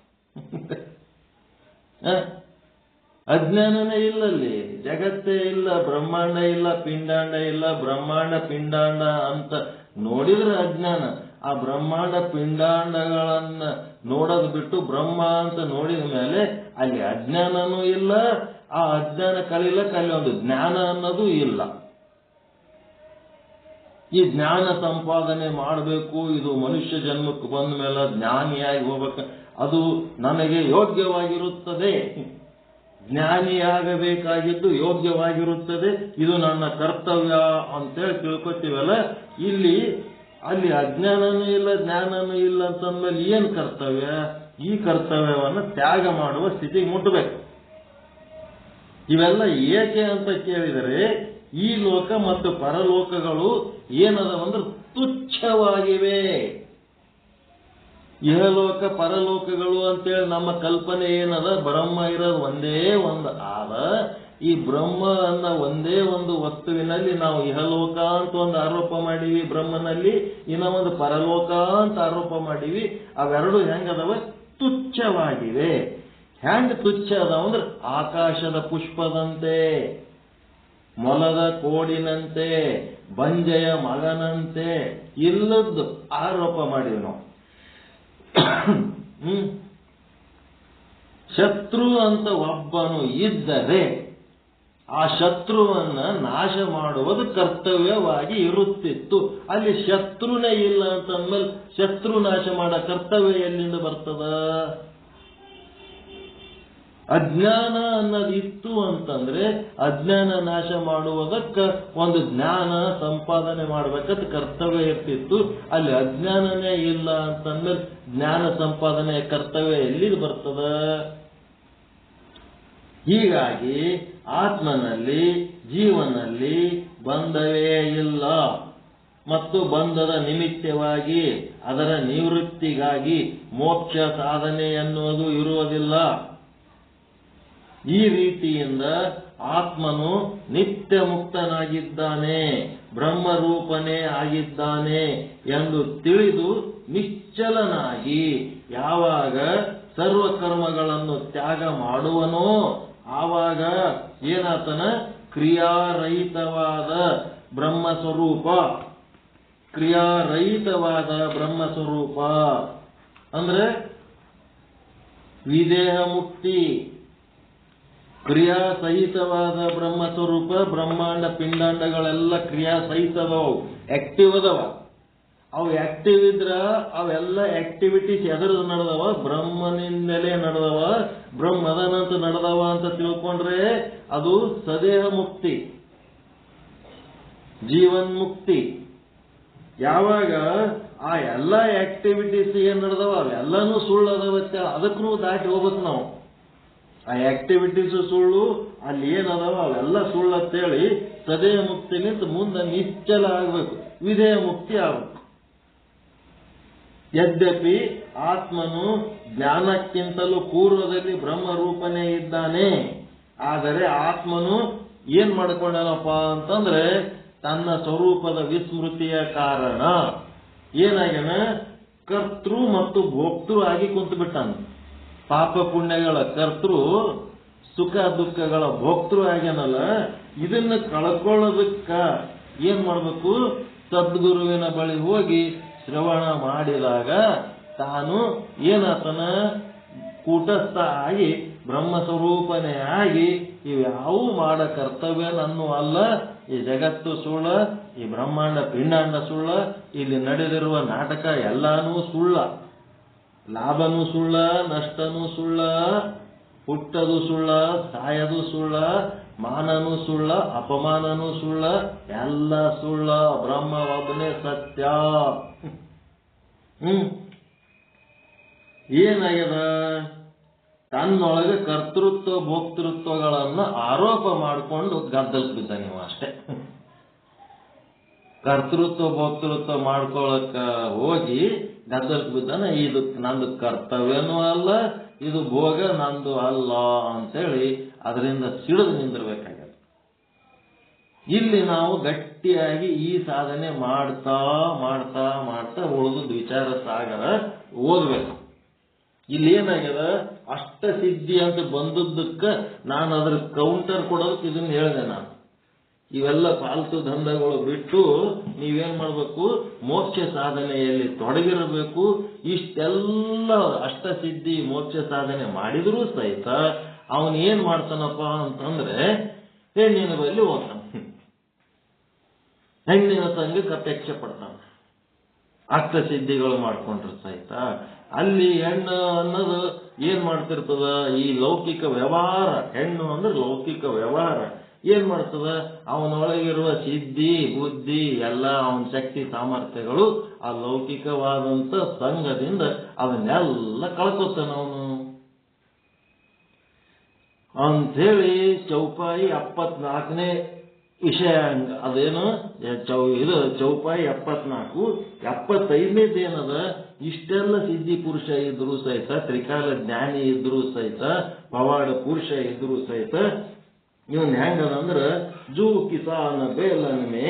ಅಜ್ಞಾನನೇ ಇಲ್ಲಲ್ಲಿ. ಜಗತ್ತೇ ಇಲ್ಲ, ಬ್ರಹ್ಮಾಂಡ ಇಲ್ಲ, ಪಿಂಡಾಂಡ ಇಲ್ಲ. ಬ್ರಹ್ಮಾಂಡ ಪಿಂಡಾಂಡ ಅಂತ ನೋಡಿದ್ರೆ ಅಜ್ಞಾನ. ಆ ಬ್ರಹ್ಮಾಂಡ ಪಿಂಡಾಂಡಗಳನ್ನ ನೋಡೋದು ಬಿಟ್ಟು ಬ್ರಹ್ಮ ಅಂತ ನೋಡಿದ ಮೇಲೆ ಅಲ್ಲಿ ಅಜ್ಞಾನನೂ ಇಲ್ಲ. ಆ ಅಜ್ಞಾನ ಕಲೀಲಕ್ಕೆ ಅಲ್ಲಿ ಒಂದು ಜ್ಞಾನ ಅನ್ನೋದು ಇಲ್ಲ. ಈ ಜ್ಞಾನ ಸಂಪಾದನೆ ಮಾಡಬೇಕು. ಇದು ಮನುಷ್ಯ ಜನ್ಮಕ್ಕೆ ಬಂದ ಮೇಲೆ ಜ್ಞಾನಿಯಾಗಿ ಹೋಗ್ಬೇಕು. ಅದು ನನಗೆ ಯೋಗ್ಯವಾಗಿರುತ್ತದೆ. ಜ್ಞಾನಿಯಾಗಬೇಕಾಗಿದ್ದು ಯೋಗ್ಯವಾಗಿರುತ್ತದೆ. ಇದು ನನ್ನ ಕರ್ತವ್ಯ ಅಂತೇಳಿ ತಿಳ್ಕೊತೀವಲ್ಲ. ಅಲ್ಲಿ ಅಜ್ಞಾನನೂ ಇಲ್ಲ, ಜ್ಞಾನನೂ ಇಲ್ಲ ಅಂತಂದ್ಮೇಲೆ ಏನ್ ಕರ್ತವ್ಯ? ಈ ಕರ್ತವ್ಯವನ್ನು ತ್ಯಾಗ ಮಾಡುವ ಸ್ಥಿತಿಗೆ ಮುಟ್ಟಬೇಕು. ಇವೆಲ್ಲ ಏಕೆ ಅಂತ ಕೇಳಿದರೆ ಈ ಲೋಕ ಮತ್ತು ಪರಲೋಕಗಳು ಏನದವಂದ್ರೆ ತುಚ್ಛವಾಗಿವೆ. ಇಹಲೋಕ ಪರಲೋಕಗಳು ಅಂತೇಳಿ ನಮ್ಮ ಕಲ್ಪನೆ ಏನದ? ಬ್ರಹ್ಮ ಇರೋದು ಒಂದೇ ಒಂದು ಆದ. ಈ ಬ್ರಹ್ಮ ಅನ್ನೋ ಒಂದೇ ಒಂದು ವಸ್ತುವಿನಲ್ಲಿ ನಾವು ಇಹಲೋಕ ಅಂತ ಒಂದು ಆರೋಪ ಮಾಡೀವಿ ಬ್ರಹ್ಮನಲ್ಲಿ, ಇನ್ನ ಒಂದು ಪರಲೋಕ ಅಂತ ಆರೋಪ ಮಾಡೀವಿ. ಅವೆರಡು ಹೆಂಗದವ? ತುಚ್ಛವಾಗಿವೆ. ಹೆಂಗ್ ತುಚ್ಛ ಅದಾವ ಅಂದ್ರೆ ಆಕಾಶದ ಪುಷ್ಪದಂತೆ, ಮೊಲದ ಕೋಡಿನಂತೆ, ಬಂಜೆಯ ಮಗನಂತೆ ಇಲ್ಲದ್ದು ಆರೋಪ ಮಾಡೀವಿ ನಾವು. ಶತ್ರು ಅಂತ ಒಬ್ಬನು ಇದ್ದರೆ ಆ ಶತ್ರುವನ್ನ ನಾಶ ಮಾಡುವುದು ಕರ್ತವ್ಯವಾಗಿ ಇರುತ್ತಿತ್ತು. ಅಲ್ಲಿ ಶತ್ರುನೇ ಇಲ್ಲ ಅಂತಂದ್ಮೇಲೆ ಶತ್ರು ನಾಶ ಮಾಡೋ ಕರ್ತವ್ಯ ಎಲ್ಲಿಂದ ಬರ್ತದ? ಅಜ್ಞಾನ ಅನ್ನೋದಿತ್ತು ಅಂತಂದ್ರೆ ಅಜ್ಞಾನ ನಾಶ ಮಾಡುವುದಕ್ಕ ಒಂದು ಜ್ಞಾನ ಸಂಪಾದನೆ ಮಾಡ್ಬೇಕಂತ ಕರ್ತವ್ಯ ಇರ್ತಿತ್ತು. ಅಲ್ಲಿ ಅಜ್ಞಾನನೇ ಇಲ್ಲ ಅಂತಂದ್ರೆ ಜ್ಞಾನ ಸಂಪಾದನೆಯ ಕರ್ತವ್ಯ ಎಲ್ಲಿಗೆ ಬರ್ತದ? ಹೀಗಾಗಿ ಆತ್ಮನಲ್ಲಿ, ಜೀವನಲ್ಲಿ ಬಂಧವೇ ಇಲ್ಲ ಮತ್ತು ಬಂಧದ ನಿಮಿತ್ತವಾಗಿ ಅದರ ನಿವೃತ್ತಿಗಾಗಿ ಮೋಕ್ಷ ಸಾಧನೆ ಎನ್ನುವುದು ಇರುವುದಿಲ್ಲ. ಈ ರೀತಿಯಿಂದ ಆತ್ಮನು ನಿತ್ಯ ಮುಕ್ತನಾಗಿದ್ದಾನೆ, ಬ್ರಹ್ಮರೂಪನೇ ಆಗಿದ್ದಾನೆ ಎಂದು ತಿಳಿದು ನಿಶ್ಚಲನಾಗಿ ಯಾವಾಗ ಸರ್ವಕರ್ಮಗಳನ್ನು ತ್ಯಾಗ ಮಾಡುವನೋ ಆವಾಗ ಏನಾತನ? ಕ್ರಿಯಾರಹಿತವಾದ ಬ್ರಹ್ಮಸ್ವರೂಪ. ಕ್ರಿಯಾರಹಿತವಾದ ಬ್ರಹ್ಮಸ್ವರೂಪ ಅಂದ್ರೆ ವಿದೇಹ ಮುಕ್ತಿ. ಕ್ರಿಯಾಸಹಿತವಾದ ಬ್ರಹ್ಮಸ್ವರೂಪ. ಬ್ರಹ್ಮಾಂಡ ಪಿಂಡಾಂಡಗಳೆಲ್ಲ ಕ್ರಿಯಾಸಹಿತದವು, ಆಕ್ಟಿವ್ ಅದಾವ. ಅವು ಆಕ್ಟಿವ್ ಇದ್ರ ಅವೆಲ್ಲ ಆಕ್ಟಿವಿಟೀಸ್ ಎದರದು ನಡೆದವ? ಬ್ರಹ್ಮನಿಂದಲೇ ನಡೆದವ. ಬ್ರಹ್ಮದನಂತ ನಡೆದವ ಅಂತ ತಿಳ್ಕೊಂಡ್ರೆ ಅದು ಸದೇಹ ಮುಕ್ತಿ, ಜೀವನ್ ಮುಕ್ತಿ. ಯಾವಾಗ ಆ ಎಲ್ಲ ಆಕ್ಟಿವಿಟೀಸ್ ಏನ್ ನಡೆದವ ಅವೆಲ್ಲನೂ ಸುಳ್ಳು ಅದಾವತ್ತೆ, ಅದಕ್ಕೂ ದಾಟಿ ಹೋಗ್ಬೇಕು ನಾವು. ಆ ಆಕ್ಟಿವಿಟೀಸ್ ಸುಳ್ಳು, ಅಲ್ಲಿ ಏನದಾವ ಅವೆಲ್ಲ ಸುಳ್ಳು ಅಂತೇಳಿ ಸದೇಹ ಮುಕ್ತಿಗಿಂತ ಮುಂದೆ ನಿಶ್ಚಲ ಆಗ್ಬೇಕು, ವಿಧೇಯ ಮುಕ್ತಿ ಆಗ್ಬೇಕು. ಯದ್ಯಪಿ ಆತ್ಮನು ಜ್ಞಾನಕ್ಕಿಂತಲೂ ಪೂರ್ವದಲ್ಲಿ ಬ್ರಹ್ಮರೂಪನೇ ಇದ್ದಾನೆ, ಆದರೆ ಆತ್ಮನು ಏನ್ ಮಾಡ್ಕೊಂಡನಪ್ಪ ಅಂತಂದ್ರೆ ತನ್ನ ಸ್ವರೂಪದ ವಿಸ್ಮೃತಿಯ ಕಾರಣ ಏನಾಗ್ಯಾನ, ಕರ್ತೃ ಮತ್ತು ಭೋಕ್ತೃ ಆಗಿ ಕುಂತು ಬಿಟ್ಟಾನ. ಪಾಪ ಪುಣ್ಯಗಳ ಕರ್ತೃ, ಸುಖ ದುಃಖಗಳ ಭೋಕ್ತೃ ಆಗ್ಯಾನಲ್ಲ, ಇದನ್ನ ಕಳ್ಕೊಳ್ಳೋದಕ್ಕ ಏನ್ ಮಾಡ್ಬೇಕು, ಸದ್ಗುರುವಿನ ಬಳಿ ಹೋಗಿ ಶ್ರವಣ ಮಾಡಿದಾಗ ತಾನು ಏನಾತನ ಕೂಟಸ್ಥ ಆಗಿ ಬ್ರಹ್ಮಸ್ವರೂಪನೇ ಆಗಿ ಇವ್ಯಾವೂ ಮಾಡ ಕರ್ತವ್ಯ ನನ್ನೂ ಅಲ್ಲ, ಈ ಜಗತ್ತು ಸುಳ್ಳ, ಈ ಬ್ರಹ್ಮಾಂಡ ಪಿಂಡಾಂಡ ಸುಳ್ಳ, ಇಲ್ಲಿ ನಡೆದಿರುವ ನಾಟಕ ಎಲ್ಲಾನೂ ಸುಳ್ಳ, ಲಾಭನೂ ಸುಳ್ಳ, ನಷ್ಟನೂ ಸುಳ್ಳ, ಹುಟ್ಟದು ಸುಳ್ಳ, ಸಾಯದು ಸುಳ್ಳ, ಮಾನನೂ ಸುಳ್ಳ, ಅಪಮಾನನೂ ಸುಳ್ಳ, ಎಲ್ಲ ಸುಳ್ಳ, ಬ್ರಹ್ಮ ಒಬ್ಬನೇ ಸತ್ಯ. ಏನಾಗ್ಯದ, ತನ್ನೊಳಗೆ ಕರ್ತೃತ್ವ ಭೋಕ್ತೃತ್ವಗಳನ್ನು ಆರೋಪ ಮಾಡಿಕೊಂಡು ಗದ್ದಲಕ್ಕೆ ಬಿದ್ದ ನೀವು ಅಷ್ಟೇ. ಕರ್ತೃತ್ವ ಭೋಕ್ತೃತ್ವ ಮಾಡ್ಕೊಳಕ ಹೋಗಿ ಗದ್ದಲಕ್ಕೆ ಬಿದ್ದಾನೆ. ಇದು ನಂದು ಕರ್ತವ್ಯನೂ ಅಲ್ಲ, ಇದು ಭೋಗ ನಂದು ಅಲ್ಲ ಅಂತೇಳಿ ಅದರಿಂದ ಸಿಡಿದು ನಿಂದಿರ್ಬೇಕಾಗ್ಯದ. ಇಲ್ಲಿ ನಾವು ಗಟ್ಟಿಯಾಗಿ ಈ ಸಾಧನೆ ಮಾಡ್ತಾ ಮಾಡ್ತಾ ಮಾಡ್ತಾ ಉಳಿದು ವಿಚಾರ ಸಾಗರ ಓದ್ಬೇಕು. ಇಲ್ಲಿ ಏನಾಗ್ಯದ, ಅಷ್ಟ ಸಿದ್ಧಿ ಅಂತ ಬಂದದ್ದಕ್ಕೆ ನಾನು ಅದ್ರ ಕೌಂಟರ್ ಕೊಡೋದಕ್ಕೆ ಇದನ್ನ ಹೇಳಿದೆ. ನಾನು ಇವೆಲ್ಲ ಫಾಲ್ತು ದಂಧಗಳು ಬಿಟ್ಟು ನೀವೇನ್ ಮಾಡ್ಬೇಕು, ಮೋಕ್ಷ ಸಾಧನೆಯಲ್ಲಿ ತೊಡಗಿರಬೇಕು. ಇಷ್ಟೆಲ್ಲ ಅಷ್ಟಸಿದ್ಧಿ ಮೋಕ್ಷ ಸಾಧನೆ ಮಾಡಿದರೂ ಸಹಿತ ಅವನು ಏನ್ ಮಾಡ್ತಾನಪ್ಪ ಅಂತಂದ್ರೆ ಹೆಣ್ಣಿನ ಬಳಿ ಹೋಗ್ತಾನ, ಹೆಣ್ಣಿನ ಸಂಘಕ್ಕೆ ಅಪೇಕ್ಷೆ ಪಡ್ತಾನ. ಅಷ್ಟಸಿದ್ಧಿಗಳು ಮಾಡ್ಕೊಂಡ್ರೆ ಸಹಿತ ಅಲ್ಲಿ ಹೆಣ್ಣು ಅನ್ನೋದು ಏನ್ ಮಾಡ್ತಿರ್ತದ, ಈ ಲೌಕಿಕ ವ್ಯವಹಾರ, ಹೆಣ್ಣು ಅಂದ್ರೆ ಲೌಕಿಕ ವ್ಯವಹಾರ ಏನ್ ಮಾಡ್ತದ, ಅವನೊಳಗಿರುವ ಸಿದ್ಧಿ ಬುದ್ಧಿ ಎಲ್ಲ ಅವನ ಶಕ್ತಿ ಸಾಮರ್ಥ್ಯಗಳು ಆ ಲೌಕಿಕವಾದಂತ ಸಂಘದಿಂದ ಅವನ್ನೆಲ್ಲ ಕಳ್ಕೊತಾನ ಅವನು ಅಂಥೇಳಿ ಚೌಪಾಯಿ 74ನೇ ವಿಷಯ. ಅದೇನು ಇದು ಚೌಪಾಯಿ 74. 75ನೇದೇನದ, ಇಷ್ಟೆಲ್ಲ ಸಿದ್ಧಿ ಪುರುಷ ಇದ್ರೂ ಸಹಿತ, ತ್ರಿಕಾಲ ಜ್ಞಾನಿ ಇದ್ರೂ ಸಹಿತ, ಪವಾಡ ಪುರುಷ ಇದ್ರೂ ಸಹಿತ ಇವನ್ ಹೆಂಗದಂದ್ರ ಜೂ ಕಿಸಾನ ಬೇಲನ ಮೇ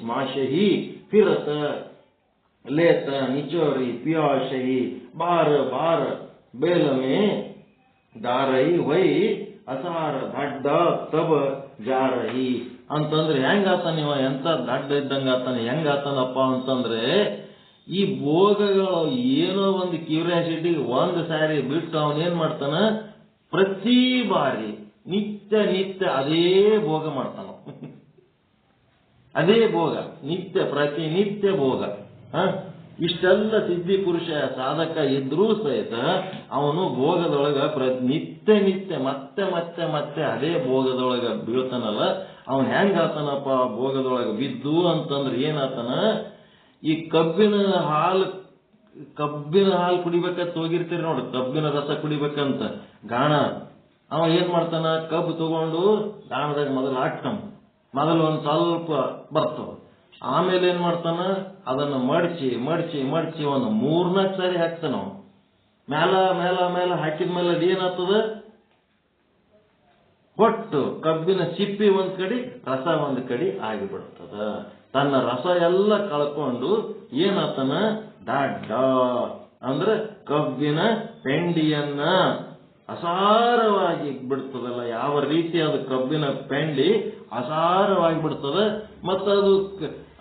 ಮಾಶಹಿ ಫಿರತ ಲೇತ ನಿಚೋರಿ ಪಿಯಾಶಹಿ ಬಾರ ಬಾರ ಬೇಲ ಮೇ ದಾರಹಿ ವೈ ಅಸಾರ ದಡ್ಡ ತಬ ಜಾರಹಿ ಅಂತಂದ್ರೆ ಹೆಂಗಾತಾನ ಇವ, ಎಂತ ದಡ್ಡ ಇದ್ದಂಗ ಆತಾನೆ. ಹೆಂಗಾತಾನಪ್ಪ ಅಂತಂದ್ರೆ ಈ ಭೋಗಗಳು ಏನೋ ಒಂದು ಕ್ಯೂರಿಯಾಸಿಟಿ ಒಂದು ಸಾರಿ ಬಿಟ್ಟು ಅವನೇನ್ ಮಾಡ್ತಾನ, ಪ್ರತಿ ಬಾರಿ ನಿತ್ಯ ನಿತ್ಯ ಅದೇ ಭೋಗ ಮಾಡ್ತಾನ. ಅದೇ ಭೋಗ ನಿತ್ಯ, ಪ್ರತಿನಿತ್ಯ ಭೋಗ. ಇಷ್ಟೆಲ್ಲ ಸಿದ್ಧಿ ಪುರುಷ ಸಾಧಕ ಇದ್ರೂ ಸಹಿತ ಅವನು ಭೋಗದೊಳಗ ನಿತ್ಯ ನಿತ್ಯ ಮತ್ತೆ ಮತ್ತೆ ಮತ್ತೆ ಅದೇ ಭೋಗದೊಳಗ ಬೀಳ್ತಾನಲ್ಲ. ಅವನ್ ಹೆಂಗಾತನಪ್ಪ ಭೋಗದೊಳಗ ಬಿದ್ದು ಅಂತಂದ್ರೆ ಏನಾತನ, ಈ ಕಬ್ಬಿನ ಹಾಲು ಕುಡಿಬೇಕಂತ ಹೋಗಿರ್ತೀರಿ ನೋಡ್ರಿ, ಕಬ್ಬಿನ ರಸ ಕುಡಿಬೇಕಂತ ಗಾಣ. ಅವ ಏನ್ ಮಾಡ್ತಾನ, ಕಬ್ಬು ತಗೊಂಡು ಗಾಣದಾಗ ಮೊದಲು ಹಾಕ್ತಾನ, ಮೊದಲು ಒಂದ್ ಸ್ವಲ್ಪ ಬರ್ತವ, ಆಮೇಲೆ ಏನ್ ಮಾಡ್ತಾನ, ಅದನ್ನ ಮಡಚಿ ಮಡಚಿ ಮಡಚಿ ಒಂದು 3-4 ಸಾರಿ ಹಾಕ್ತಾನ. ಮೇಲ ಮೇಲ ಮೇಲ ಹಾಕಿದ್ಮೇಲೆ ಅದು ಏನಾಗ್ತದ, ಒಟ್ಟು ಕಬ್ಬಿನ ಸಿಪ್ಪಿ ಒಂದ್ ಕಡೆ, ರಸ ಒಂದ್ ಕಡೆ ಆಗಿಬಿಡ್ತದ. ತನ್ನ ರಸ ಎಲ್ಲ ಕಳ್ಕೊಂಡು ಏನಾತನ, ದಡ್ಡ ಅಂದ್ರೆ ಕಬ್ಬಿನ ಪೆಂಡಿಯನ್ನ ಅಸಾರವಾಗಿ ಬಿಡ್ತದಲ್ಲ, ಯಾವ ರೀತಿ ಅದು ಕಬ್ಬಿನ ಪೆಂಡಿ ಅಸಾರವಾಗಿ ಬಿಡ್ತದ. ಮತ್ತ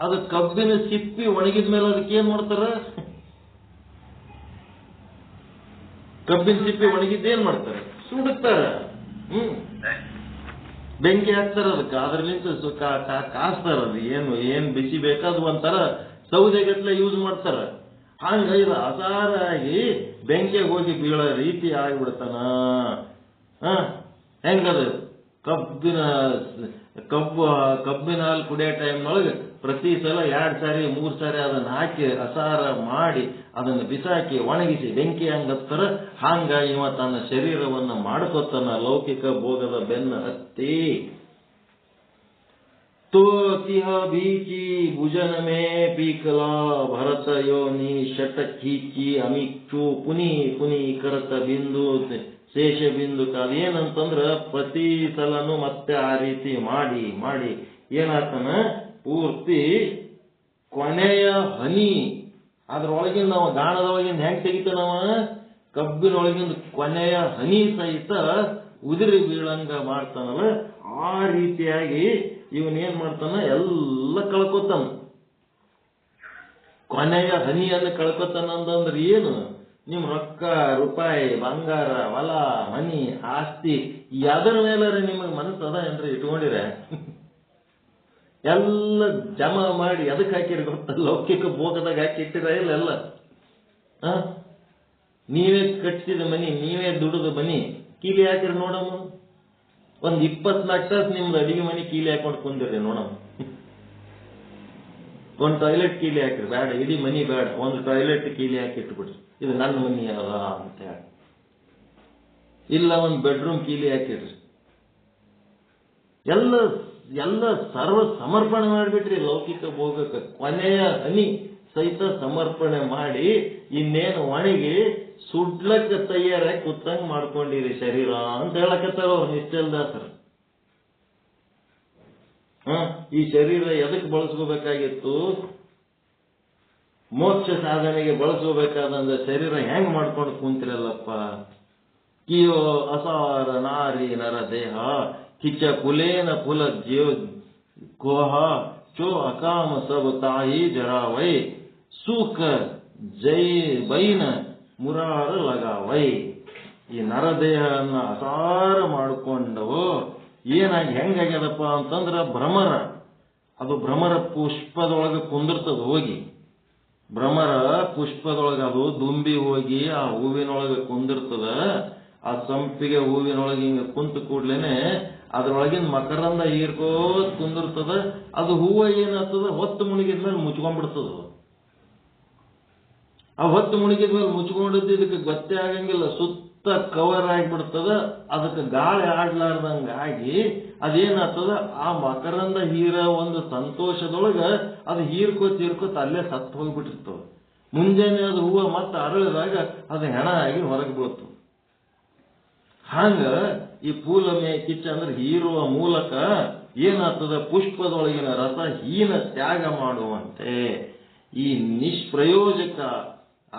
ಅದು ಕಬ್ಬಿನ ಸಿಪ್ಪಿ ಒಣಗಿದ ಮೇಲೆ ಅದಕ್ಕೆ ಏನ್ ಮಾಡ್ತಾರ, ಕಬ್ಬಿನ ಸಿಪ್ಪಿ ಒಣಗಿದ್ದೇನ್ ಮಾಡ್ತಾರೆ, ಸುಡುತ್ತಾರ. ಬೆಂಕಿ ಹಾಕ್ತಾರ ಅದಕ್ಕೆ, ಅದ್ರಲಿಂತ ಕಾಸ್ತಾರ. ಅದು ಏನ್ ಬಿಸಿ ಬೇಕಾದ್ ಒಂಥರ ಸೌದೆಗಟ್ಲೆ ಯೂಸ್ ಮಾಡ್ತಾರ. ಹಂಗ ಇದು ಅಸಾರಾಗಿ ಬೆಂಕಿಗೆ ಹೋಗಿ ಬೀಳೋ ರೀತಿ ಆಗಿಬಿಡ್ತಾನ. ಹೆಂಗದು ಕಬ್ಬಿನ ಕಬ್ಬಿನ ಹಾಲು ಕುಡಿಯೋ ಟೈಮ್ನೊಳಗೆ ಪ್ರತಿ ಸಲ 2 ಸಾರಿ 3 ಸಾರಿ ಅದನ್ನ ಹಾಕಿ ಅಸಾರ ಮಾಡಿ ಅದನ್ನು ಬಿಸಾಕಿ ಒಣಗಿಸಿ ಬೆಂಕಿ ಹಂಗತ್ತರ ಹಂಗ ಇವ ತನ್ನ ಶರೀರವನ್ನು ಮಾಡ್ಕೊತಾನ ಲೌಕಿಕ ಭೋಗದ ಬೆನ್ನ ಹತ್ತಿ. तो तिह बीची भुजन में पीकला भरत योनि शट खीची अमीक्षु पुनी पुनी करत बिंದು ಶೇಷ ಬಿಂದು ಕಾಲ. ಏನಂತಂದ್ರ ಪ್ರತಿ ಸಲನು ಮತ್ತೆ ಆ ರೀತಿ ಮಾಡಿ ಮಾಡಿ ಏನಾಗ್ತಾನ ಪೂರ್ತಿ ಕೊನೆಯ ಹನಿ ಅದ್ರೊಳಗಿಂದ ನಾವು ಗಾಣದೊಳಗಿಂದ ಹೆಂಗ್ ತೆಗಿತಾನವ ಕಬ್ಬಿನೊಳಗಿಂದ ಕೊನೆಯ ಹನಿ ಸಹಿತ ಉದುರಿ ಬೀಳಂಗ ಮಾಡ್ತಾನಲ್ಲ. ಆ ರೀತಿಯಾಗಿ ಇವನೇನ್ ಮಾಡ್ತಾನ ಎಲ್ಲ ಕಳ್ಕೊತಾನ. ಕೊನೆಯ ಹನಿಯನ್ನು ಕಳ್ಕೊತಾನ ಅಂತಂದ್ರೆ ಏನು? ನಿಮ್ ರೊಕ್ಕ ರೂಪಾಯಿ ಬಂಗಾರ ಹೊಲ ಮನಿ ಆಸ್ತಿ ಅದರ ಮೇಲೆ ನಿಮಗೆ ಮನಸ್ಸು ಅದ ಏನ್ರಿ ಇಟ್ಕೊಂಡಿರ ಎಲ್ಲ ಜಮಾ ಮಾಡಿ ಅದಕ್ಕೆ ಹಾಕಿರಿ ಗೊತ್ತ? ಲೌಕಿಕ ಭೋಗದಾಗ ಹಾಕಿಟ್ಟಿರ ಇಲ್ಲ ಎಲ್ಲ. ನೀವೇ ಕಟ್ಟಿಸಿದ ಮನಿ ನೀವೇ ದುಡಿದ ಮನಿ ಕೀಲಿ ಹಾಕಿರಿ ನೋಡಮ್ಮ. ಒಂದ್ 24 ತಾಸು ನಿಮ್ದು ಅಡಿಗೆ ಮನೆ ಕೀಲಿ ಹಾಕೊಂಡು ಕುಂದಿರಿ ನೋಡಮ್ಮ. ಒಂದು ಟಾಯ್ಲೆಟ್ ಕೀಲಿ ಹಾಕಿರಿ ಬೇಡ, ಇಡೀ ಮನಿ ಬೇಡ, ಒಂದು ಟಾಯ್ಲೆಟ್ ಕೀಲಿ ಹಾಕಿ ಇಟ್ಬಿಡ್ರಿ, ಇದು ನನ್ನ ಮನಿ ಅದ ಅಂತ ಹೇಳಿ. ಇಲ್ಲ ಒಂದು ಬೆಡ್ರೂಮ್ ಕೀಲಿ ಹಾಕಿಡ್ರಿ. ಎಲ್ಲ ಎಲ್ಲ ಸರ್ವ ಸಮರ್ಪಣೆ ಮಾಡಿಬಿಟ್ರಿ ಲೌಕಿಕ ಭೋಗಕ್ಕೆ. ಕೊನೆಯ ಹನಿ ಸಹಿತ ಸಮರ್ಪಣೆ ಮಾಡಿ ಇನ್ನೇನು ಒಣಗಿ ಸುಡ್ಲಕ್ಕ ತಯಾರಾಗಿ ಕೂತಂಗ್ ಮಾಡ್ಕೊಂಡಿರಿ ಶರೀರ ಅಂತ ಹೇಳಕತ್ತಾರ ಅವ್ರು ನಿಶ್ಚಲ್ದಾಸರು. ಈ ಶರೀರ ಎದಕ್ಕೆ ಬಳಸ್ಕೋಬೇಕಾಗಿತ್ತು? ಮೋಕ್ಷ ಸಾಧನೆಗೆ ಬಳಸ್ಕೋಬೇಕಾದಂದ್ರೆ ಶರೀರ ಹೆಂಗ್ ಮಾಡ್ಕೊಂಡು ಕುಂತಿರಲ್ಲಪ್ಪ. ಕಿಯೋ ಅಸಾರ ನಾರಿ ನರ ದೇಹ ಕಿಚ್ಚ ಕುಲೇನ ಫುಲ ಜೀವ ಕೋಹ ಚೋ ಅಕಾಮ ಸಬ ತಾಯಿ ಜರಾವೈ ಸುಖ ಜೈ ಬೈನ ಮುರಾರ ಲಗಾವೈ. ಈ ನರದೇಹನ್ನ ಅಸಾರ ಮಾಡಿಕೊಂಡವು ಏನಾಗಿ ಹೆಂಗಾಗ್ಯದಪ್ಪ ಅಂತಂದ್ರ ಭ್ರಮರ. ಅದು ಭ್ರಮರ ಪುಷ್ಪದೊಳಗೆ ಕುಂದಿರ್ತದ ಹೋಗಿ. ಭ್ರಮರ ಪುಷ್ಪದೊಳಗೆ ಅದು ದುಂಬಿ ಹೋಗಿ ಆ ಹೂವಿನೊಳಗೆ ಕುಂದಿರ್ತದ. ಆ ಸಂಪಿಗೆ ಹೂವಿನೊಳಗೆ ಹಿಂಗ ಕುಂತು ಕೂಡ್ಲೇನೆ ಅದ್ರೊಳಗಿನ ಮಕರಂದ ಹೀರ್ಕೋತ್ ಕುಂದಿರ್ತದ. ಅದು ಹೂವ ಏನಾಗ್ತದ ಹೊತ್ತು ಮುಳುಗಿದ್ಮೇಲೆ ಮುಚ್ಕೊಂಡ್ಬಿಡ್ತದ. ಆ ಹೊತ್ತು ಮುಳುಗಿದ್ಮೇಲೆ ಮುಚ್ಕೊಂಡಿದ್ದು ಇದಕ್ಕೆ ಗೊತ್ತೇ ಆಗಂಗಿಲ್ಲ, ಸುತ್ತ ಕವರ್ ಆಗಿಬಿಡ್ತದ. ಅದಕ್ಕೆ ಗಾಳಿ ಆಡ್ಲಾರ್ದಂಗಾಗಿ ಅದೇನಾಗ್ತದ ಆ ಮಕರಂದ ಹೀರ ಒಂದು ಸಂತೋಷದೊಳಗ ಅದು ಹೀರ್ಕೋತ್ ಅಲ್ಲೇ ಸತ್ತು ಹೋಗ್ಬಿಟ್ಟಿರ್ತದ. ಮುಂಜಾನೆ ಅದು ಹೂವ ಮತ್ತೆ ಅರಳಿದಾಗ ಅದು ಹೆಣ ಆಗಿ ಹೊರಗೆ ಬೀಳ್ತದೆ. ಹಂಗ ಈ ಪೂಲಮೆ ಕಿಚ್ಚ ಅಂದ್ರೆ ಹೀರುವ ಮೂಲಕ ಏನಾಗ್ತದ ಪುಷ್ಪದೊಳಗಿನ ರಸ ಹೀನ ತ್ಯಾಗ ಮಾಡುವಂತೆ ಈ ನಿಷ್ಪ್ರಯೋಜಕ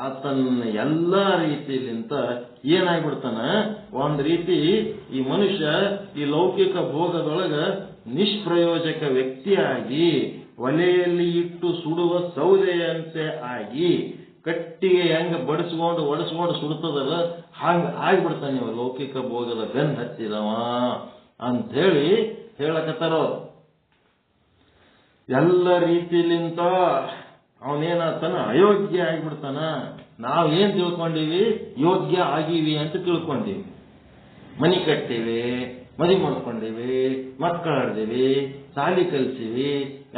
ಆತನ ಎಲ್ಲಾ ರೀತಿಯಲ್ಲಿಂತ ಏನಾಗ್ಬಿಡ್ತಾನ, ಒಂದ್ ರೀತಿ ಈ ಮನುಷ್ಯ ಈ ಲೌಕಿಕ ಭೋಗದೊಳಗ ನಿಷ್ಪ್ರಯೋಜಕ ವ್ಯಕ್ತಿಯಾಗಿ ಒಲೆಯಲ್ಲಿ ಇಟ್ಟು ಸುಡುವ ಸೌದೆಯಂತೆ ಆಗಿ ಕಟ್ಟಿಗೆ ಹೆಂಗ ಒಡಿಸ್ಕೊಂಡು ಸುಡ್ತದಲ್ಲ ಹಂಗ ಆಗ್ಬಿಡ್ತಾನೆ ನೀವು ಲೌಕಿಕ ಭೋಗದ ಬೆನ್ ಹತ್ತಿದವ ಅಂತ ಹೇಳಿ ಹೇಳಕತ್ತಾರ. ಎಲ್ಲ ರೀತಿಲಿಂತ ಅವನೇನಾಗ್ತಾನ ಅಯೋಗ್ಯ ಆಗಿಬಿಡ್ತಾನ. ನಾವೇನ್ ತಿಳ್ಕೊಂಡಿವಿ? ಯೋಗ್ಯ ಆಗೀವಿ ಅಂತ ತಿಳ್ಕೊಂಡಿವಿ. ಮನಿ ಕಟ್ತೀವಿ, ಮದುವೆ ಮಾಡ್ಕೊಂಡಿವಿ, ಮಕ್ಕಳು ಹಡ್ದೀವಿ, ಸಾಲಿ ಕಲ್ಸಿವಿ,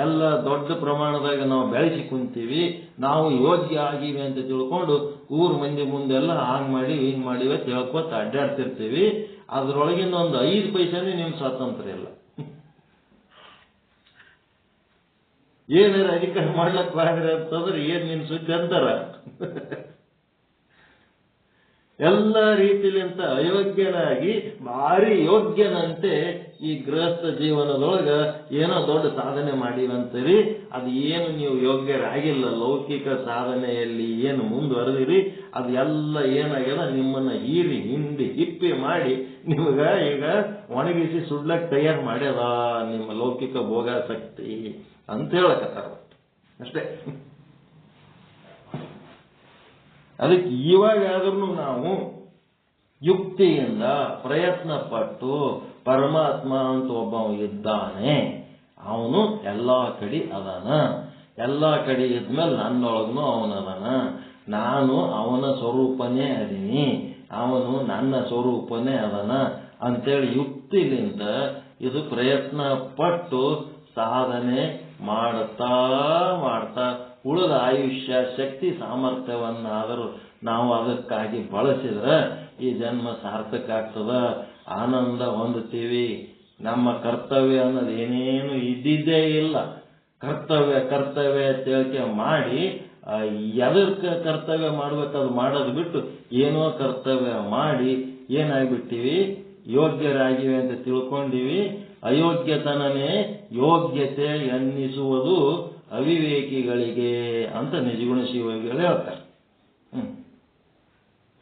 ಎಲ್ಲ ದೊಡ್ಡ ಪ್ರಮಾಣದಾಗ ನಾವು ಬೆಳೆಸಿ ಕುಂತೀವಿ. ನಾವು ಯೋಗ್ಯ ಆಗೀವಿ ಅಂತ ತಿಳ್ಕೊಂಡು ಊರ್ ಮಂದಿ ಮುಂದೆಲ್ಲ ಹಾಂಗ್ ಮಾಡಿವಿ ಹಿಂಗ್ ಮಾಡಿವಿ ಅಂತ ಹೇಳ್ಕೊತ ಅಡ್ಡಾಡ್ತಿರ್ತೀವಿ. ಅದ್ರೊಳಗಿನ ಒಂದು 5 ಪೈಸೆನೇ ನಿಮ್ ಸ್ವಾತಂತ್ರ್ಯ ಇಲ್ಲ. ಏನಾರ ಅಧಿಕಾರ ಮಾಡ್ಲಕ್ ಬಾದ್ರೆ ಅಂತಂದ್ರೆ ಏನ್ ನಿನ್ ಸುದ್ದಿ ಅಂತಾರ. ಎಲ್ಲ ರೀತಿಲಿಂತ ಅಯೋಗ್ಯನಾಗಿ ಭಾರಿ ಯೋಗ್ಯನಂತೆ ಈ ಗೃಹಸ್ಥ ಜೀವನದೊಳಗ ಏನೋ ದೊಡ್ಡ ಸಾಧನೆ ಮಾಡಿವಂತೀರಿ. ಅದು ಏನು ನೀವು ಯೋಗ್ಯರಾಗಿಲ್ಲ. ಲೌಕಿಕ ಸಾಧನೆಯಲ್ಲಿ ಏನು ಮುಂದುವರೆದಿರಿ ಅದು ಎಲ್ಲ ಏನಾಗ್ಯದ ನಿಮ್ಮನ್ನ ಹೀರಿ ಹಿಂಡಿ ಹಿಪ್ಪಿ ಮಾಡಿ ನಿಮಗ ಈಗ ಒಣಗಿಸಿ ಸುಡ್ಲಕ್ ತಯಾರು ಮಾಡ್ಯದ ನಿಮ್ಮ ಲೌಕಿಕ ಭೋಗಾಸಕ್ತಿ ಅಂತ ಹೇಳಕತ್ತಾರ ಅಷ್ಟೇ. ಅದಕ್ಕೆ ಇವಾಗಾದ್ರೂ ನಾವು ಯುಕ್ತಿಯಿಂದ ಪ್ರಯತ್ನ ಪಟ್ಟು ಪರಮಾತ್ಮ ಅಂತ ಒಬ್ಬ ಇದ್ದಾನೆ, ಅವನು ಎಲ್ಲಾ ಕಡೆ ಅದಾನ, ಎಲ್ಲಾ ಕಡೆ ಇದ್ಮೇಲೆ ನನ್ನೊಳಗ್ನು ಅವನದಾನ, ನಾನು ಅವನ ಸ್ವರೂಪನೇ ಅದೀನಿ, ಅವನು ನನ್ನ ಸ್ವರೂಪನೇ ಅದಾನ ಅಂತೇಳಿ ಯುಕ್ತಿಲಿಂದ ಇದು ಪ್ರಯತ್ನ ಪಟ್ಟು ಸಾಧನೆ ಮಾಡ್ತಾ ಮಾಡ್ತಾ ಉಳಿದ ಆಯುಷ್ಯ ಶಕ್ತಿ ಸಾಮರ್ಥ್ಯವನ್ನಾದರೂ ನಾವು ಅದಕ್ಕಾಗಿ ಬಳಸಿದ್ರೆ ಈ ಜನ್ಮ ಸಾರ್ಥಕ ಆಗ್ತದ, ಆನಂದ ಹೊಂದುತ್ತೀವಿ. ನಮ್ಮ ಕರ್ತವ್ಯ ಅನ್ನೋದು ಏನೇನು ಇದ್ದಿದ್ದೇ ಇಲ್ಲ. ಕರ್ತವ್ಯ ಕರ್ತವ್ಯ ತಿಳ್ಕೆ ಮಾಡಿ ಎದಕ್ಕೆ ಕರ್ತವ್ಯ ಮಾಡ್ಬೇಕಾದ್ರು ಮಾಡೋದು ಬಿಟ್ಟು ಏನೋ ಕರ್ತವ್ಯ ಮಾಡಿ ಏನಾಗ್ಬಿಟ್ಟಿವಿ, ಯೋಗ್ಯರಾಗಿವೆ ಅಂತ ತಿಳ್ಕೊಂಡಿವಿ. ಅಯೋಗ್ಯತನನೇ ಯೋಗ್ಯತೆ ಎನ್ನಿಸುವುದು ಅವಿವೇಕಿಗಳಿಗೆ ಅಂತ ನಿಜಗುಣ ಶಿವಗಳು ಹೇಳ್ತಾರೆ.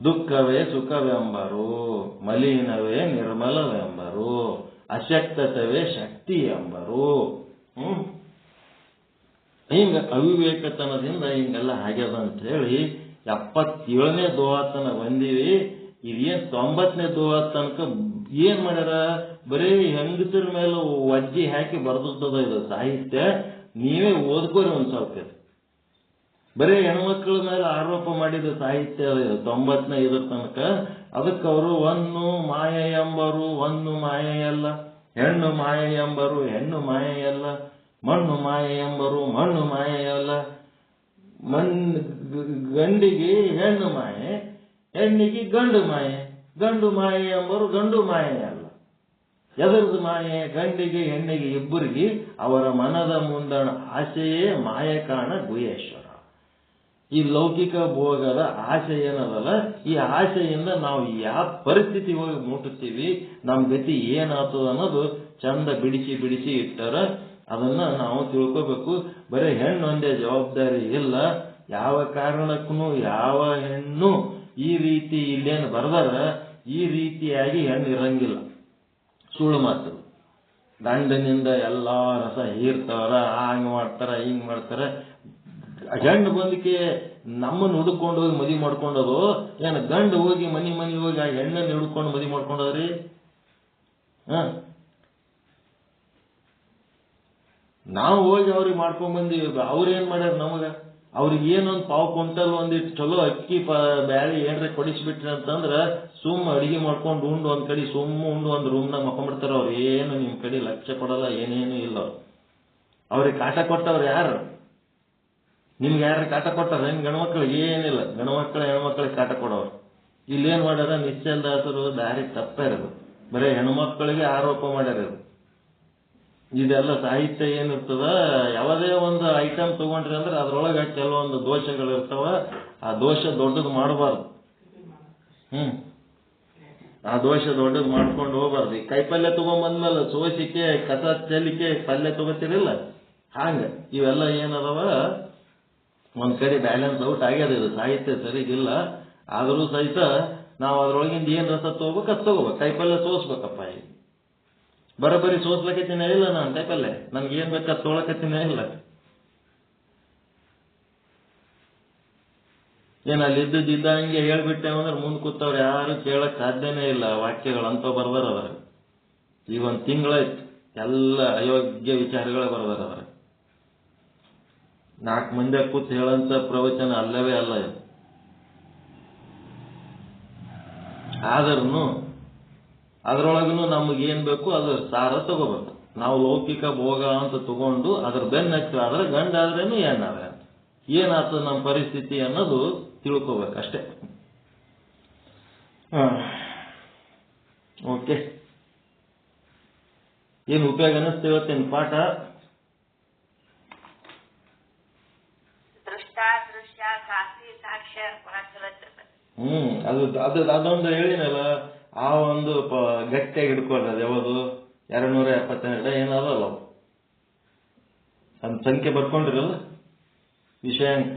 ದುಃಖವೇ ಸುಖವೆಂಬರು, ಮಲಿನವೇ ನಿರ್ಮಲವೆಂಬರು, ಅಶಕ್ತತವೇ ಶಕ್ತಿ ಎಂಬರು. ಹಿಂಗ ಅವಿವೇಕತನದಿಂದ ಹಿಂಗೆಲ್ಲ ಆಗ್ಯದ ಅಂತ ಹೇಳಿ 77ನೇ ದೋಹಾತನ ಬಂದೀವಿ. ಇದೇನ್ 90ನೇ ದೋಹಾತ ತನಕ ಏನ್ ಮಾಡ್ಯಾರ, ಬರೀ ಹೆಂಗಸರ ಮೇಲೆ ವಜ್ಜಿ ಹಾಕಿ ಬರ್ದದ ಇದು ಸಾಹಿತ್ಯ. ನೀವೇ ಓದ್ಕೋರಿ ಒಂದ್ ಸ್ವಲ್ಪ. ಬರೀ ಹೆಣ್ಮಕ್ಳ ಮೇಲೆ ಆರೋಪ ಮಾಡಿದ ಸಾಹಿತ್ಯ ಇದು 90ನೇ ಇದ್ರ ತನಕ. ಅದಕ್ಕೆ ಅವರು ಒಂದು ಮಾಯೆ ಎಂಬರು ಒಂದು ಮಾಯೆಯಲ್ಲ, ಹೆಣ್ಣು ಮಾಯೆ ಎಂಬರು ಹೆಣ್ಣು ಮಾಯೆಯಲ್ಲ, ಮಣ್ಣು ಮಾಯೆ ಎಂಬರು ಮಣ್ಣು ಮಾಯೆಯಲ್ಲ, ಗಂಡಿಗೆ ಹೆಣ್ಣು ಮಾಯೆ, ಹೆಣ್ಣಿಗೆ ಗಂಡು ಮಾಯೆ, ಗಂಡು ಮಾಯೆ ಎಂಬರು ಗಂಡು ಮಾಯೆಯಲ್ಲ. ಎದರದು ಮಾಯೆ? ಗಂಡಿಗೆ ಹೆಣ್ಣಿಗೆ ಇಬ್ಬರಿಗೆ ಅವರ ಮನದ ಮುಂದಣ ಆಸೆಯೇ ಮಾಯೆ ಕಾಣ ಗುಹೇಶ್ವರ. ಈ ಲೌಕಿಕ ಭೋಗದ ಆಸೆ ಏನದಲ್ಲ, ಈ ಆಸೆಯಿಂದ ನಾವು ಯಾವ ಪರಿಸ್ಥಿತಿ ಹೋಗಿ ಮುಟ್ಟುತ್ತೀವಿ, ನಮ್ಮ ಗತಿ ಏನಾಗ್ತದ ಅನ್ನೋದು ಚಂದ ಬಿಡಿಸಿ ಬಿಡಿಸಿ ಇಟ್ಟಾರ. ಅದನ್ನ ನಾವು ತಿಳ್ಕೋಬೇಕು. ಬರೀ ಹೆಣ್ಣು ಒಂದೇ ಜವಾಬ್ದಾರಿ ಇಲ್ಲ. ಯಾವ ಕಾರಣಕ್ಕೂ ಯಾವ ಹೆಣ್ಣು ಈ ರೀತಿ ಇಲ್ಲೇನು ಬರ್ದಾರ ಈ ರೀತಿಯಾಗಿ ಹೆಣ್ಣು ಇರಂಗಿಲ್ಲ. ಸುಳ್ಳು ಮಾತು. ಗಂಡನಿಂದ ಎಲ್ಲಾ ರಸ ಹೀರ್ತಾರ, ಹಂಗ್ ಮಾಡ್ತಾರ ಹಿಂಗ್ ಮಾಡ್ತಾರ. ಹೆಣ್ಣು ಬಂದಕ್ಕೆ ನಮ್ಮನ್ನು ಹುಡುಕೊಂಡು ಹೋಗಿ ಮದುವೆ ಮಾಡ್ಕೊಂಡದು ಏನು? ಗಂಡು ಹೋಗಿ ಮನಿ ಹೋಗಿ ಆ ಹೆಣ್ಣನ್ನು ಹಿಡ್ಕೊಂಡು ಮದುವೆ ಮಾಡ್ಕೊಂಡದ್ರಿ? ನಾವು ಹೋಗಿ ಅವ್ರಿಗೆ ಮಾಡ್ಕೊಂಡ್ ಬಂದೀವಿ. ಅವ್ರೇನ್ ಮಾಡ್ಯಾರ ನಮಗ? ಅವ್ರಿಗೆ ಏನೊಂದು ಪಾವು ಕ್ವಿಂಟಲ್ ಒಂದಿಟ್ಟು ಚಲೋ ಅಕ್ಕಿ ಬ್ಯಾಳಿ ಏನ್ರ ಕೊಡಿಸ್ಬಿಟ್ರಿ ಅಂತಂದ್ರ ಸುಮ್ಮ ಅಡಿಗೆ ಮಾಡ್ಕೊಂಡು ಉಂಡು ಒಂದ್ ಕಡೆ ಸುಮ್ಮ ಉಂಡು ಒಂದ್ ರೂಮ್ನಾಗ ಮಕ್ಕೊಂಡ್ಬಿಡ್ತಾರ. ಅವ್ರು ಏನು ನಿಮ್ ಕಡೆ ಲಕ್ಷ್ಯ ಕೊಡಲ್ಲ, ಏನೇನು ಇಲ್ಲ. ಅವ್ರಿಗೆ ಕಾಟ ಕೊಟ್ಟವ್ರು ಯಾರು? ನಿಮ್ಗೆ ಯಾರು ಕಾಟ ಕೊಟ್ಟಾರ? ಹೆಣ್ ಗಣಮಕ್ಳಿಗೆ ಏನಿಲ್ಲ. ಗಣಮಕ್ಳು ಹೆಣ್ಮಕ್ಳಿಗೆ ಕಾಟ ಕೊಡೋರು. ಇಲ್ಲೇನ್ ಮಾಡ್ಯಾರ? ನಿಶ್ಚಲದಾಸರು ದಾರಿ ತಪ್ಪಿರೋದು. ಬರೀ ಹೆಣ್ಮಕ್ಳಿಗೆ ಆರೋಪ ಮಾಡ್ಯಾರ. ಇದೆಲ್ಲ ಸಾಹಿತ್ಯ ಏನಿರ್ತದ, ಯಾವುದೇ ಒಂದು ಐಟಮ್ ತಗೊಂಡ್ರಿ ಅಂದ್ರೆ ಅದ್ರೊಳಗೆ ಕೆಲವೊಂದು ದೋಷಗಳು ಇರ್ತಾವ. ಆ ದೋಷ ದೊಡ್ಡದು ಮಾಡಬಾರ್ದು. ಆ ದೋಷ ದೊಡ್ಡದು ಮಾಡ್ಕೊಂಡು ಹೋಗ್ಬಾರ್ದು. ಈ ಕೈಪಲ್ಯ ತಗೊಂಡ್ಬಂದ್ಮೇಲೆ ಸೋಸಿಕೆ ಕಸ ಚೆಲ್ಲಿಕೆ ಪಲ್ಯ ತಗೋತಿರಿಲ್ಲ, ಹಾಂಗ ಇವೆಲ್ಲ ಏನದವ ಒಂದ್ ಕಡೆ ಬ್ಯಾಲೆನ್ಸ್ ಔಟ್ ಆಗ್ಯದ. ಇದು ಸಾಹಿತ್ಯ ಸರಿಗಿಲ್ಲ. ಆದರೂ ಸಹಿತ ನಾವು ಅದ್ರೊಳಗಿಂದ ಏನ್ ರಸ ತಗೋಬೇಕು ಅದು ತಗೋಬೇಕು. ಕೈಪಲ್ಯ ಸೋಸ್ಬೇಕಪ್ಪ. ಈಗ ಬರೋಬ್ಬರಿ ಸೋಸ್ಲಕತ್ತಿನೇ ಇಲ್ಲ ನಾನು ಕೈಪಲ್ಯ. ನನ್ಗೆ ಏನ್ ಬೇಕಾದ್ ತೊಳಕತ್ತಿನೇ ಇಲ್ಲ. ಏನ್ ಅಲ್ಲಿ ಇದ್ದಂಗೆ ಹೇಳ್ಬಿಟ್ಟೆ ಅಂದ್ರೆ ಮುಂದ್ ಕೂತವ್ರು ಯಾರು ಕೇಳಕ್ ಸಾಧ್ಯನೇ ಇಲ್ಲ. ವಾಕ್ಯಗಳಂತ ಬರ್ದಾರ ಅದ್ರ. ಈಗ ಒಂದ್ ತಿಂಗಳಾಯ್ತು ಎಲ್ಲ ಅಯೋಗ್ಯ ವಿಚಾರಗಳೇ ಬರ್ದಾರ ಅದ್ರ. 4 ಮಂದಿ ಕೂತ್ ಹೇಳಂತ ಪ್ರವಚನ ಅಲ್ಲವೇ ಅಲ್ಲ ಇದು. ಆದ್ರೂ ಅದ್ರೊಳಗೂ ನಮಗೇನ್ ಬೇಕು ಅದ್ರ ಸಾರ ತಗೋಬೇಕು. ನಾವು ಲೌಕಿಕ ಭೋಗ ಅಂತ ತಗೊಂಡು ಅದ್ರ ಬೆನ್ನ ಹಚ್ಚಾದ್ರೆ ಗಂಡ ಆದ್ರೇನು ಏನಾದ್ರೆ ಏನಾಗ್ತದ ನಮ್ಮ ಪರಿಸ್ಥಿತಿ ಅನ್ನೋದು ತಿಳ್ಕೋಬೇಕಷ್ಟೇ. ಓಕೆ, ಏನು ಉಪಯೋಗ ಅನ್ನಿಸ್ತು ಇವತ್ತಿನ ಪಾಠ? ಅದೊಂದು ಹೇಳಿನಲ್ಲ, ಆ ಒಂದು ಗಟ್ಟಿಯಾಗಿ ಹಿಡ್ಕೊಳ್ಳಿ. ಅದು ಯಾವುದು 272 ಏನದಲ್ಲ, ಒಂದು ಸಂಖ್ಯೆ ಬರ್ಕೊಂಡಿರಲ್ಲ ವಿಷಯಾಂಕ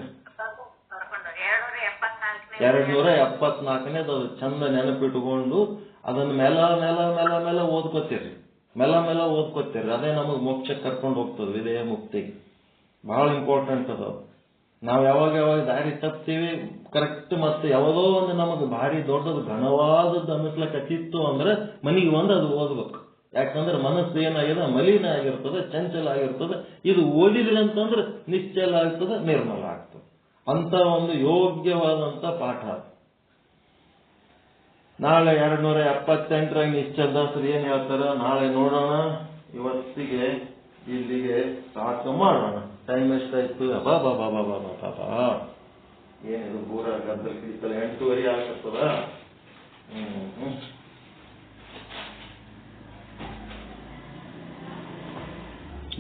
274ನೇ. ಅದು ಚಂದ ನೆನಪಿಟ್ಕೊಂಡು ಅದನ್ನ ಮೆಲ್ಲ ಮೆಲ್ಲ ಮೆಲ್ಲ ಮೆಲ್ಲ ಓದ್ಕೋತೀರಿ, ಮೆಲ್ಲ ಮೆಲ್ಲ ಓದ್ಕೋತೀರಿ. ಅದೇ ನಮಗೆ ಮೋಕ್ಷಕ್ಕೆ ಕರ್ಕೊಂಡು ಹೋಗ್ತದೆ, ವಿಧೇಯ ಮುಕ್ತಿಗೆ. ಬಹಳ ಇಂಪಾರ್ಟೆಂಟ್ ಅದು. ನಾವು ಯಾವಾಗ ದಾರಿ ತಪ್ತೀವಿ ಕರೆಕ್ಟ್, ಮತ್ತೆ ಯಾವುದೋ ಒಂದು ನಮಗೆ ಭಾರಿ ದೊಡ್ಡದು ಘನವಾದದ್ದು ಅನ್ನಿಸ್ಲಕತ್ತಿತ್ತು ಅಂದ್ರೆ ಮನೆಗೆ ಒಂದು ಅದು ಓದ್ಬೇಕು. ಯಾಕಂದ್ರೆ ಮನಸ್ಸು ಏನಾಗಿದೆ, ಮಲಿನ ಆಗಿರ್ತದೆ, ಚಂಚಲ ಆಗಿರ್ತದೆ. ಇದು ಓದಿದ್ರಿ ಅಂತಂದ್ರೆ ನಿಶ್ಚಲ ಆಗ್ತದೆ, ನಿರ್ಮಲ ಆಗ್ತದೆ. ಅಂತ ಒಂದು ಯೋಗ್ಯವಾದಂತ ಪಾಠ. ನಾಳೆ 278 ನಿಶ್ಚಲದಾಸರು ಏನ್ ಹೇಳ್ತಾರ ನಾಳೆ ನೋಡೋಣ. ಇವತ್ತಿಗೆ ಇಲ್ಲಿಗೆ ಸಾಕು ಮಾಡೋಣ. ಟೈಮ್ ಎಷ್ಟಾಯ್ತು? ಬಾಬಾ ಏನಿದು ಪೂರ ಗದ್ದಲ ಕಿಡಿತಲ್ಲ. 8:30 ಆಗ್ತದ.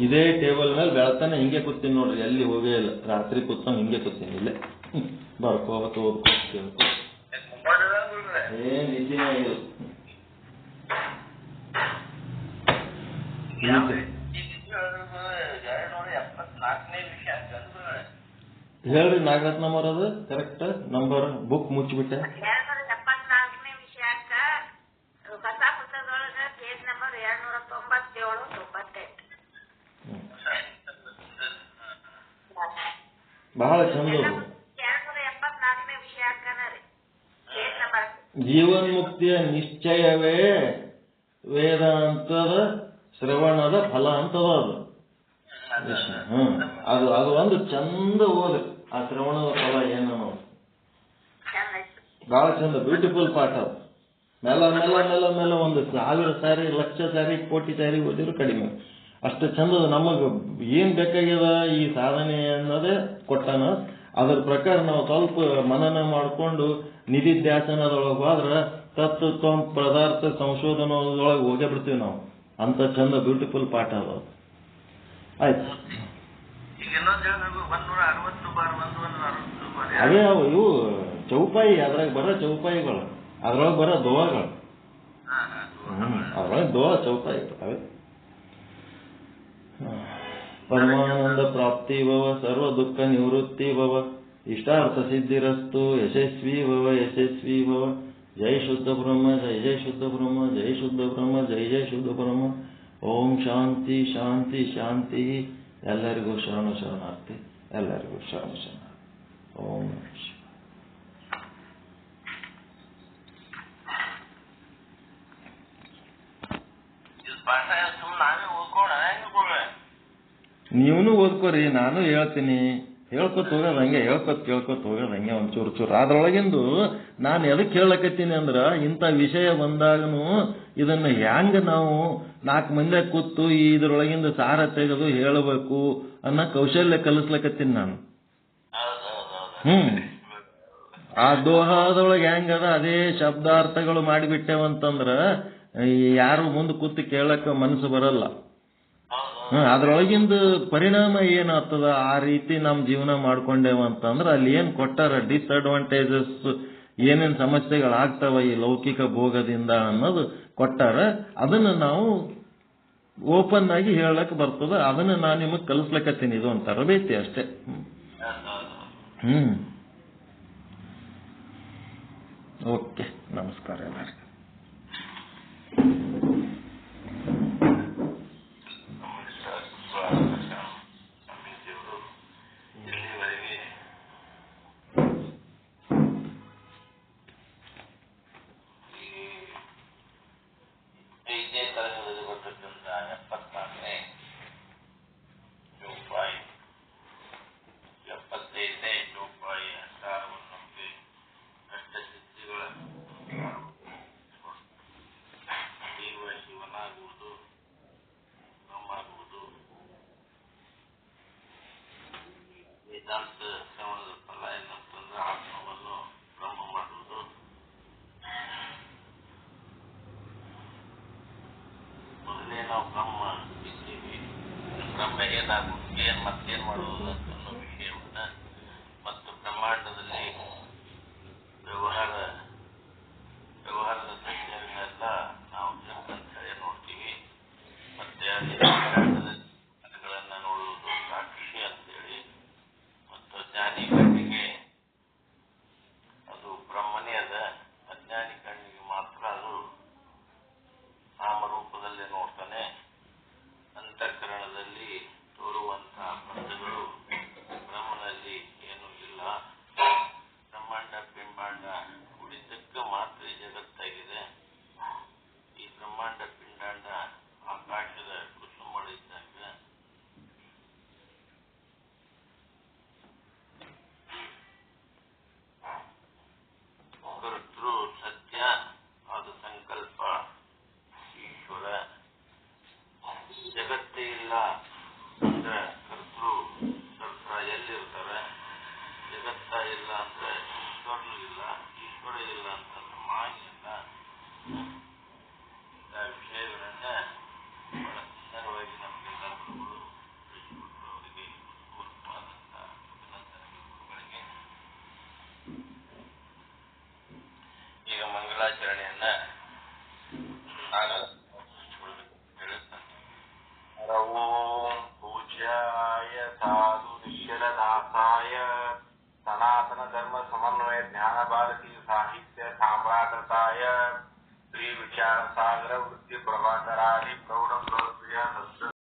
ಇದೇ ಟೇಬಲ್ ಮೇಲೆ ಬೆಳತಾನೆ ಹಿಂಗೆ ಕೂತೀನಿ ನೋಡ್ರಿ, ಎಲ್ಲಿ ಹೋಗೇ ಇಲ್ಲ. ರಾತ್ರಿ ಕೂತ್ಕೊಂಡು ಹಿಂಗೆ ಕೂತೀನಿ ಇಲ್ಲೇ ಬರ್ಕೋಬೇಕು ಓದ್ಕೋಬೇಕು. ಏನ್ ನಿಧಿನೇ ಇದು. ಹೇಳ್ರಿ ನಾಗರತ್ನ ಮಾಡೋದು ಕರೆಕ್ಟ್ ನಂಬರ್. ಬುಕ್ ಮುಚ್ಚಿಬಿಟ್ಟೆ. 274ನೇ ವಿಷಯಕ್ಕ ಹೊಸ ಪುಸ್ತಕದೊಳಗ ಪೇಜ್ ನಂಬರ್ 297-98. ಬಹಳ ಚಂದ. 274ನೇ ವಿಷಯಕ್ಕನ ರೀ ಪೇಜ್ ನಂಬರ್. ಜೀವನ್ಮುಕ್ತಿಯ ನಿಶ್ಚಯವೇ ವೇದಾಂತದ ಶ್ರವಣದ ಫಲ ಅಂತದ ಅದು. ಅದು ಒಂದು ಚಂದ ಓದ್ರಿ. ಆ ಶ್ರವಣದ ಫಲ ಏನು ಬಹಳ ಚಂದ, ಬ್ಯೂಟಿಫುಲ್ ಪಾಠ. ಅದು ಮೇಲ ಮೇಲ ಮೇಲ ಮೇಲ 1,000 ಸಾರಿ 1,00,000 ಸಾರಿ ಕೋಟಿ ಸಾರಿ ಓದಿದ್ರು ಕಡಿಮೆ. ಅಷ್ಟು ಚಂದದ. ನಮಗ ಏನ್ ಬೇಕಾಗ್ಯದ ಈ ಸಾಧನೆ ಅನ್ನೋದೇ ಕೊಟ್ಟಾನ. ಅದ್ರ ಪ್ರಕಾರ ನಾವು ಸ್ವಲ್ಪ ಮನನ ಮಾಡಿಕೊಂಡು ನಿಧಿಧ್ಯಾಸನದೊಳಗೆ ಹೋದ್ರೆ ತತ್ವ ಪದಾರ್ಥ ಸಂಶೋಧನದೊಳಗೆ ಹೋಗೇ ಬಿಡ್ತೀವಿ ನಾವು. ಅಂತ ಚಂದ ಬ್ಯೂಟಿಫುಲ್ ಪಾಠ ಅದು. ಆಯ್ತು. ಅವೇ ಅವು ಇವು ಚೌಪಾಯಿ, ಅದ್ರಾಗ ಬರೋ ಚೌಪಾಯಿಗಳು, ಅದ್ರೊಳಗೆ ಬರೋ ದೋವಾಗಳು. ಅದ್ರೊಳಗೆ ದೋವಾ ಚೌಪಾಯಿ ಅವೇ. ಪರಮಾನಂದ ಪ್ರಾಪ್ತಿ ಭವ, ಸರ್ವ ದುಃಖ ನಿವೃತ್ತಿ ಭವ, ಇಷ್ಟಾರ್ಥ ಸಿದ್ಧಿರಸ್ತು, ಯಶಸ್ವಿ ಭವ ಯಶಸ್ವಿ ಭವ. ಜೈ ಶುದ್ಧ ಬ್ರಹ್ಮ, ಜೈ ಜೈ ಶುದ್ಧ ಬ್ರಹ್ಮ, ಜೈ ಶುದ್ಧ ಬ್ರಹ್ಮ, ಜೈ ಜೈ ಶುದ್ಧ ಬ್ರಹ್ಮ. ಓಂ ಶಾಂತಿ ಶಾಂತಿ ಶಾಂತಿ. ಎಲ್ಲರಿಗೂ ಶರಣಾರ್ಥಿ, ಎಲ್ಲರಿಗೂ ಶರಣಾರ್ಥಿ. ಓಂ ನೀವನು ಓದ್ಕೋರಿ, ನಾನು ಹೇಳ್ತೀನಿ. ಹೇಳ್ಕೊತ ಹೋಗೋದು ಹಂಗೆ, ಕೇಳ್ಕೊತ ಹೋಗೋದು ಹಂಗೆ ಒಂಚೂರು ಚೂರು. ಅದ್ರೊಳಗಿಂದು ನಾನು ಎದಕ್ಕೆ ಹೇಳಕತ್ತೀನಿ ಅಂದ್ರ, ಇಂಥ ವಿಷಯ ಬಂದಾಗನು ಇದನ್ನ ಹ್ಯಾಂಗ ನಾವು 4 ಮಂದಿ ಕೂತು ಇದ್ರೊಳಗಿಂದ ಸಾರ ತೆಗೆದು ಹೇಳಬೇಕು ಅನ್ನೋ ಕೌಶಲ್ಯ ಕಲಿಸ್ಲಕತ್ತೀನಿ ನಾನು. ಆ ದೋಹದೊಳಗೆ ಹೆಂಗದ ಅದೇ ಶಬ್ದಾರ್ಥಗಳು ಮಾಡಿಬಿಟ್ಟೇವಂತಂದ್ರ ಯಾರು ಮುಂದೆ ಕೂತು ಕೇಳಕ್ಕ ಮನಸ್ಸು ಬರಲ್ಲ. ಅದ್ರೊಳಗಿಂದ ಪರಿಣಾಮ ಏನಾಗ್ತದ, ಆ ರೀತಿ ನಮ್ ಜೀವನ ಮಾಡ್ಕೊಂಡೇವಂತಂದ್ರ ಅಲ್ಲಿ ಏನ್ ಕೊಟ್ಟಾರ ಡಿಸ್ಅಡ್ವಾಂಟೇಜಸ್, ಏನೇನ್ ಸಮಸ್ಯೆಗಳಾಗ್ತಾವ ಈ ಲೌಕಿಕ ಭೋಗದಿಂದ ಅನ್ನೋದು ಕೊಟ್ಟಾರ. ಅದನ್ನ ನಾವು ಓಪನ್ ಆಗಿ ಹೇಳಕ್ ಬರ್ತದ. ಅದನ್ನ ನಾನು ನಿಮಗ್ ಕಲಿಸ್ಲಕತ್ತೀನಿ. ಇದು ಒಂದು ತರಬೇತಿ ಅಷ್ಟೇ. ಓಕೆ, ನಮಸ್ಕಾರ ಎಲ್ಲರಿಗೂ. ಮತ್ತೇನ್ ಮಾಡುವುದು ಅನ್ನೋ ವಿಷಯವನ್ನ ಮತ್ತು ಬ್ರಹ್ಮಾಂಡದಲ್ಲಿ ವ್ಯವಹಾರದ ಸತ್ಯಗಳನ್ನೆಲ್ಲ ನಾವು ಅಂತ ಹೇಳಿ ನೋಡ್ತೀವಿ. ಮತ್ತೆ ಅದನ್ನ ನೋಡುವುದು ಸಾಕ್ಷಿ ಅಂತೇಳಿ. ಮತ್ತು ಜ್ಞಾನಿ ಕಣ್ಣಿಗೆ ಅದು ಬ್ರಹ್ಮನೇ ಅದ, ಅಜ್ಞಾನಿ ಕಣ್ಣಿಗೆ ಮಾತ್ರ ಅದು ನಾಮರೂಪದಲ್ಲೇ ನೋಡ್ತಾನೆ. ಅಂತಃಕರಣದಲ್ಲಿ ತೋರುವಂತಹ ಪದಗಳು ಬ್ರಹ್ಮನಲ್ಲಿ ಏನೂ ಇಲ್ಲ. ಬ್ರಹ್ಮಾಂಡ ಪಿಂಡಾಂಡ ಕುಡಿತಕ್ಕ ಮಾತ್ರ ಜಗತ್ತಾಗಿದೆ. ಈ ಬ್ರಹ್ಮಾಂಡ ಪಿಂಡಾಂಡ ಆಕಾಶದ ಕುಸುಮಗಳಿದ್ದಾಗ ಮಂಗಲಾಚರಣೆಯನ್ನ ಓಂ ಪೂಜ್ಯಾಯ ಸಾಧು ನಿಶ್ಚಲದಾಸಾಯ ಸನಾತನ ಧರ್ಮ ಸಮನ್ವಯ ಜ್ಞಾನ ಭಾರತಿ ಸಾಹಿತ್ಯ ಸಾಮ್ರಾಟತಾಯ ಶ್ರೀ ವಿಚಾರ ಸಾಗರ ವೃತ್ತಿ ಪ್ರಭಾಕರಾದಿ ಪ್ರೌಢ ಪ್ರೌಢ